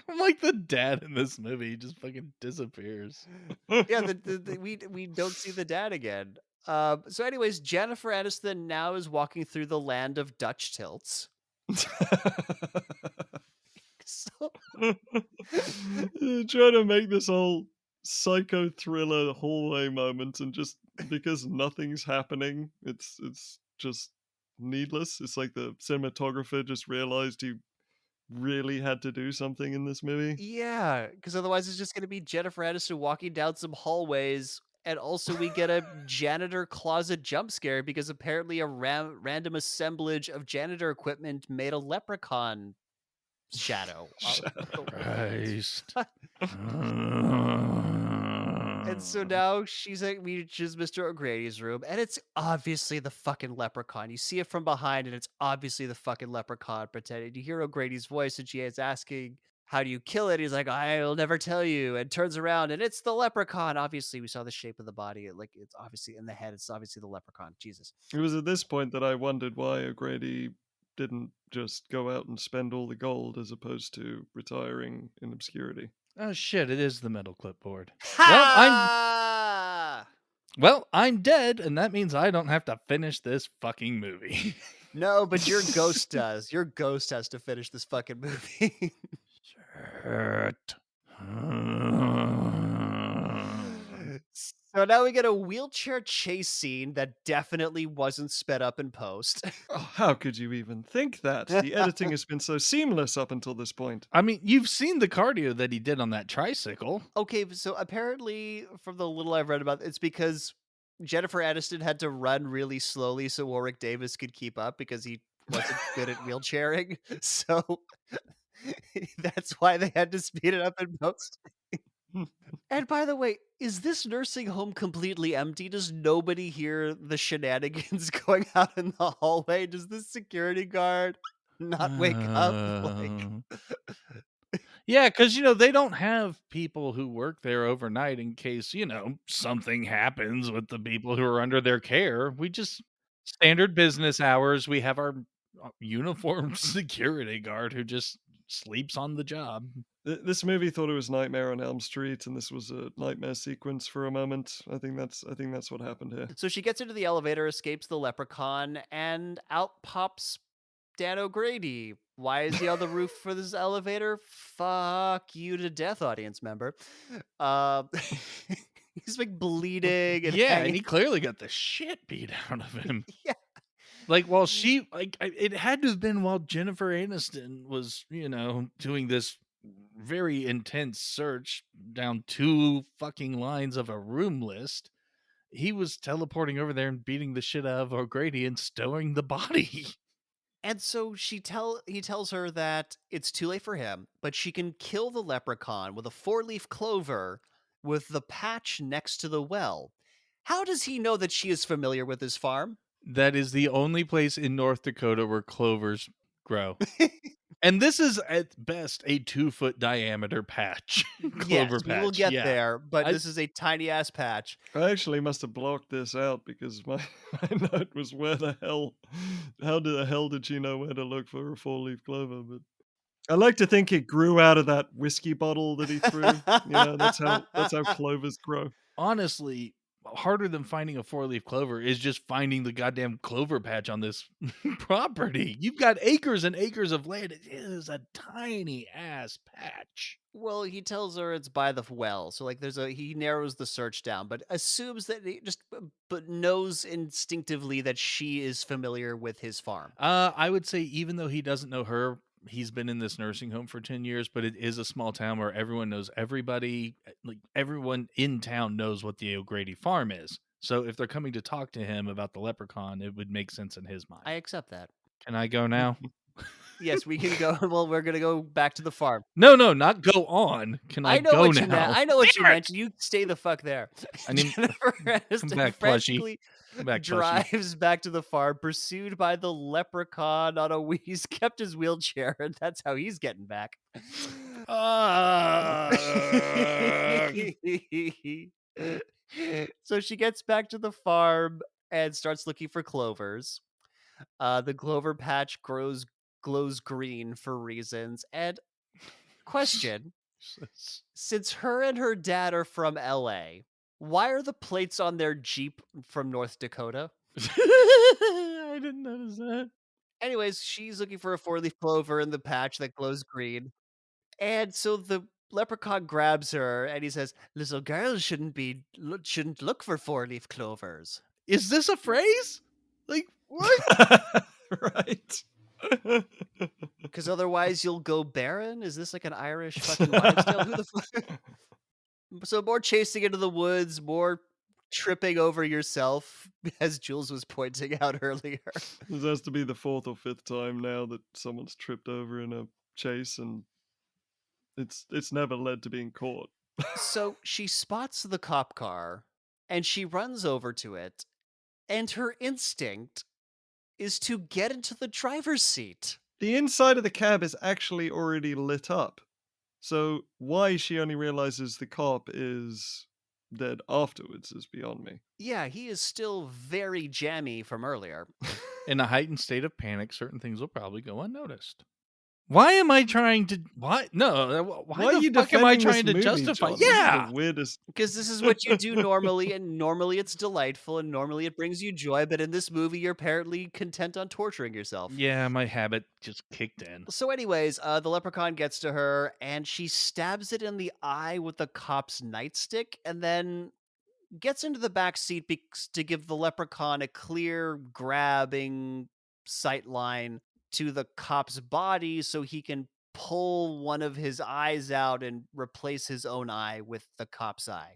I'm like the dad in this movie. He just fucking disappears. Yeah, we don't see the dad again. So anyways, Jennifer Aniston now is walking through the land of Dutch tilts. So Trying to make this whole psycho thriller hallway moment, and just because nothing's happening, it's just needless. It's like the cinematographer just realized he really had to do something in this movie. yeah, because otherwise it's just gonna be Jennifer Aniston walking down some hallways, and also we get a janitor closet jump scare because apparently a random assemblage of janitor equipment made a leprechaun shadow. Christ. And so now she's like, reaches Mr. O'Grady's room, and it's obviously the fucking leprechaun. You see it from behind, and it's obviously the fucking leprechaun pretending. You hear O'Grady's voice, and she is asking, "How do you kill it?" He's like, "I'll never tell you." And turns around, and it's the leprechaun. Obviously, we saw the shape of the body. Like, it's obviously in the head. It's obviously the leprechaun. Jesus. It was at this point that I wondered why O'Grady didn't just go out and spend all the gold as opposed to retiring in obscurity. Oh shit! It is the metal clipboard. Ha! Well, I'm dead, and that means I don't have to finish this fucking movie. No, but your ghost does. Your ghost has to finish this fucking movie. Shit. So now we get a wheelchair chase scene that definitely wasn't sped up in post. Oh, how could you even think that? The editing has been so seamless up until this point. I mean, you've seen the cardio that he did on that tricycle. Okay, so apparently, from the little I've read about it's because Jennifer Aniston had to run really slowly so Warwick Davis could keep up because he wasn't good at wheelchairing. So that's why they had to speed it up in post. And by the way, is this nursing home completely empty? Does nobody hear the shenanigans going out in the hallway? Does the security guard not wake up? Like, Yeah, because, they don't have people who work there overnight in case, something happens with the people who are under their care. We just standard business hours. We have our uniformed security guard who just sleeps on the job. This movie thought it was Nightmare on Elm Street, and this was a nightmare sequence for a moment. I think that's what happened here. so she gets into the elevator, escapes the leprechaun, and out pops Dan O'Grady. Why is he on the roof for this elevator? Fuck you to death, audience member. Um, he's like bleeding and Yeah, and hanging. he clearly got the shit beat out of him. Yeah. Like, while it had to have been while Jennifer Aniston was, doing this very intense search down 2 fucking lines of a room list. He was teleporting over there and beating the shit out of O'Grady and stowing the body. And so he tells her that it's too late for him, but she can kill the leprechaun with a 4-leaf clover with the patch next to the well. How does he know that she is familiar with his farm? That is the only place in North Dakota where clovers grow. And this is at best a 2-foot diameter patch. Yes, Clover we will patch. get Yeah. there, but I- this is a tiny ass patch. I actually must have blocked this out because my note was how the hell did she know where to look for a 4-leaf clover? But I like to think it grew out of that whiskey bottle that he threw. That's how clovers grow. Honestly, harder than finding a 4-leaf clover is just finding the goddamn clover patch on this property. You've got acres and acres of land. It is a tiny ass patch. Well, he tells her it's by the well, so like he narrows the search down, but assumes that he just but knows instinctively that she is familiar with his farm. I would say even though he doesn't know her, he's been in this nursing home for 10 years, but it is a small town where everyone knows everybody. Like, everyone in town knows what the O'Grady farm is. So if they're coming to talk to him about the leprechaun, it would make sense in his mind. I accept that. Can I go now? Yes, we can go. Well, we're gonna go back to the farm. No, not go on. Can I know go what now? you meant. I know what you Damn it! mentioned. You stay the fuck there. I mean, Jennifer Aniston back, plushie. Backpushing. drives back to the farm, pursued by the leprechaun on a he's kept his wheelchair, and that's how he's getting back. Ah! So she gets back to the farm and starts looking for clovers. The clover patch glows green for reasons. And question, since her and her dad are from LA, why are the plates on their Jeep from North Dakota? I didn't notice that. Anyways, she's looking for a four-leaf clover in the patch that glows green. And so the leprechaun grabs her and he says, "Little girls shouldn't look for four-leaf clovers, Is this a phrase? Like what? Right. because otherwise you'll go barren." Is this like an Irish fucking wives' tale? Who the fuck? So more chasing into the woods, more tripping over yourself, as Jules was pointing out earlier. This has to be the 4th or 5th time now that someone's tripped over in a chase, and it's never led to being caught. So she spots the cop car and she runs over to it, and her instinct is to get into the driver's seat. The inside of the cab is actually already lit up. So why she only realizes the cop is dead afterwards is beyond me. Yeah, he is still very jammy from earlier. In a heightened state of panic, certain things will probably go unnoticed. Why am I trying to? Why? No. Why are the you fuck am I defending trying this to movie, justify? John? This is Yeah. the weirdest. Because this is what you do normally, and normally it's delightful, and normally it brings you joy, but in this movie, you're apparently content on torturing yourself. Yeah, my habit just kicked in. So, anyways, the leprechaun gets to her, and she stabs it in the eye with the cop's nightstick, and then gets into the back seat to give the leprechaun a clear grabbing sight line to the cop's body so he can pull one of his eyes out and replace his own eye with the cop's eye.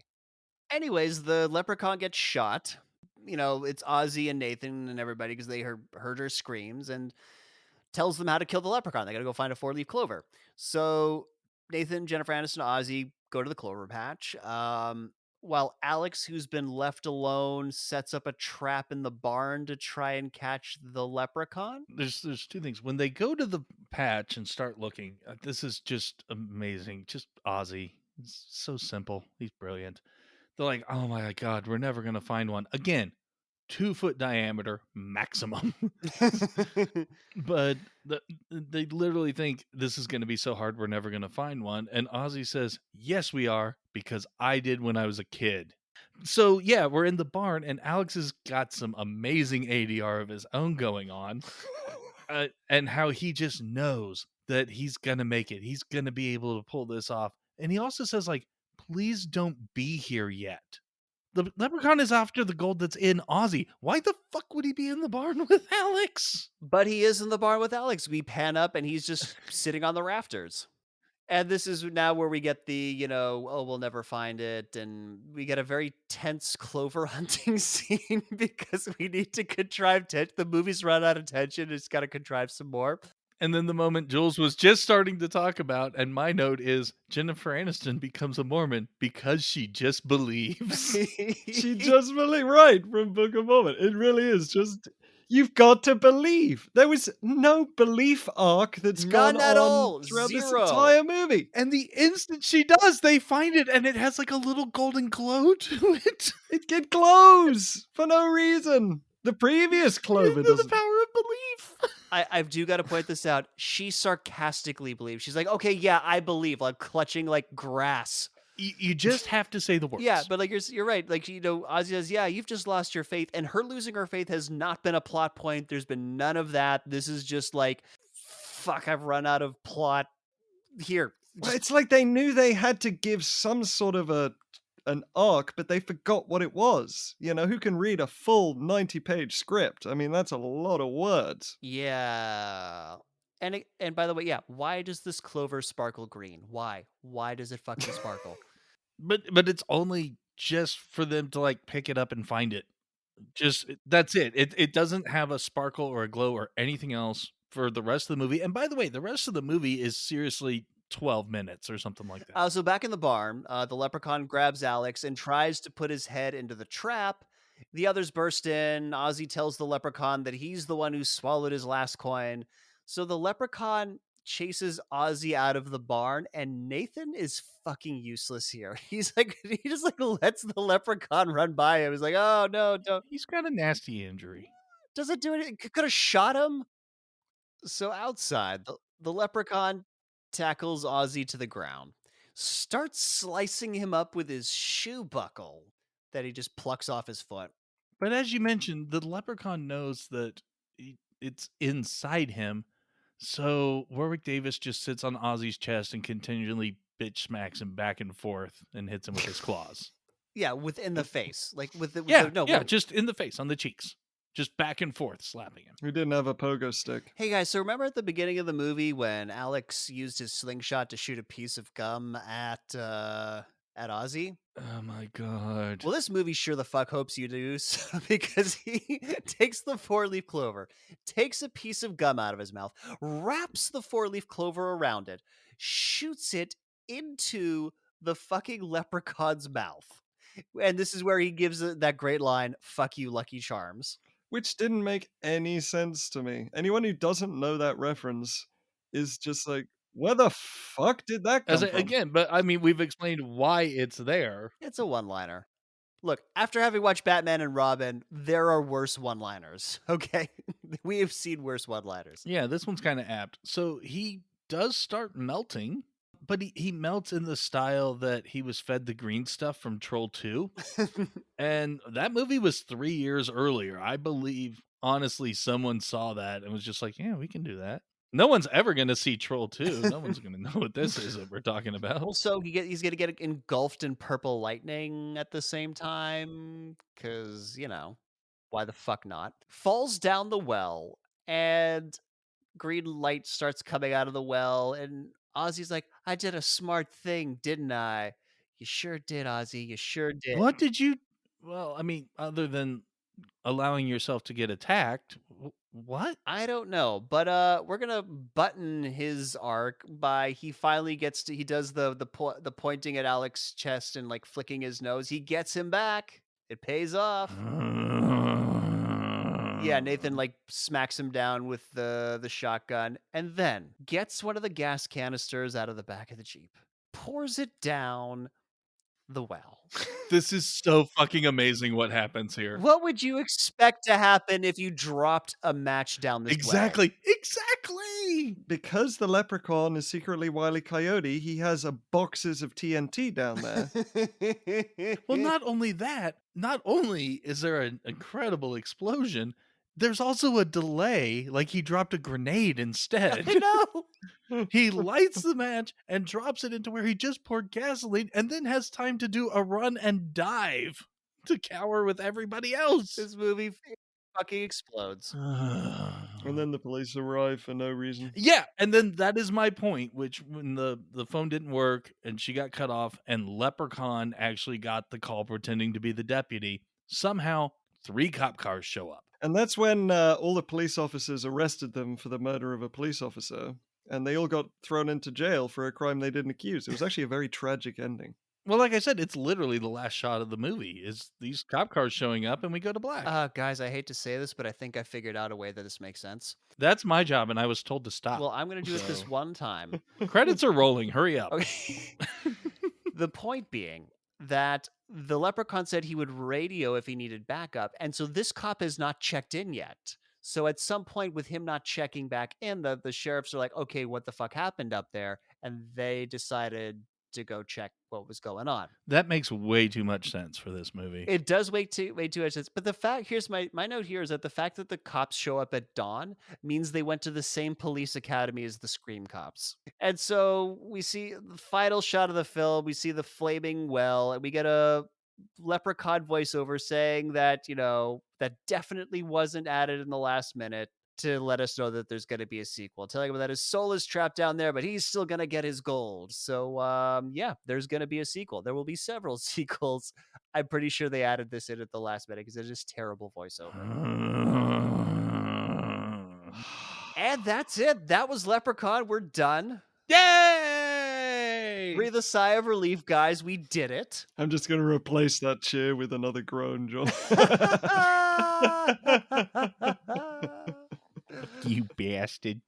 Anyways, the leprechaun gets shot. You know, it's Ozzy and Nathan and everybody because they heard her screams, and tells them how to kill the leprechaun. They got to go find a four-leaf clover. So Nathan, Jennifer Aniston, Ozzy go to the clover patch. While Alex, who's been left alone, sets up a trap in the barn to try and catch the leprechaun. There's two things. When they go to the patch and start looking, this is just amazing. Just Ozzy. It's so simple. He's brilliant. They're like, oh my god, we're never gonna find one again. 2-foot diameter maximum. But they literally think this is going to be so hard we're never going to find one, and Ozzy says, yes we are, because I did when I was a kid. So yeah, we're in the barn and Alex has got some amazing ADR of his own going on. And how he just knows that he's gonna make it, he's gonna be able to pull this off. And he also says, like, please don't be here yet. The leprechaun is after the gold that's in Ozzy. Why the fuck would he be in the barn with Alex? But he is in the barn with Alex. We pan up and he's just sitting on the rafters. And this is now where we get the, oh, we'll never find it. And we get a very tense clover hunting scene because we need to contrive tension. The movie's run out of tension. It's got to contrive some more. And then the moment Jules was just starting to talk about, and my note is Jennifer Aniston becomes a Mormon because she just believes. She just really right from Book of Mormon. It really is just you've got to believe. There was no belief arc that's None gone at on all. throughout this Zero. entire movie. And the instant she does, they find it, and it has like a little golden glow to it. It glows for no reason. The previous clover The doesn't. power of belief. I do got to point this out. She sarcastically believes. She's like, okay, yeah, I believe, like clutching like grass. You just have to say the words. Yeah, but like you're right. Like, Ozzy says, yeah, you've just lost your faith. And her losing her faith has not been a plot point. There's been none of that. This is just like, fuck, I've run out of plot here. Well, it's like they knew they had to give some sort of an arc, but they forgot what it was. Who can read a full 90-page script? I mean, that's a lot of words. Yeah. And by the way, yeah, why does this clover sparkle green? Why? Why does it fucking sparkle? But it's only just for them to like pick it up and find it. Just that's it. It doesn't have a sparkle or a glow or anything else for the rest of the movie. And by the way, the rest of the movie is seriously 12 minutes or something like that. So back in the barn, the leprechaun grabs Alex and tries to put his head into the trap. The others burst in. Ozzy tells the leprechaun that he's the one who swallowed his last coin. So the leprechaun chases Ozzy out of the barn, and Nathan is fucking useless here. He's like, he just like lets the leprechaun run by him. He's like, oh no, don't, He's got a nasty injury. doesn't do anything. Could have shot him. So outside, the leprechaun tackles Ozzy to the ground, starts slicing him up with his shoe buckle that he just plucks off his foot. But as you mentioned, the leprechaun knows that it's inside him. So Warwick Davis just sits on Ozzy's chest and continually bitch smacks him back and forth and hits him with his claws. Yeah, within the face, like with Yeah, the no. yeah, just in the face, on the cheeks, just back and forth, slapping him. We didn't have a pogo stick. Hey guys, so remember at the beginning of the movie when Alex used his slingshot to shoot a piece of gum at Ozzy? Oh my god! Well, this movie sure the fuck hopes you do, because he takes the four-leaf clover, takes a piece of gum out of his mouth, wraps the four-leaf clover around it, shoots it into the fucking leprechaun's mouth. And this is where he gives that great line, "Fuck you, Lucky Charms." Which didn't make any sense to me. Anyone who doesn't know that reference is just like, where the fuck did that come from? Again, but I mean, we've explained why it's there. It's a one-liner. Look, after having watched Batman and Robin, there are worse one-liners, okay? We have seen worse one-liners. Yeah, this one's kind of apt. So he does start melting, but he melts in the style that he was fed the green stuff from Troll 2. And that movie was 3 years earlier. I believe, honestly, someone saw that and was just like, yeah, we can do that. No one's ever going to see Troll 2. No one's going to know what this is that we're talking about. Also, he's gonna get engulfed in purple lightning at the same time, because, why the fuck not? Falls down the well, and green light starts coming out of the well, and Ozzy's like, "I did a smart thing, didn't I?" "You sure did, Ozzy, you sure did." What did you? Well, I mean, other than allowing yourself to get attacked, what? I don't know, but we're gonna button his arc by he does the pointing at Alex's chest and like flicking his nose. He gets him back. It pays off. Yeah, Nathan like smacks him down with the shotgun and then gets one of the gas canisters out of the back of the Jeep, pours it down the well. This is so fucking amazing what happens here. What would you expect to happen if you dropped a match down this well? Exactly. Because the leprechaun is secretly Wile E. Coyote, he has boxes of TNT down there. Well, not only that, not only is there an incredible explosion, there's also a delay, like he dropped a grenade instead. I know. He lights the match and drops it into where he just poured gasoline and then has time to do a run and dive to cower with everybody else. This movie fucking explodes. And then the police arrive for no reason. Yeah, and then that is my point, which when the phone didn't work and she got cut off and Leprechaun actually got the call pretending to be the deputy, somehow 3 cop cars show up. And that's when all the police officers arrested them for the murder of a police officer. And they all got thrown into jail for a crime they didn't accuse. It was actually a very tragic ending. Well, like I said, it's literally the last shot of the movie is these cop cars showing up and we go to black. Guys, I hate to say this, but I think I figured out a way that this makes sense. That's my job, and I was told to stop. Well, I'm going to do it this one time. Credits are rolling. Hurry up. Okay. The point being that the leprechaun said he would radio if he needed backup, and so this cop has not checked in yet. So at some point with him not checking back in, the sheriffs are like, okay, what the fuck happened up there? And they decided to go check what was going on. That makes way too much sense for this movie. It does way too much sense. But the fact, here's my note here is that the fact that the cops show up at dawn means they went to the same police academy as the Scream cops. And so we see the final shot of the film, we see the flaming well, and we get a leprechaun voiceover saying that, that definitely wasn't added in the last minute to let us know that there's going to be a sequel. Telling him that his soul is trapped down there, but he's still going to get his gold. So, yeah, there's going to be a sequel. There will be several sequels. I'm pretty sure they added this in at the last minute because it's just terrible voiceover. And that's it. That was Leprechaun. We're done. Yay! Breathe a sigh of relief, guys. We did it. I'm just going to replace that cheer with another groan, John. You bastard.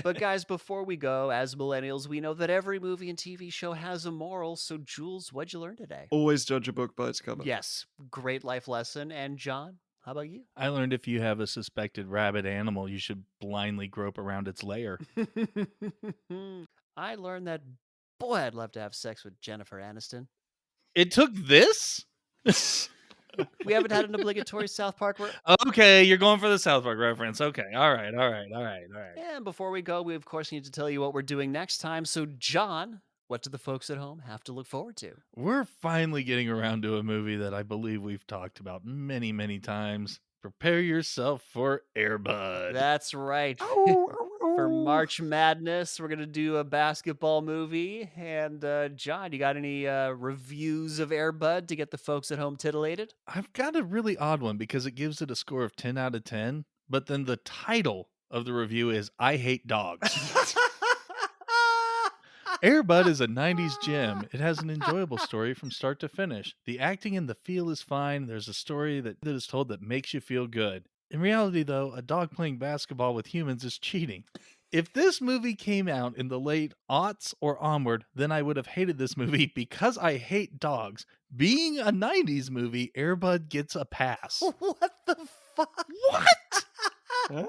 But guys, before we go, as millennials, we know that every movie and TV show has a moral. So, Jules, what'd you learn today? Always judge a book by its cover. Yes, great life lesson. And John, how about you? I learned if you have a suspected rabid animal, you should blindly grope around its lair. I learned that, boy, I'd love to have sex with Jennifer Aniston. It took this? We haven't had an obligatory South Park. Okay, you're going for the South Park reference. Okay, all right. And before we go, we of course need to tell you what we're doing next time. So, John, what do the folks at home have to look forward to? We're finally getting around to a movie that I believe we've talked about many, many times. Prepare yourself for Air Bud. That's right. For March Madness, we're going to do a basketball movie. And John, you got any reviews of Air Bud to get the folks at home titillated? I've got a really odd one because it gives it a score of 10 out of 10, but then the title of the review is I Hate Dogs. Air Bud is a 90s gem. It has an enjoyable story from start to finish. The acting and the feel is fine. There's a story that is told that makes you feel good. In reality, though, a dog playing basketball with humans is cheating. If this movie came out in the late aughts or onward, then I would have hated this movie because I hate dogs. Being a 90s movie, Air Bud gets a pass. What the fuck? What? Huh?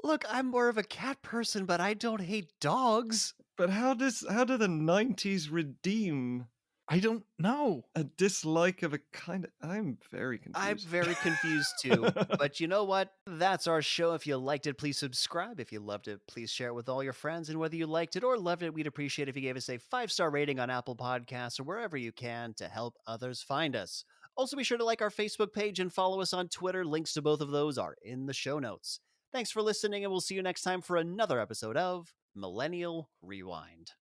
Look, I'm more of a cat person, but I don't hate dogs. But how do the 90s redeem I don't know. a dislike of a kind of... I'm very confused. I'm very confused too. But you know what? That's our show. If you liked it, please subscribe. If you loved it, please share it with all your friends. And whether you liked it or loved it, we'd appreciate if you gave us a 5-star rating on Apple Podcasts or wherever you can to help others find us. Also, be sure to like our Facebook page and follow us on Twitter. Links to both of those are in the show notes. Thanks for listening, and we'll see you next time for another episode of Millennial Rewind.